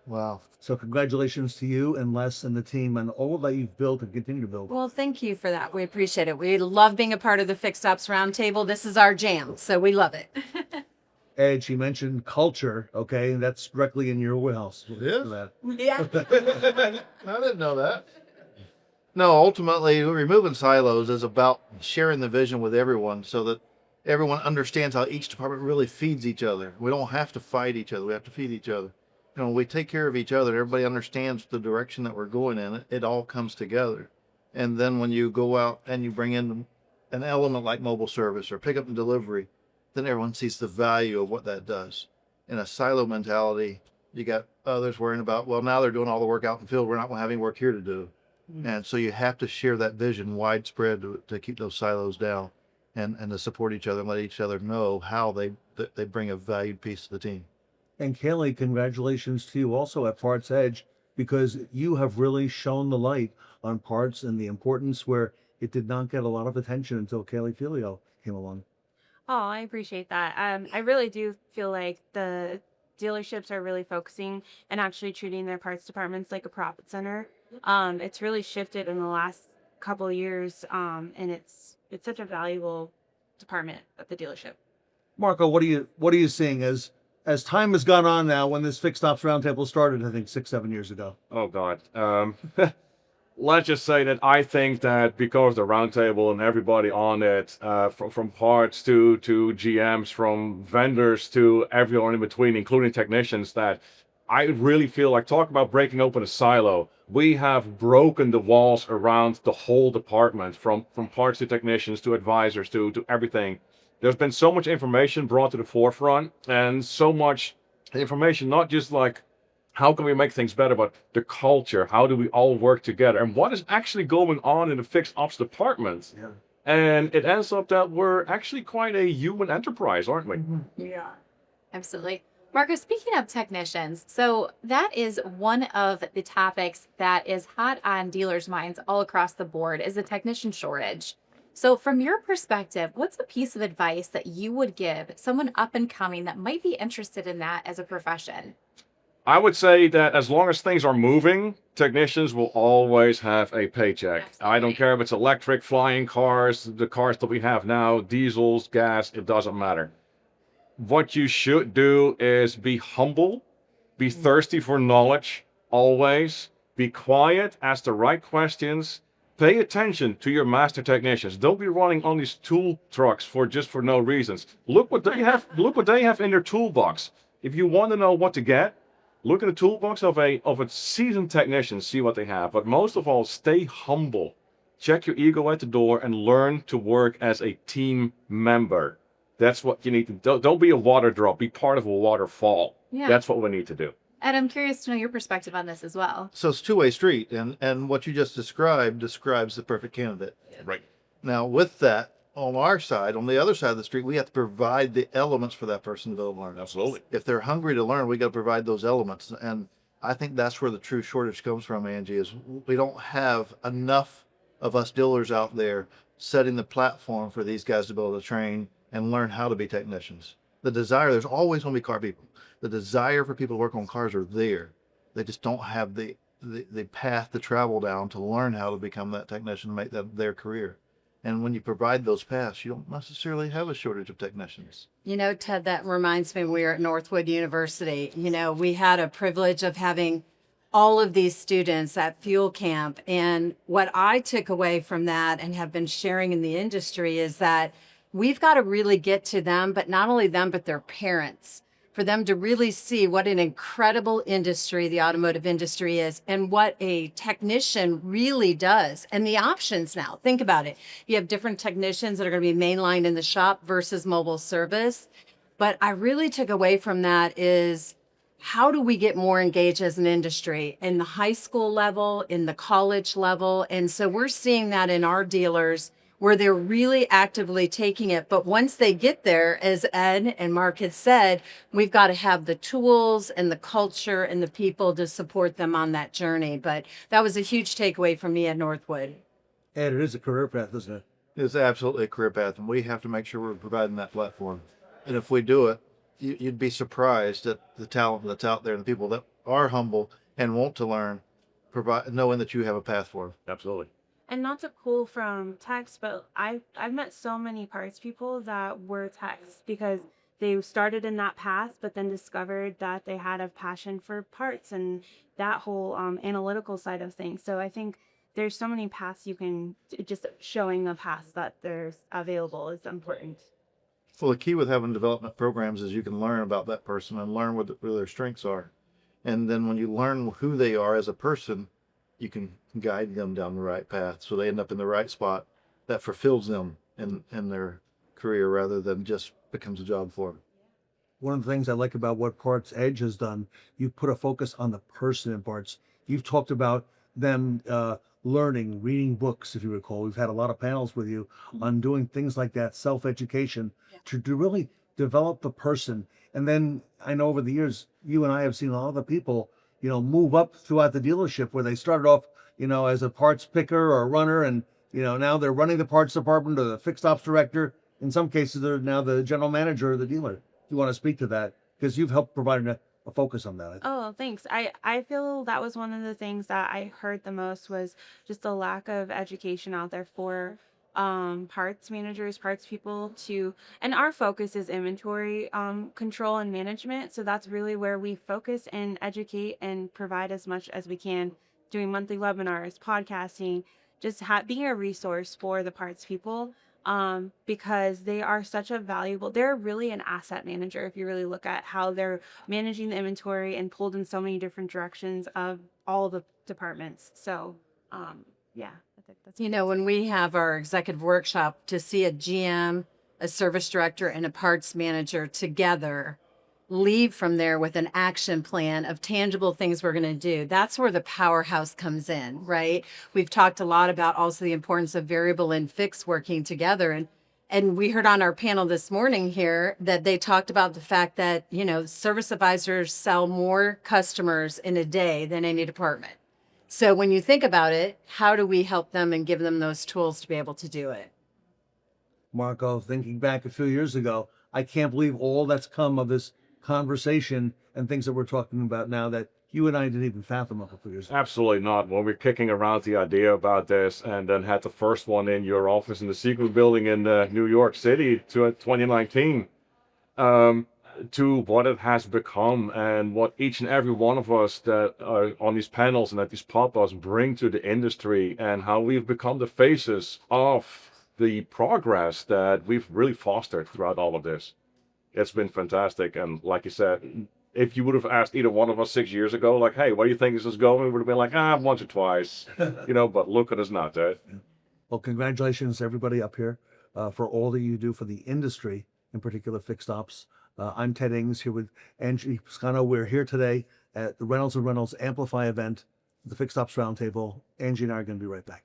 Wow. So congratulations to you and Les and the team and all that you've built and continue to build. Well, thank you for that. We appreciate it. We love being a part of the Fixed Ops Roundtable. This is our jam, so we love it. Ed, she mentioned culture, okay? And that's directly in your wheelhouse. It is? Yeah. I didn't know that. No, ultimately, removing silos is about sharing the vision with everyone so that everyone understands how each department really feeds each other. We don't have to fight each other. We have to feed each other. You know, we take care of each other. Everybody understands the direction that we're going in. It all comes together. And then when you go out and you bring in an element like mobile service or pickup and delivery, then everyone sees the value of what that does. In a silo mentality, you got others worrying about, well, now they're doing all the work out in the field. We're not going to have any work here to do. And so you have to share that vision widespread to keep those silos down and to support each other and let each other know how they bring a valued piece to the team. And Kaylee, congratulations to you also at Parts Edge, because you have really shown the light on parts and the importance where it did not get a lot of attention until Kaylee Filio came along. Oh, I appreciate that. I really do feel like the dealerships are really focusing and actually treating their parts departments like a profit center. It's really shifted in the last couple of years, and it's such a valuable department at the dealership. Marco, what are you seeing as time has gone on now? When this Fixed Ops Roundtable started, I think 6-7 years ago. Oh, God. Let's just say that I think that because the roundtable and everybody on it, from parts to GMs, from vendors to everyone in between, including technicians, that I really feel like, talk about breaking open a silo. We have broken the walls around the whole department, from parts to technicians to advisors to everything. There's been so much information brought to the forefront and so much information, not just like, how can we make things better, but the culture, how do we all work together, and what is actually going on in the fixed ops department. Yeah. And it ends up that we're actually quite a human enterprise, aren't we? Yeah, absolutely. Marco, speaking of technicians, so that is one of the topics that is hot on dealers' minds all across the board is the technician shortage. So from your perspective, what's a piece of advice that you would give someone up and coming that might be interested in that as a profession? I would say that as long as things are moving, technicians will always have a paycheck. I don't care if it's electric, flying cars, the cars that we have now, diesels, gas, it doesn't matter. What you should do is be humble, be thirsty for knowledge, always. Be quiet, ask the right questions, pay attention to your master technicians. Don't be running on these tool trucks for no reasons. Look what they have in their toolbox. If you want to know what to get, look at the toolbox of a seasoned technician, see what they have. But most of all, stay humble. Check your ego at the door and learn to work as a team member. That's what you need to do. Don't be a water drop. Be part of a waterfall. Yeah. That's what we need to do. Ed, I'm curious to know your perspective on this as well. So it's a two-way street, and what you just described describes the perfect candidate. Right. Now, with that, on our side, on the other side of the street, we have to provide the elements for that person to be able to learn. Absolutely. If they're hungry to learn, we got to provide those elements. And I think that's where the true shortage comes from, Angie, is we don't have enough of us dealers out there setting the platform for these guys to be able to train and learn how to be technicians. The desire, there's always going to be car people. The desire for people to work on cars are there. They just don't have the path to travel down to learn how to become that technician and make that their career. And when you provide those paths, you don't necessarily have a shortage of technicians. You know, Ted, that reminds me when we were at Northwood University. You know, we had a privilege of having all of these students at Fuel Camp. And what I took away from that and have been sharing in the industry is that we've got to really get to them, but not only them, but their parents, for them to really see what an incredible industry the automotive industry is and what a technician really does and the options now. Think about it. You have different technicians that are going to be mainlined in the shop versus mobile service. But I really took away from that is how do we get more engaged as an industry in the high school level, in the college level? And so we're seeing that in our dealers where they're really actively taking it. But once they get there, as Ed and Mark had said, we've got to have the tools and the culture and the people to support them on that journey. But that was a huge takeaway from me at Northwood. And it is a career path, isn't it? It's absolutely a career path, and we have to make sure we're providing that platform. And if we do it, you'd be surprised at the talent that's out there and the people that are humble and want to learn, knowing that you have a path for them. Absolutely. And not to pull from techs, but I've met so many parts people that were techs because they started in that path, but then discovered that they had a passion for parts and that whole analytical side of things. So I think there's so many paths you can, just showing the paths that there's available is important. Well, the key with having development programs is you can learn about that person and learn what their strengths are. And then when you learn who they are as a person, you can guide them down the right path so they end up in the right spot that fulfills them in their career rather than just becomes a job for them. One of the things I like about what Parts Edge has done, you've put a focus on the person in parts. You've talked about them learning, reading books, if you recall. We've had a lot of panels with you on doing things like that, self-education, to really develop the person. And then I know over the years, you and I have seen a lot of the people, you know, move up throughout the dealership where they started off, you know, as a parts picker or a runner, and, you know, now they're running the parts department or the fixed ops director. In some cases, they're now the general manager of the dealer. If you want to speak to that, because you've helped provide a focus on that. Oh, thanks. I feel that was one of the things that I heard the most was just the lack of education out there for parts managers, parts people and our focus is inventory control and management. So that's really where we focus and educate and provide as much as we can, doing monthly webinars, podcasting, just being a resource for the parts people. Because they are such a they're really an asset manager if you really look at how they're managing the inventory and pulled in so many different directions of all the departments. So, yeah, I think that's, you know, when we have our executive workshop, to see a GM, a service director, and a parts manager together leave from there with an action plan of tangible things we're going to do. That's where the powerhouse comes in, right? We've talked a lot about also the importance of variable and fixed working together. And we heard on our panel this morning here that they talked about the fact that, you know, service advisors sell more customers in a day than any department. So when you think about it, how do we help them and give them those tools to be able to do it? Marco, thinking back a few years ago, I can't believe all that's come of this conversation and things that we're talking about now that you and I didn't even fathom a couple years ago. Absolutely not. When we're kicking around the idea about this and then had the first one in your office in the Secret Building in New York City to 2019, to what it has become and what each and every one of us that are on these panels and at these pop-ups bring to the industry and how we've become the faces of the progress that we've really fostered throughout all of this. It's been fantastic. And like you said, if you would have asked either one of us 6 years ago, like, hey, where do you think this is going? We would have been like, once or twice, you know, but look at us now, Ted. Well, congratulations to everybody up here for all that you do for the industry, in particular fixed ops. I'm Ted Ings here with Angie Piscano. We're here today at the Reynolds and Reynolds Amplify event, the Fixed Ops Roundtable. Angie and I are going to be right back.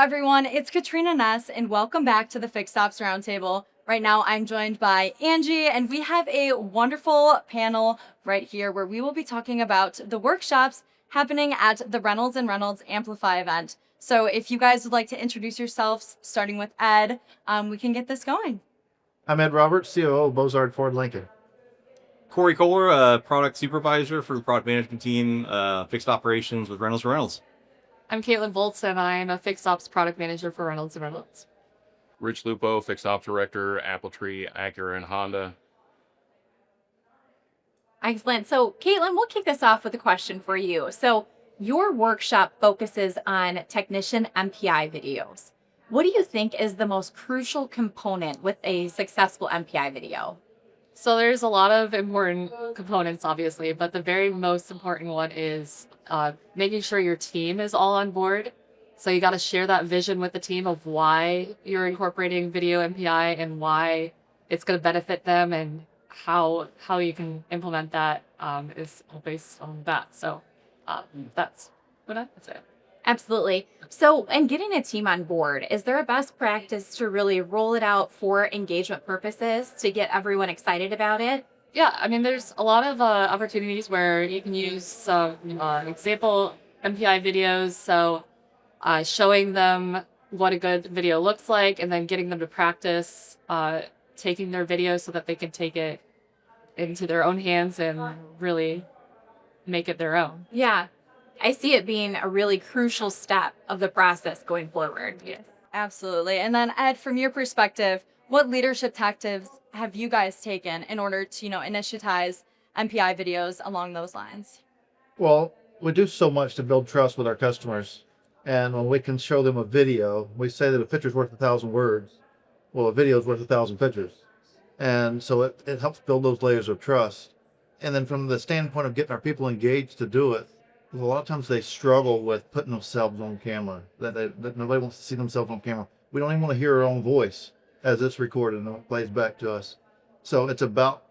everyone, it's Katrina Ness, and welcome back to the Fixed Ops Roundtable. Right now, I'm joined by Angie, and we have a wonderful panel right here where we will be talking about the workshops happening at the Reynolds and Reynolds Amplify event. So if you guys would like to introduce yourselves, starting with Ed, we can get this going. I'm Ed Roberts, COO of Bozard Ford Lincoln. Corey Kohler, product supervisor for the product management team, fixed operations with Reynolds and Reynolds. I'm Caitlin Bolts, and I'm a fixed ops product manager for Reynolds and Reynolds. Rich Lupo, fixed ops director, Appletree, Acura, and Honda. Excellent. So, Caitlin, we'll kick this off with a question for you. So, your workshop focuses on technician MPI videos. What do you think is the most crucial component with a successful MPI video? So there's a lot of important components, obviously, but the very most important one is making sure your team is all on board. So you got to share that vision with the team of why you're incorporating video MPI and why it's going to benefit them, and how you can implement that is all based on that. So that's what I would say. Absolutely. So, and getting a team on board, is there a best practice to really roll it out for engagement purposes to get everyone excited about it? Yeah, I mean, there's a lot of opportunities where you can use some example MPI videos. So showing them what a good video looks like, and then getting them to practice taking their video so that they can take it into their own hands and really make it their own. Yeah. I see it being a really crucial step of the process going forward. Yes, absolutely. And then Ed, from your perspective, what leadership tactics have you guys taken in order to, initiatize MPI videos along those lines? Well, we do so much to build trust with our customers. And when we can show them a video, we say that a picture's worth 1,000 words. Well, a video is worth 1,000 pictures. And so it helps build those layers of trust. And then from the standpoint of getting our people engaged to do it, a lot of times they struggle with putting themselves on camera, that nobody wants to see themselves on camera. We don't even want to hear our own voice as it's recorded and it plays back to us. So it's about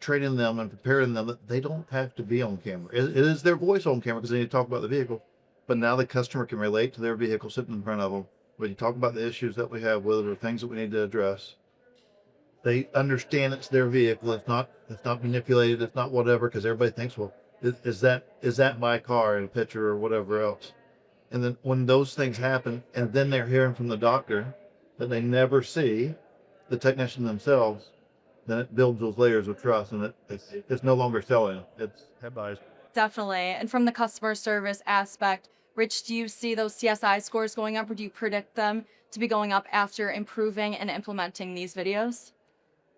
training them and preparing them that they don't have to be on camera. It is their voice on camera because they need to talk about the vehicle, but now the customer can relate to their vehicle sitting in front of them. When you talk about the issues that we have with it or things that we need to address, they understand it's their vehicle. It's not manipulated. It's not whatever, because everybody thinks, well, is that my car in a picture or whatever else? And then when those things happen, and then they're hearing from the doctor that they never see, the technician themselves, then it builds those layers of trust, and it's no longer selling. It's head buys. Definitely. And from the customer service aspect, Rich, do you see those CSI scores going up, or do you predict them to be going up after improving and implementing these videos?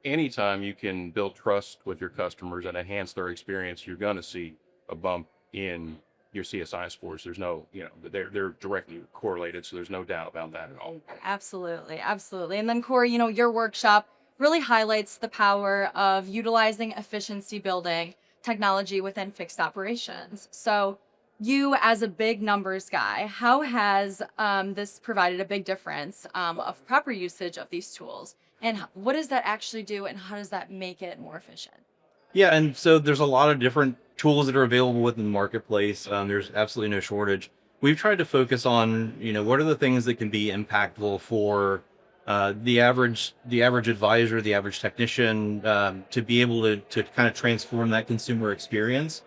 Anytime you can build trust with your customers and enhance their experience, you're going to see a bump in your CSI scores. There's no, they're directly correlated, so there's no doubt about that at all. Absolutely, absolutely. And then Corey, your workshop really highlights the power of utilizing efficiency building technology within fixed operations. So you, as a big numbers guy, how has this provided a big difference of proper usage of these tools? And what does that actually do, and how does that make it more efficient? Yeah, and so there's a lot of different tools that are available within the marketplace. There's absolutely no shortage. We've tried to focus on, what are the things that can be impactful for the average advisor, the average technician, to be able to kind of transform that consumer experience.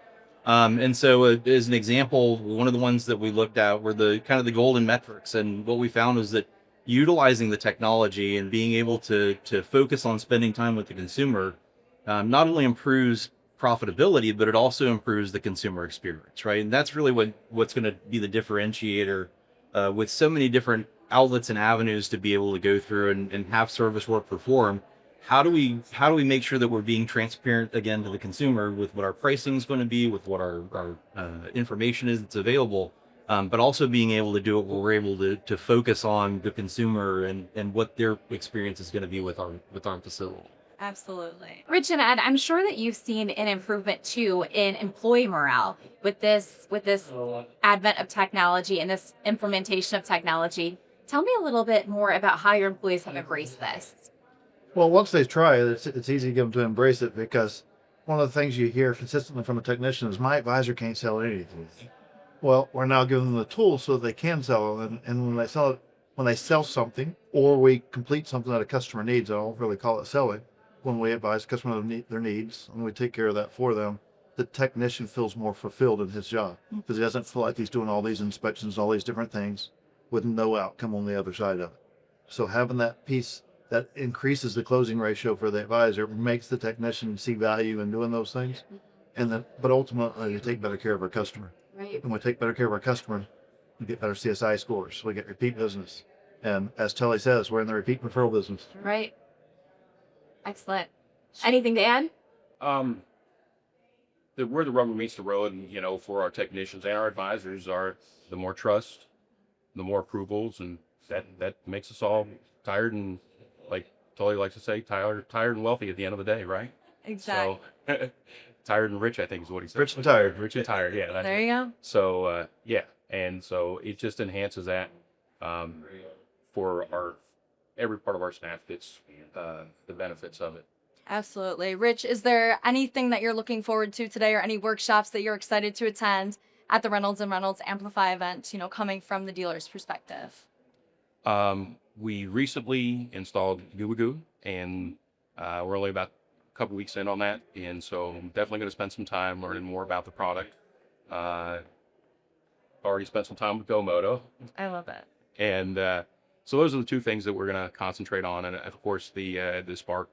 And so as an example, one of the ones that we looked at were the kind of the golden metrics. And what we found was that utilizing the technology and being able to focus on spending time with the consumer not only improves profitability, but it also improves the consumer experience, right? And that's really what's going to be the differentiator with so many different outlets and avenues to be able to go through and have service work perform. How do we make sure that we're being transparent again to the consumer with what our pricing is going to be, with what our information is that's available, but also being able to do it where we're able to focus on the consumer and what their experience is going to be with our facility. Absolutely. Rich and Ed, I'm sure that you've seen an improvement too in employee morale with this advent of technology and this implementation of technology. Tell me a little bit more about how your employees have embraced this. Well, once they try it, it's easy to get them to embrace it, because one of the things you hear consistently from a technician is, my advisor can't sell anything. Well, we're now giving them the tools so that they can sell it. And when they sell it, when they sell something or we complete something that a customer needs, I don't really call it selling, when we advise customers their needs and we take care of that for them, the technician feels more fulfilled in his job because he doesn't feel like he's doing all these inspections, all these different things with no outcome on the other side of it. So having that piece that increases the closing ratio for the advisor makes the technician see value in doing those things. And then, but ultimately, we take better care of our customer. Right. When we take better care of our customer, we get better CSI scores. We get repeat business. And as Telly says, we're in the repeat referral business. Right. Excellent. Anything to add? Where the rubber meets the road, and for our technicians and our advisors, are the more trust, the more approvals, and that makes us all tired and, like Tully likes to say, tired and wealthy at the end of the day, right? Exactly. So tired and rich, I think is what he said. Rich and tired. Rich and tired, yeah. There you go. So yeah, and so it just enhances that for every part of our staff gets the benefits of it. Absolutely. Rich, is there anything that you're looking forward to today or any workshops that you're excited to attend at the Reynolds and Reynolds Amplify event, coming from the dealer's perspective? We recently installed Goo, and we're only about a couple weeks in on that, and so I'm definitely going to spend some time learning more about the product. Already spent some time with GoMoto. I love it. And so those are the two things that we're going to concentrate on, and of course the Spark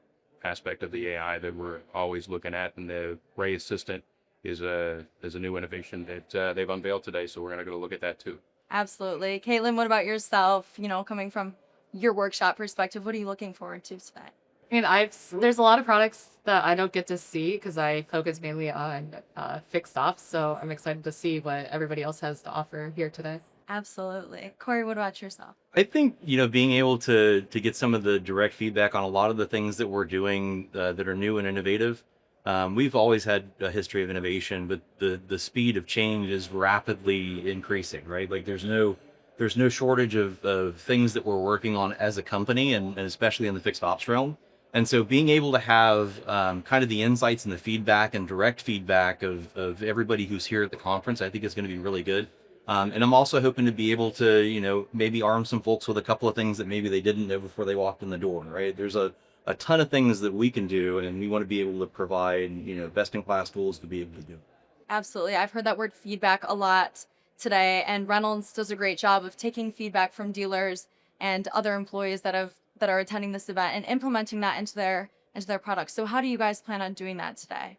aspect of the AI that we're always looking at, and the Ray Assistant is a new innovation that they've unveiled today, so we're going to go look at that too. Absolutely. Caitlin, what about yourself? Coming from your workshop perspective, what are you looking forward to today? I mean, there's a lot of products that I don't get to see because I focus mainly on fixed ops. So I'm excited to see what everybody else has to offer here today. Absolutely. Corey, what about yourself? I think, being able to get some of the direct feedback on a lot of the things that we're doing that are new and innovative. We've always had a history of innovation, but the speed of change is rapidly increasing, right? Like there's no shortage of things that we're working on as a company, and especially in the fixed ops realm. And so being able to have kind of the insights and the feedback and direct feedback of everybody who's here at the conference, I think is going to be really good. And I'm also hoping to be able to, maybe arm some folks with a couple of things that maybe they didn't know before they walked in the door, right? There's a ton of things that we can do, and we want to be able to provide, best-in-class tools to be able to do. Absolutely. I've heard that word feedback a lot today, and Reynolds does a great job of taking feedback from dealers and other employees that are attending this event and implementing that into their products. So how do you guys plan on doing that today?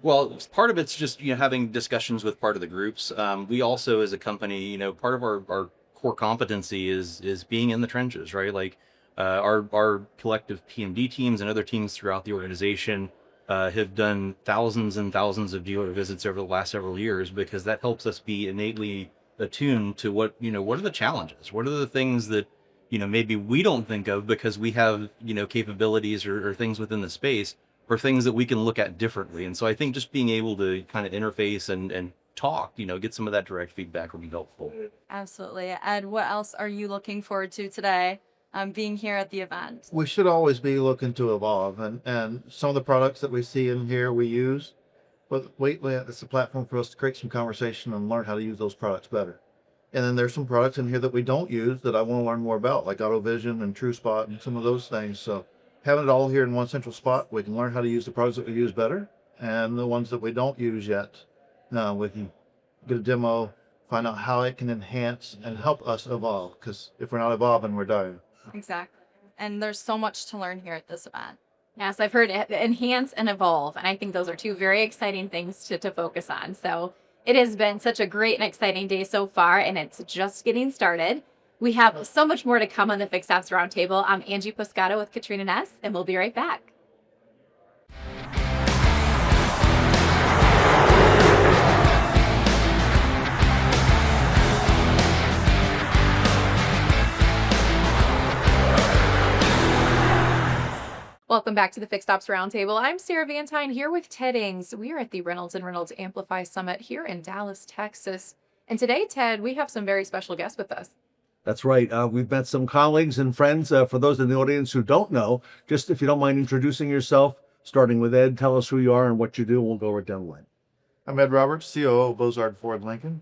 Well, part of it's just, having discussions with part of the groups. We also, as a company, part of our core competency is being in the trenches, right? Like our collective PMD teams and other teams throughout the organization have done thousands and thousands of dealer visits over the last several years, because that helps us be innately attuned to what are the challenges? What are the things that, maybe we don't think of because we have, capabilities or things within the space, or things that we can look at differently. And so I think just being able to kind of interface and talk, get some of that direct feedback will be helpful. Absolutely. Ed, what else are you looking forward to today, being here at the event? We should always be looking to evolve, and some of the products that we see in here we use, but it's a platform for us to create some conversation and learn how to use those products better. And then there's some products in here that we don't use that I want to learn more about, like AutoVision and TrueSpot and some of those things. So having it all here in one central spot, we can learn how to use the products that we use better, and the ones that we don't use yet, we can get a demo, find out how it can enhance and help us evolve, because if we're not evolving, we're dying. Exactly. And there's so much to learn here at this event. Yes, I've heard enhance and evolve, and I think those are two very exciting things to focus on. So it has been such a great and exciting day so far, and it's just getting started. We have so much more to come on the Fixed Ops Roundtable. I'm Angie Poscato with Katrina Ness, and we'll be right back. Welcome back to the Fixed Ops Roundtable. I'm Sarah Vantine here with Ted Ings. We are at the Reynolds and Reynolds Amplify Summit here in Dallas, Texas. And today, Ted, we have some very special guests with us. That's right. We've met some colleagues and friends. For those in the audience who don't know, just if you don't mind introducing yourself, starting with Ed, tell us who you are and what you do. We'll go right down the line. I'm Ed Roberts, COO of Bozard Ford Lincoln.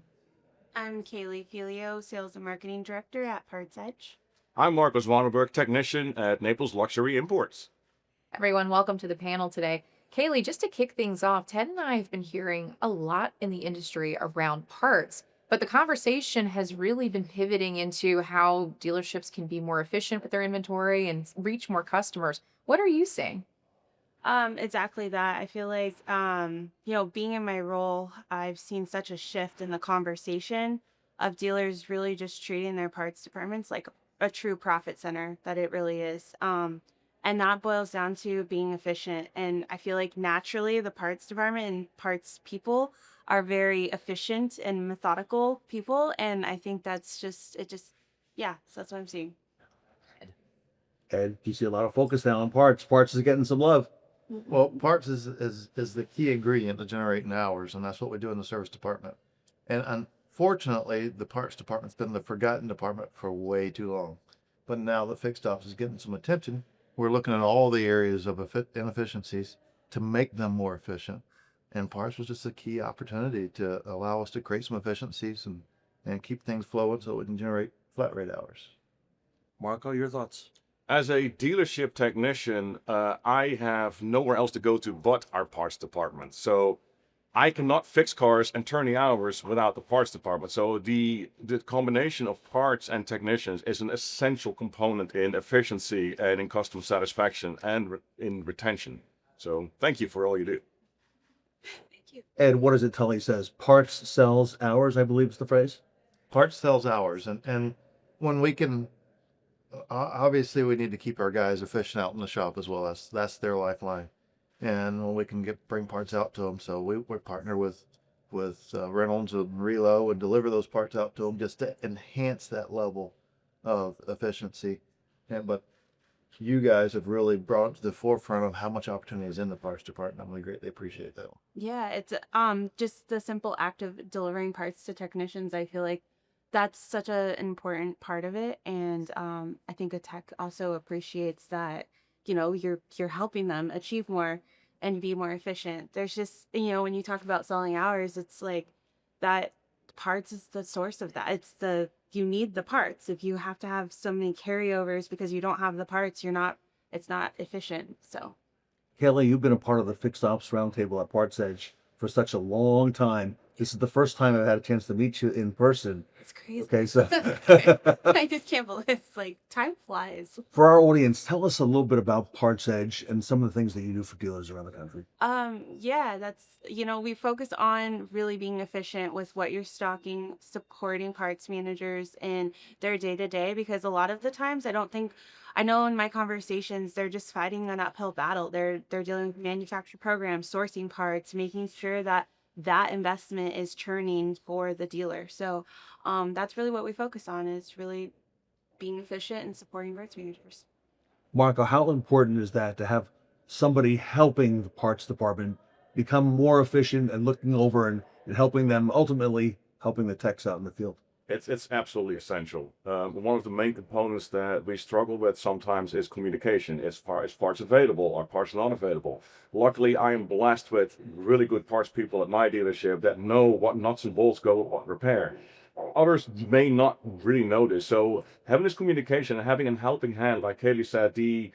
I'm Kaylee Filio, Sales and Marketing Director at Parts Edge. I'm Marcos Wanenberg, technician at Naples Luxury Imports. Everyone, welcome to the panel today. Kaylee, just to kick things off, Ted and I have been hearing a lot in the industry around parts, but the conversation has really been pivoting into how dealerships can be more efficient with their inventory and reach more customers. What are you seeing? Exactly that. I feel like, being in my role, I've seen such a shift in the conversation of dealers really just treating their parts departments like a true profit center that it really is. And that boils down to being efficient. And I feel like naturally the parts department and parts people are very efficient and methodical people. And I think yeah, so that's what I'm seeing. And you see a lot of focus now on parts. Parts is getting some love. Well, parts is the key ingredient to generating hours, and that's what we do in the service department. And unfortunately, the parts department's been the forgotten department for way too long. But now that fixed ops is getting some attention, we're looking at all the areas of inefficiencies to make them more efficient. And parts was just a key opportunity to allow us to create some efficiencies and keep things flowing so we can generate flat rate hours. Marco, your thoughts? As a dealership technician, I have nowhere else to go to but our parts department. So I cannot fix cars and turn the hours without the parts department. So the combination of parts and technicians is an essential component in efficiency and in customer satisfaction and in retention. So thank you for all you do. And what does it tell? He says parts sells hours, I believe is the phrase. Parts sells hours, and when we can, obviously we need to keep our guys efficient out in the shop as well. That's their lifeline. And when we can bring parts out to them, so we partner with Reynolds and Relo and deliver those parts out to them just to enhance that level of efficiency. But you guys have really brought it to the forefront of how much opportunity is in the parts department. We greatly appreciate that. Yeah, it's just the simple act of delivering parts to technicians. I feel like that's such an important part of it, and I think a tech also appreciates that you're helping them achieve more and be more efficient. There's just when you talk about selling hours, it's like that parts is the source of that. You need the parts. If you have to have so many carryovers because you don't have the parts, it's not efficient. So Kaylee, you've been a part of the Fixed Ops Roundtable at Parts Edge for such a long time. This is the first time I've had a chance to meet you in person. it's crazy. Okay, so I just can't believe it's like time flies. for our audience, tell us a little bit about Parts Edge and some of the things that you do for dealers around the country. Yeah, that's we focus on really being efficient with what you're stocking, supporting parts managers in their day to day, because a lot of the times I know in my conversations they're just fighting an uphill battle. They're dealing with manufacturer programs, sourcing parts, making sure that investment is churning for the dealer. So that's really what we focus on, is really being efficient and supporting parts managers. Marco, how important is that to have somebody helping the parts department become more efficient and looking over and helping them, ultimately helping the techs out in the field? It's absolutely essential. One of the main components that we struggle with sometimes is communication. As far as parts available, are parts not available? Luckily, I am blessed with really good parts people at my dealership that know what nuts and bolts go with what repair. Others may not really know this. So having this communication and having a helping hand, like Kaylee said,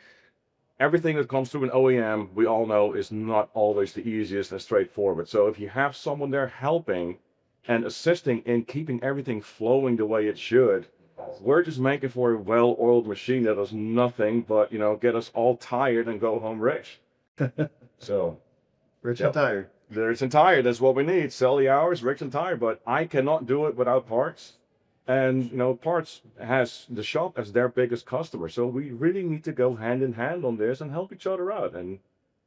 everything that comes through an OEM, we all know, is not always the easiest and straightforward. So if you have someone there helping and assisting in keeping everything flowing the way it should, we're just making for a well-oiled machine that does nothing but, get us all tired and go home rich. So, Rich and tired. Rich and tired, that's what we need. Sell the hours, rich and tired, but I cannot do it without parts. And, parts has the shop as their biggest customer. So we really need to go hand in hand on this and help each other out. And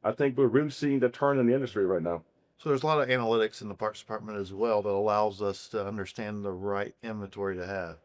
I think we're really seeing the turn in the industry right now. So there's a lot of analytics in the parts department as well that allows us to understand the right inventory to have.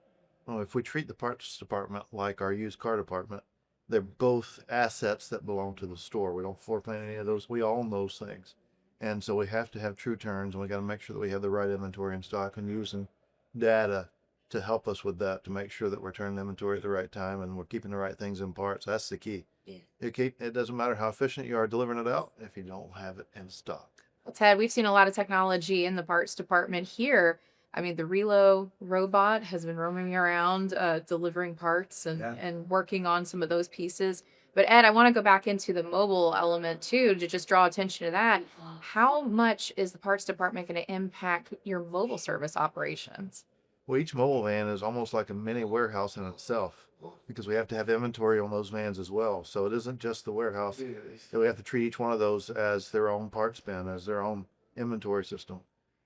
Well, if we treat the parts department like our used car department, they're both assets that belong to the store. We don't floor plan any of those. We own those things. And so we have to have true turns, and we got to make sure that we have the right inventory in stock and using data to help us with that, to make sure that we're turning inventory at the right time and we're keeping the right things in parts. That's the key. Yeah. It doesn't matter how efficient you are delivering it out if you don't have it in stock. Well, Ted, we've seen a lot of technology in the parts department here, I mean, the Relo robot has been roaming around, delivering parts Yeah. and working on some of those pieces. But Ed, I want to go back into the mobile element too, to just draw attention to that. How much is the parts department going to impact your mobile service operations? Well, each mobile van is almost like a mini warehouse in itself because we have to have inventory on those vans as well. So it isn't just the warehouse. We have to treat each one of those as their own parts bin, as their own inventory system.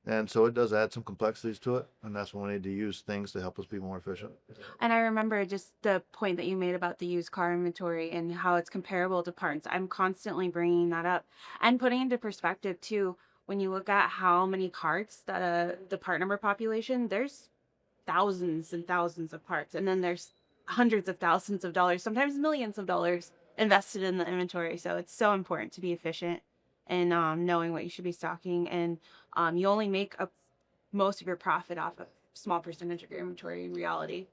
And so it does add some complexities to it. And that's when we need to use things to help us be more efficient. And I remember just the point that you made about the used car inventory and how it's comparable to parts. I'm constantly bringing that up and putting into perspective too. When you look at how many carts that the part number population, there's thousands and thousands of parts, and then there's hundreds of thousands of dollars, sometimes millions of dollars invested in the inventory. So it's so important to be efficient and knowing what you should be stocking, and you only make most of your profit off a small percentage of your inventory in reality.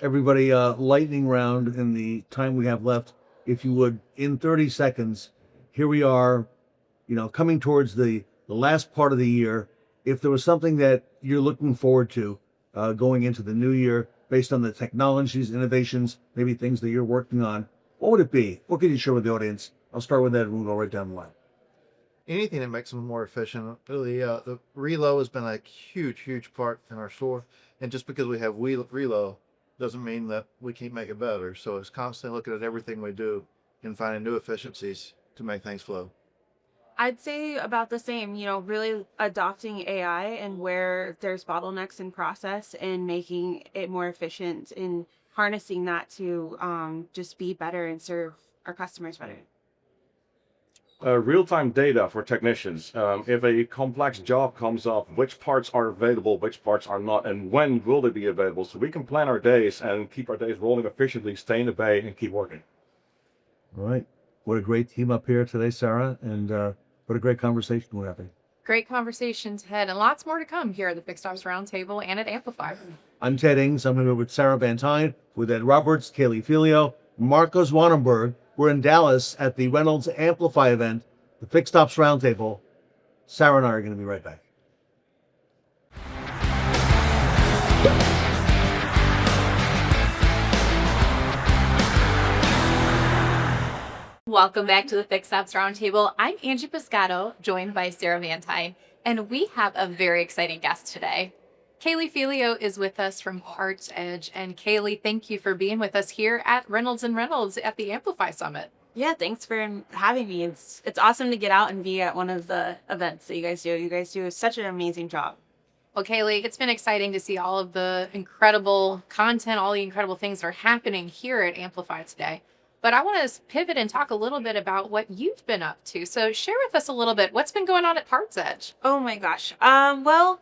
Everybody, lightning round in the time we have left. If you would, in 30 seconds, here we are, coming towards the last part of the year. If there was something that you're looking forward to going into the new year based on the technologies, innovations, maybe things that you're working on, what would it be? What could you share with the audience? I'll start with that and we'll go right down the line. Anything that makes them more efficient. Really, the Relo has been a huge part in our store. And just because we have Relo doesn't mean that we can't make it better. So it's constantly looking at everything we do and finding new efficiencies to make things flow. I'd say about the same, really adopting AI and where there's bottlenecks in process and making it more efficient and harnessing that to just be better and serve our customers better. Real-time data for technicians. If a complex job comes up, which parts are available, which parts are not, and when will they be available, so we can plan our days and keep our days rolling efficiently, stay in the bay, and keep working. All right. What a great team up here today, Sarah, and what a great conversation we're having. Great conversation, Ted, and lots more to come here at the Fixed Ops Roundtable and at Amplify. I'm Ted Ings. I'm here with Sarah Van Tine, with Ed Roberts, Kaylee Filio, Marcos Wanenberg. We're in Dallas at the Reynolds Amplify event, the Fixed Ops Roundtable. Sarah and I are going to be right back. Welcome back to the Fixed Ops Roundtable. I'm Angie Piscato, joined by Sarah Van Tine, and we have a very exciting guest today. Kaylee Filio is with us from Parts Edge. And Kaylee, thank you for being with us here at Reynolds and Reynolds at the Amplify Summit. Yeah, thanks for having me. It's awesome to get out and be at one of the events that you guys do. You guys do such an amazing job. Well, Kaylee, it's been exciting to see all of the incredible content, all the incredible things that are happening here at Amplify today. But I want to pivot and talk a little bit about what you've been up to. So share with us a little bit. What's been going on at Parts Edge? Oh my gosh. Well,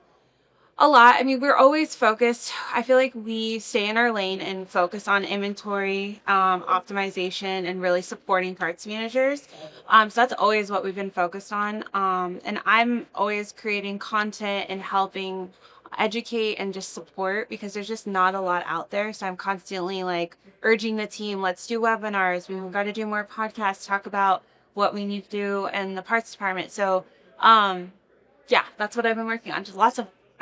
a lot. I mean, we're always focused. I feel like we stay in our lane and focus on inventory optimization and really supporting parts managers. So that's always what we've been focused on. And I'm always creating content and helping educate and just support because there's just not a lot out there. So I'm constantly urging the team, let's do webinars. We've got to do more podcasts, talk about what we need to do in the parts department. So yeah, that's what I've been working on. Just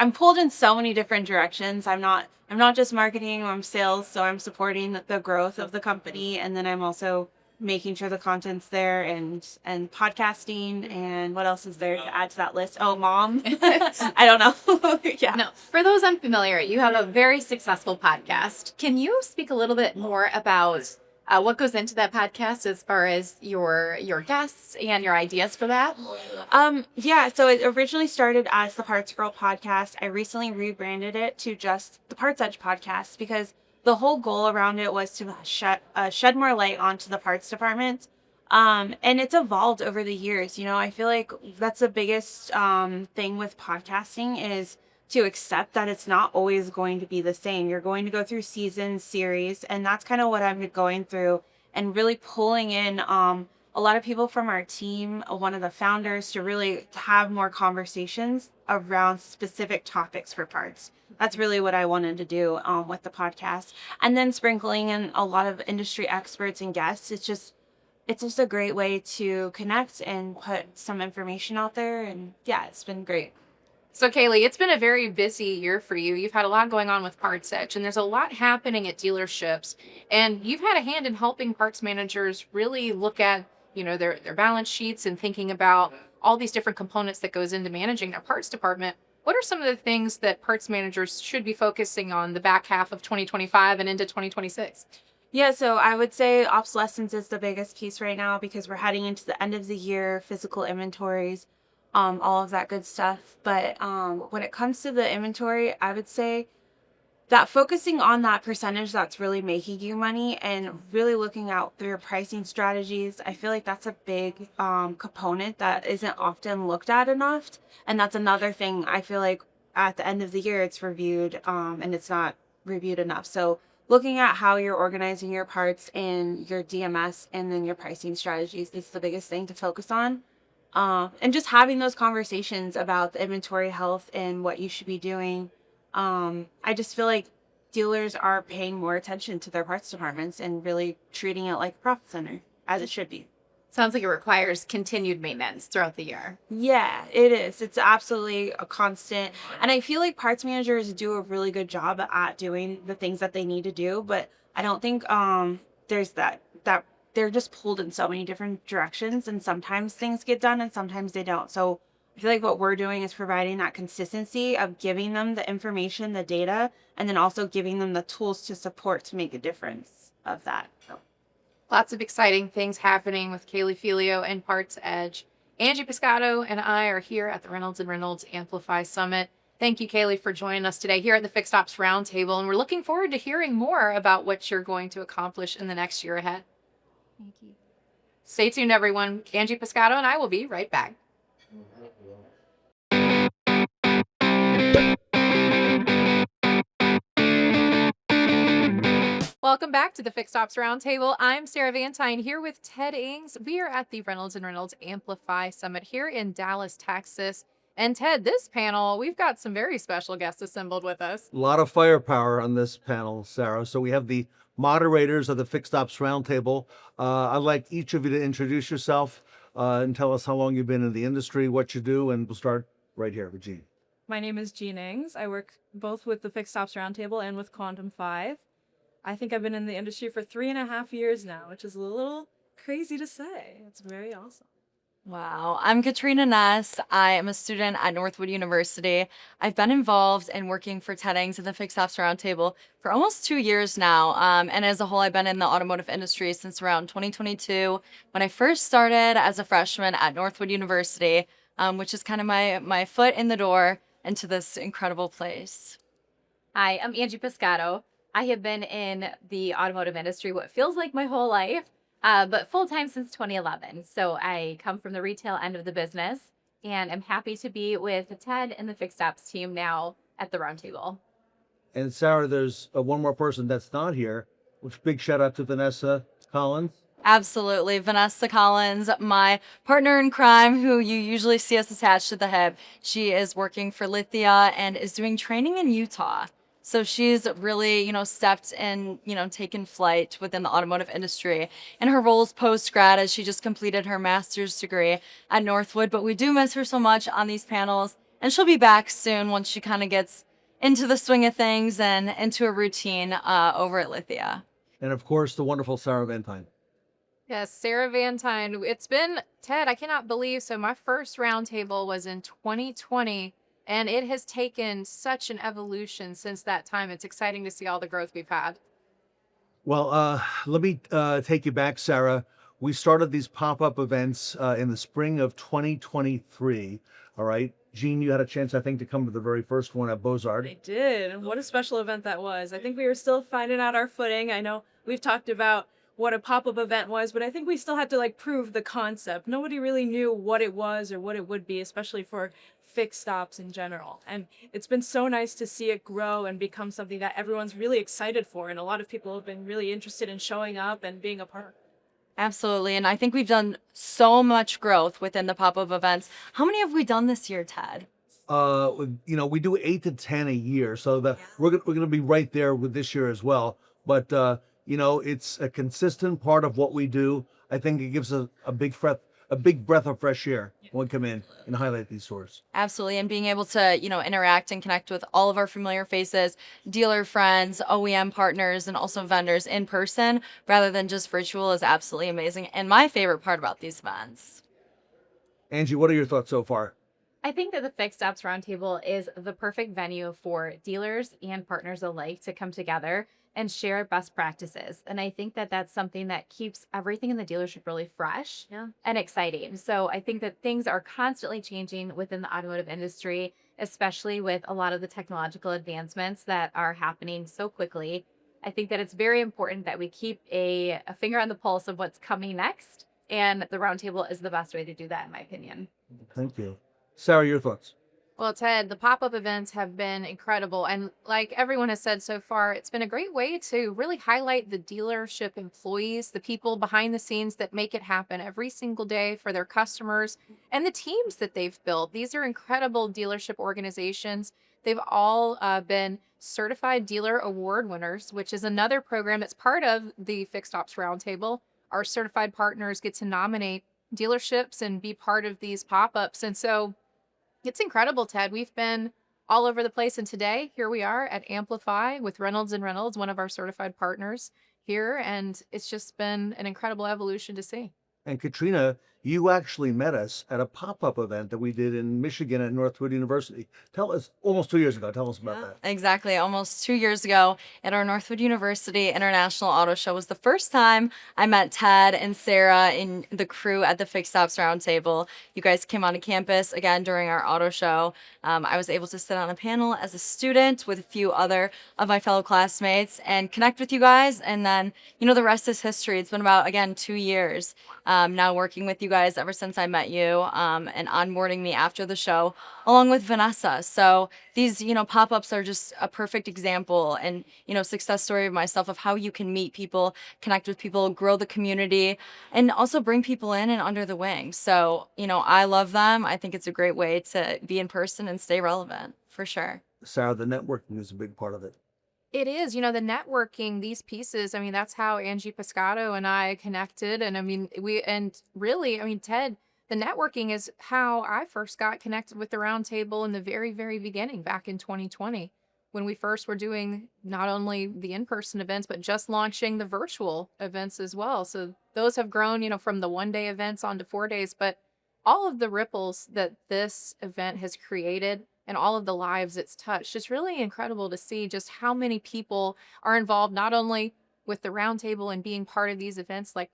I'm pulled in so many different directions. I'm not just marketing, I'm sales, so I'm supporting the growth of the company, and then I'm also making sure the content's there and podcasting, and what else is there to add to that list? Oh, mom. I don't know. Yeah. No, for those unfamiliar, you have a very successful podcast. Can you speak a little bit more about what goes into that podcast as far as your guests and your ideas for that? Yeah, so it originally started as the Parts Girl podcast. I recently rebranded it to just the Parts Edge podcast because the whole goal around it was to shed more light onto the parts department. And it's evolved over the years. I feel like that's the biggest thing with podcasting is to accept that it's not always going to be the same. You're going to go through seasons, series, and that's kind of what I've been going through and really pulling in a lot of people from our team, one of the founders, to really have more conversations around specific topics for parts. That's really what I wanted to do with the podcast. And then sprinkling in a lot of industry experts and guests. It's just a great way to connect and put some information out there. And yeah, it's been great. So, Kaylee, it's been a very busy year for you. You've had a lot going on with Parts Edge, and there's a lot happening at dealerships. And you've had a hand in helping parts managers really look at, their balance sheets and thinking about all these different components that goes into managing their parts department. What are some of the things that parts managers should be focusing on the back half of 2025 and into 2026? Yeah, so I would say obsolescence is the biggest piece right now because we're heading into the end of the year, physical inventories, all of that good stuff. But when it comes to the inventory, I would say that focusing on that percentage that's really making you money and really looking out through your pricing strategies, I feel like that's a big component that isn't often looked at enough. And that's another thing I feel like at the end of the year it's reviewed and it's not reviewed enough. So looking at how you're organizing your parts in your DMS and then your pricing strategies is the biggest thing to focus on. And just having those conversations about the inventory health and what you should be doing. I just feel like dealers are paying more attention to their parts departments and really treating it like a profit center, as it should be. Sounds like it requires continued maintenance throughout the year. Yeah, it is. It's absolutely a constant. And I feel like parts managers do a really good job at doing the things that they need to do, but I don't think there's that they're just pulled in so many different directions, and sometimes things get done and sometimes they don't. So I feel like what we're doing is providing that consistency of giving them the information, the data, and then also giving them the tools to support to make a difference of that. So. Lots of exciting things happening with Kaylee Filio and Parts Edge. Angie Piscato and I are here at the Reynolds and Reynolds Amplify Summit. Thank you, Kaylee, for joining us today here at the Fixed Ops Roundtable, and we're looking forward to hearing more about what you're going to accomplish in the next year ahead. Thank you. Stay tuned, everyone. Angie Piscato and I will be right back. Welcome back to the Fixed Ops Roundtable. I'm Sarah Vantine here with Ted Ings. We are at the Reynolds and Reynolds Amplify Summit here in Dallas, Texas. And Ted, this panel, we've got some very special guests assembled with us. A lot of firepower on this panel, Sarah. So we have the moderators of the Fixed Ops Roundtable. I'd like each of you to introduce yourself and tell us how long you've been in the industry, what you do, and we'll start right here with Jean. My name is Jean Ings. I work both with the Fixed Ops Roundtable and with Quantum 5. I think I've been in the industry for 3.5 years now, which is a little crazy to say. It's very awesome. Wow. I'm Katrina Ness. I am a student at Northwood University. I've been involved in working for Ted Ings and the Fixed Ops Roundtable for almost 2 years now. And as a whole, I've been in the automotive industry since around 2022 when I first started as a freshman at Northwood University, which is kind of my foot in the door into this incredible place. Hi, I'm Angie Piscato. I have been in the automotive industry what feels like my whole life, but full-time since 2011. So I come from the retail end of the business, and I'm happy to be with Ted and the Fixed Ops team now at the Roundtable. And Sarah, there's one more person that's not here, which big shout out to Vanessa Collins. Absolutely. Vanessa Collins, my partner in crime, who you usually see us attached to the hip. She is working for Lithia and is doing training in Utah. So she's really, stepped in, taken flight within the automotive industry. And her roles post-grad as she just completed her master's degree at Northwood. But we do miss her so much on these panels. And she'll be back soon once she kind of gets into the swing of things and into a routine over at Lithia. And of course, the wonderful Sarah Vantine. Yes, Sarah Vantine. It's been, Ted, I cannot believe. So my first roundtable was in 2020. And it has taken such an evolution since that time. It's exciting to see all the growth we've had. Well, let me take you back, Sarah. We started these pop-up events in the spring of 2023. All right. Jean, you had a chance, I think, to come to the very first one at Beaux-Arts. I did. And what a special event that was. I think we were still finding out our footing. I know we've talked about what a pop-up event was, but I think we still had to prove the concept. Nobody really knew what it was or what it would be, especially for fixed ops in general. And it's been so nice to see it grow and become something that everyone's really excited for. And a lot of people have been really interested in showing up and being a part. Absolutely. And I think we've done so much growth within the pop-up events. How many have we done this year, Ted? We do 8 to 10 a year. So we're going to be right there with this year as well. But, it's a consistent part of what we do. I think it gives a big a big breath of fresh air when we come in and highlight these stores. Absolutely. And being able to, interact and connect with all of our familiar faces, dealer friends, OEM partners, and also vendors in person rather than just virtual is absolutely amazing. And my favorite part about these events. Angie, what are your thoughts so far? I think that the Fixed Ops Roundtable is the perfect venue for dealers and partners alike to come together and share best practices. And I think that that's something that keeps everything in the dealership really fresh and exciting. So I think that things are constantly changing within the automotive industry, especially with a lot of the technological advancements that are happening so quickly. I think that it's very important that we keep a finger on the pulse of what's coming next. And the roundtable is the best way to do that, in my opinion. Thank you. Sarah, your thoughts? Well, Ted, the pop-up events have been incredible. And like everyone has said so far, it's been a great way to really highlight the dealership employees, the people behind the scenes that make it happen every single day for their customers and the teams that they've built. These are incredible dealership organizations. They've all been certified dealer award winners, which is another program that's part of the Fixed Ops Roundtable. Our certified partners get to nominate dealerships and be part of these pop-ups. And so it's incredible, Ted. We've been all over the place. And today, here we are at Amplify with Reynolds and Reynolds, one of our certified partners here. And it's just been an incredible evolution to see. And Katrina, you actually met us at a pop-up event that we did in Michigan at Northwood University. Tell us, almost 2 years ago, tell us about that. Exactly. Almost 2 years ago at our Northwood University International Auto Show was the first time I met Ted and Sarah and the crew at the Fixed Ops Roundtable. You guys came onto campus again during our auto show. I was able to sit on a panel as a student with a few other of my fellow classmates and connect with you guys. And then, the rest is history. It's been about, again, 2 years now working with you guys ever since I met you and onboarding me after the show, along with Vanessa. So these, pop-ups are just a perfect example and, success story of myself of how you can meet people, connect with people, grow the community, and also bring people in and under the wing. So, I love them. I think it's a great way to be in person and stay relevant, for sure. Sarah, the networking is a big part of it. It is, the networking, these pieces, that's how Angie Pescato and I connected. And Ted, the networking is how I first got connected with the roundtable in the very, very beginning back in 2020, when we first were doing not only the in-person events, but just launching the virtual events as well. So those have grown, from the 1-day events on to 4 days, but all of the ripples that this event has created and all of the lives it's touched. It's really incredible to see just how many people are involved, not only with the roundtable and being part of these events like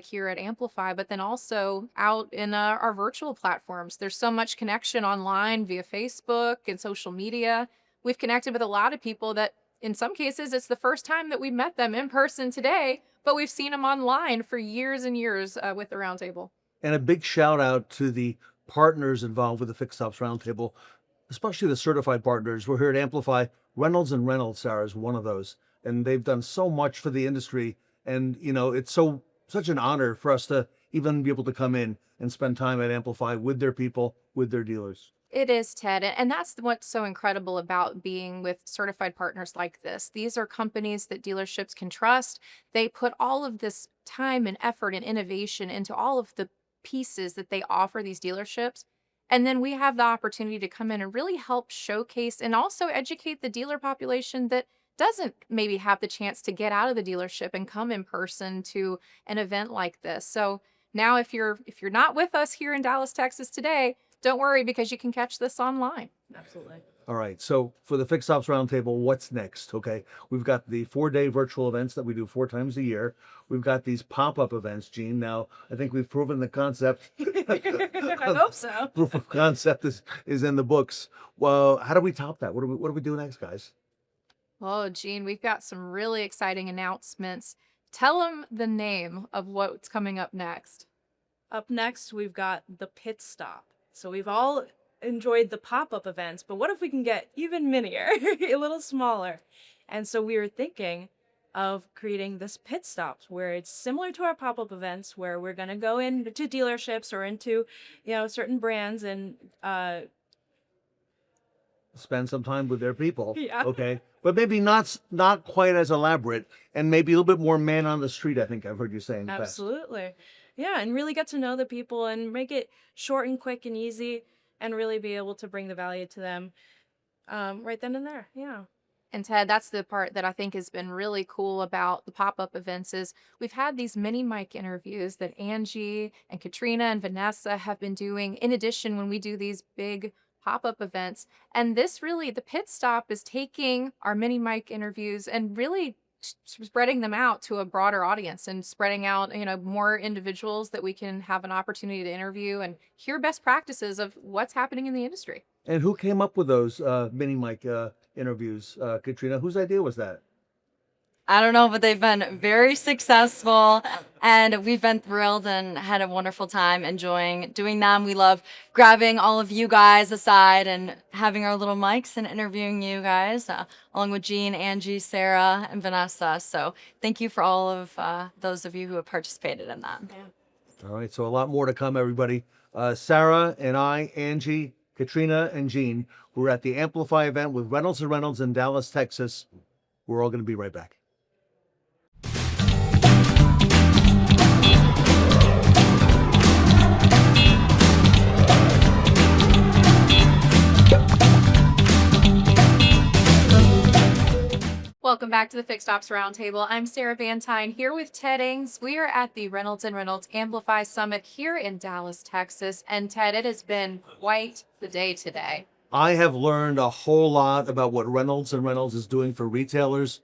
here at Amplify, but then also out in our virtual platforms. There's so much connection online via Facebook and social media. We've connected with a lot of people that in some cases, it's the first time that we met them in person today, but we've seen them online for years and years with the roundtable. And a big shout out to the partners involved with the Fixed Ops Roundtable, especially the certified partners. We're here at Amplify. Reynolds and Reynolds, Sarah, is one of those. And they've done so much for the industry. And, it's such an honor for us to even be able to come in and spend time at Amplify with their people, with their dealers. It is, Ted. And that's what's so incredible about being with certified partners like this. These are companies that dealerships can trust. They put all of this time and effort and innovation into all of the pieces that they offer these dealerships. And then we have the opportunity to come in and really help showcase and also educate the dealer population that doesn't maybe have the chance to get out of the dealership and come in person to an event like this. So now if you're not with us here in Dallas, Texas today, don't worry, because you can catch this online. Absolutely. All right. So for the Fixed Ops Roundtable, what's next? Okay. We've got the 4-day virtual events that we do 4 times a year. We've got these pop-up events, Gene. Now, I think we've proven the concept. I hope so. Proof of concept is in the books. Well, how do we top that? What do we do next, guys? Oh, Gene, we've got some really exciting announcements. Tell them the name of what's coming up next. Up next, we've got the pit stop. So we've all enjoyed the pop-up events, but what if we can get even minier, a little smaller? And so we were thinking of creating this pit stops where it's similar to our pop-up events, where we're going to go into dealerships or into, certain brands and spend some time with their people. Yeah. Okay. But maybe not quite as elaborate, and maybe a little bit more man on the street, I think I've heard you say in the past. Absolutely. Yeah, and really get to know the people and make it short and quick and easy, and really be able to bring the value to them right then and there. Yeah. And Ted, that's the part that I think has been really cool about the pop-up events is we've had these mini mic interviews that Angie and Katrina and Vanessa have been doing in addition when we do these big pop-up events. And this really, the pit stop is taking our mini mic interviews and really spreading them out to a broader audience and spreading out, more individuals that we can have an opportunity to interview and hear best practices of what's happening in the industry. And who came up with those mini mic interviews, Katrina? Whose idea was that? I don't know, but they've been very successful and we've been thrilled and had a wonderful time enjoying doing them. We love grabbing all of you guys aside and having our little mics and interviewing you guys, along with Jean, Angie, Sarah, and Vanessa. So thank you for all of those of you who have participated in that. All right, so a lot more to come, everybody. Sarah and I, Angie, Katrina, and Jean, we're at the Amplify event with Reynolds and Reynolds in Dallas, Texas. We're all going to be right back. Welcome back to the Fixed Ops Roundtable. I'm Sarah Van Tyne here with Ted Ings. We are at the Reynolds and Reynolds Amplify Summit here in Dallas, Texas. And Ted, it has been quite the day today. I have learned a whole lot about what Reynolds and Reynolds is doing for retailers.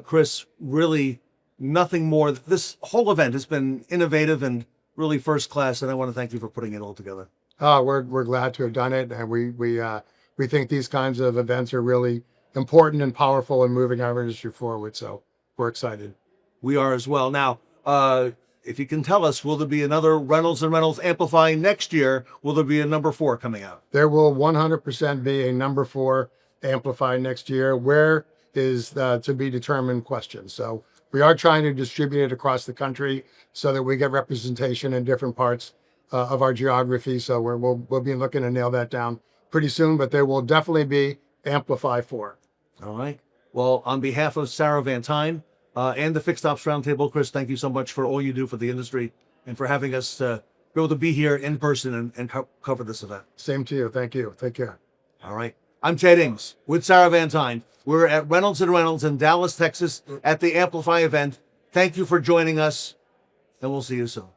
Chris, really nothing more. This whole event has been innovative and really first class, and I want to thank you for putting it all together. We're glad to have done it, and we think these kinds of events are really important and powerful in moving our industry forward. So we're excited. We are as well. Now, if you can tell us, will there be another Reynolds and Reynolds Amplify next year? Will there be a number 4 coming out? There will 100% be a number 4 Amplify next year. Where is to be determined question. So we are trying to distribute it across the country so that we get representation in different parts of our geography. So we'll be looking to nail that down pretty soon, but there will definitely be Amplify 4. All right. Well, on behalf of Sarah Van Tyne and the Fixed Ops Roundtable, Chris, thank you so much for all you do for the industry and for having us be able to be here in person and cover this event. Same to you. Thank you. Take care. All right. I'm Ted Ings with Sarah Van Tyne. We're at Reynolds and Reynolds in Dallas, Texas at the Amplify event. Thank you for joining us, and we'll see you soon.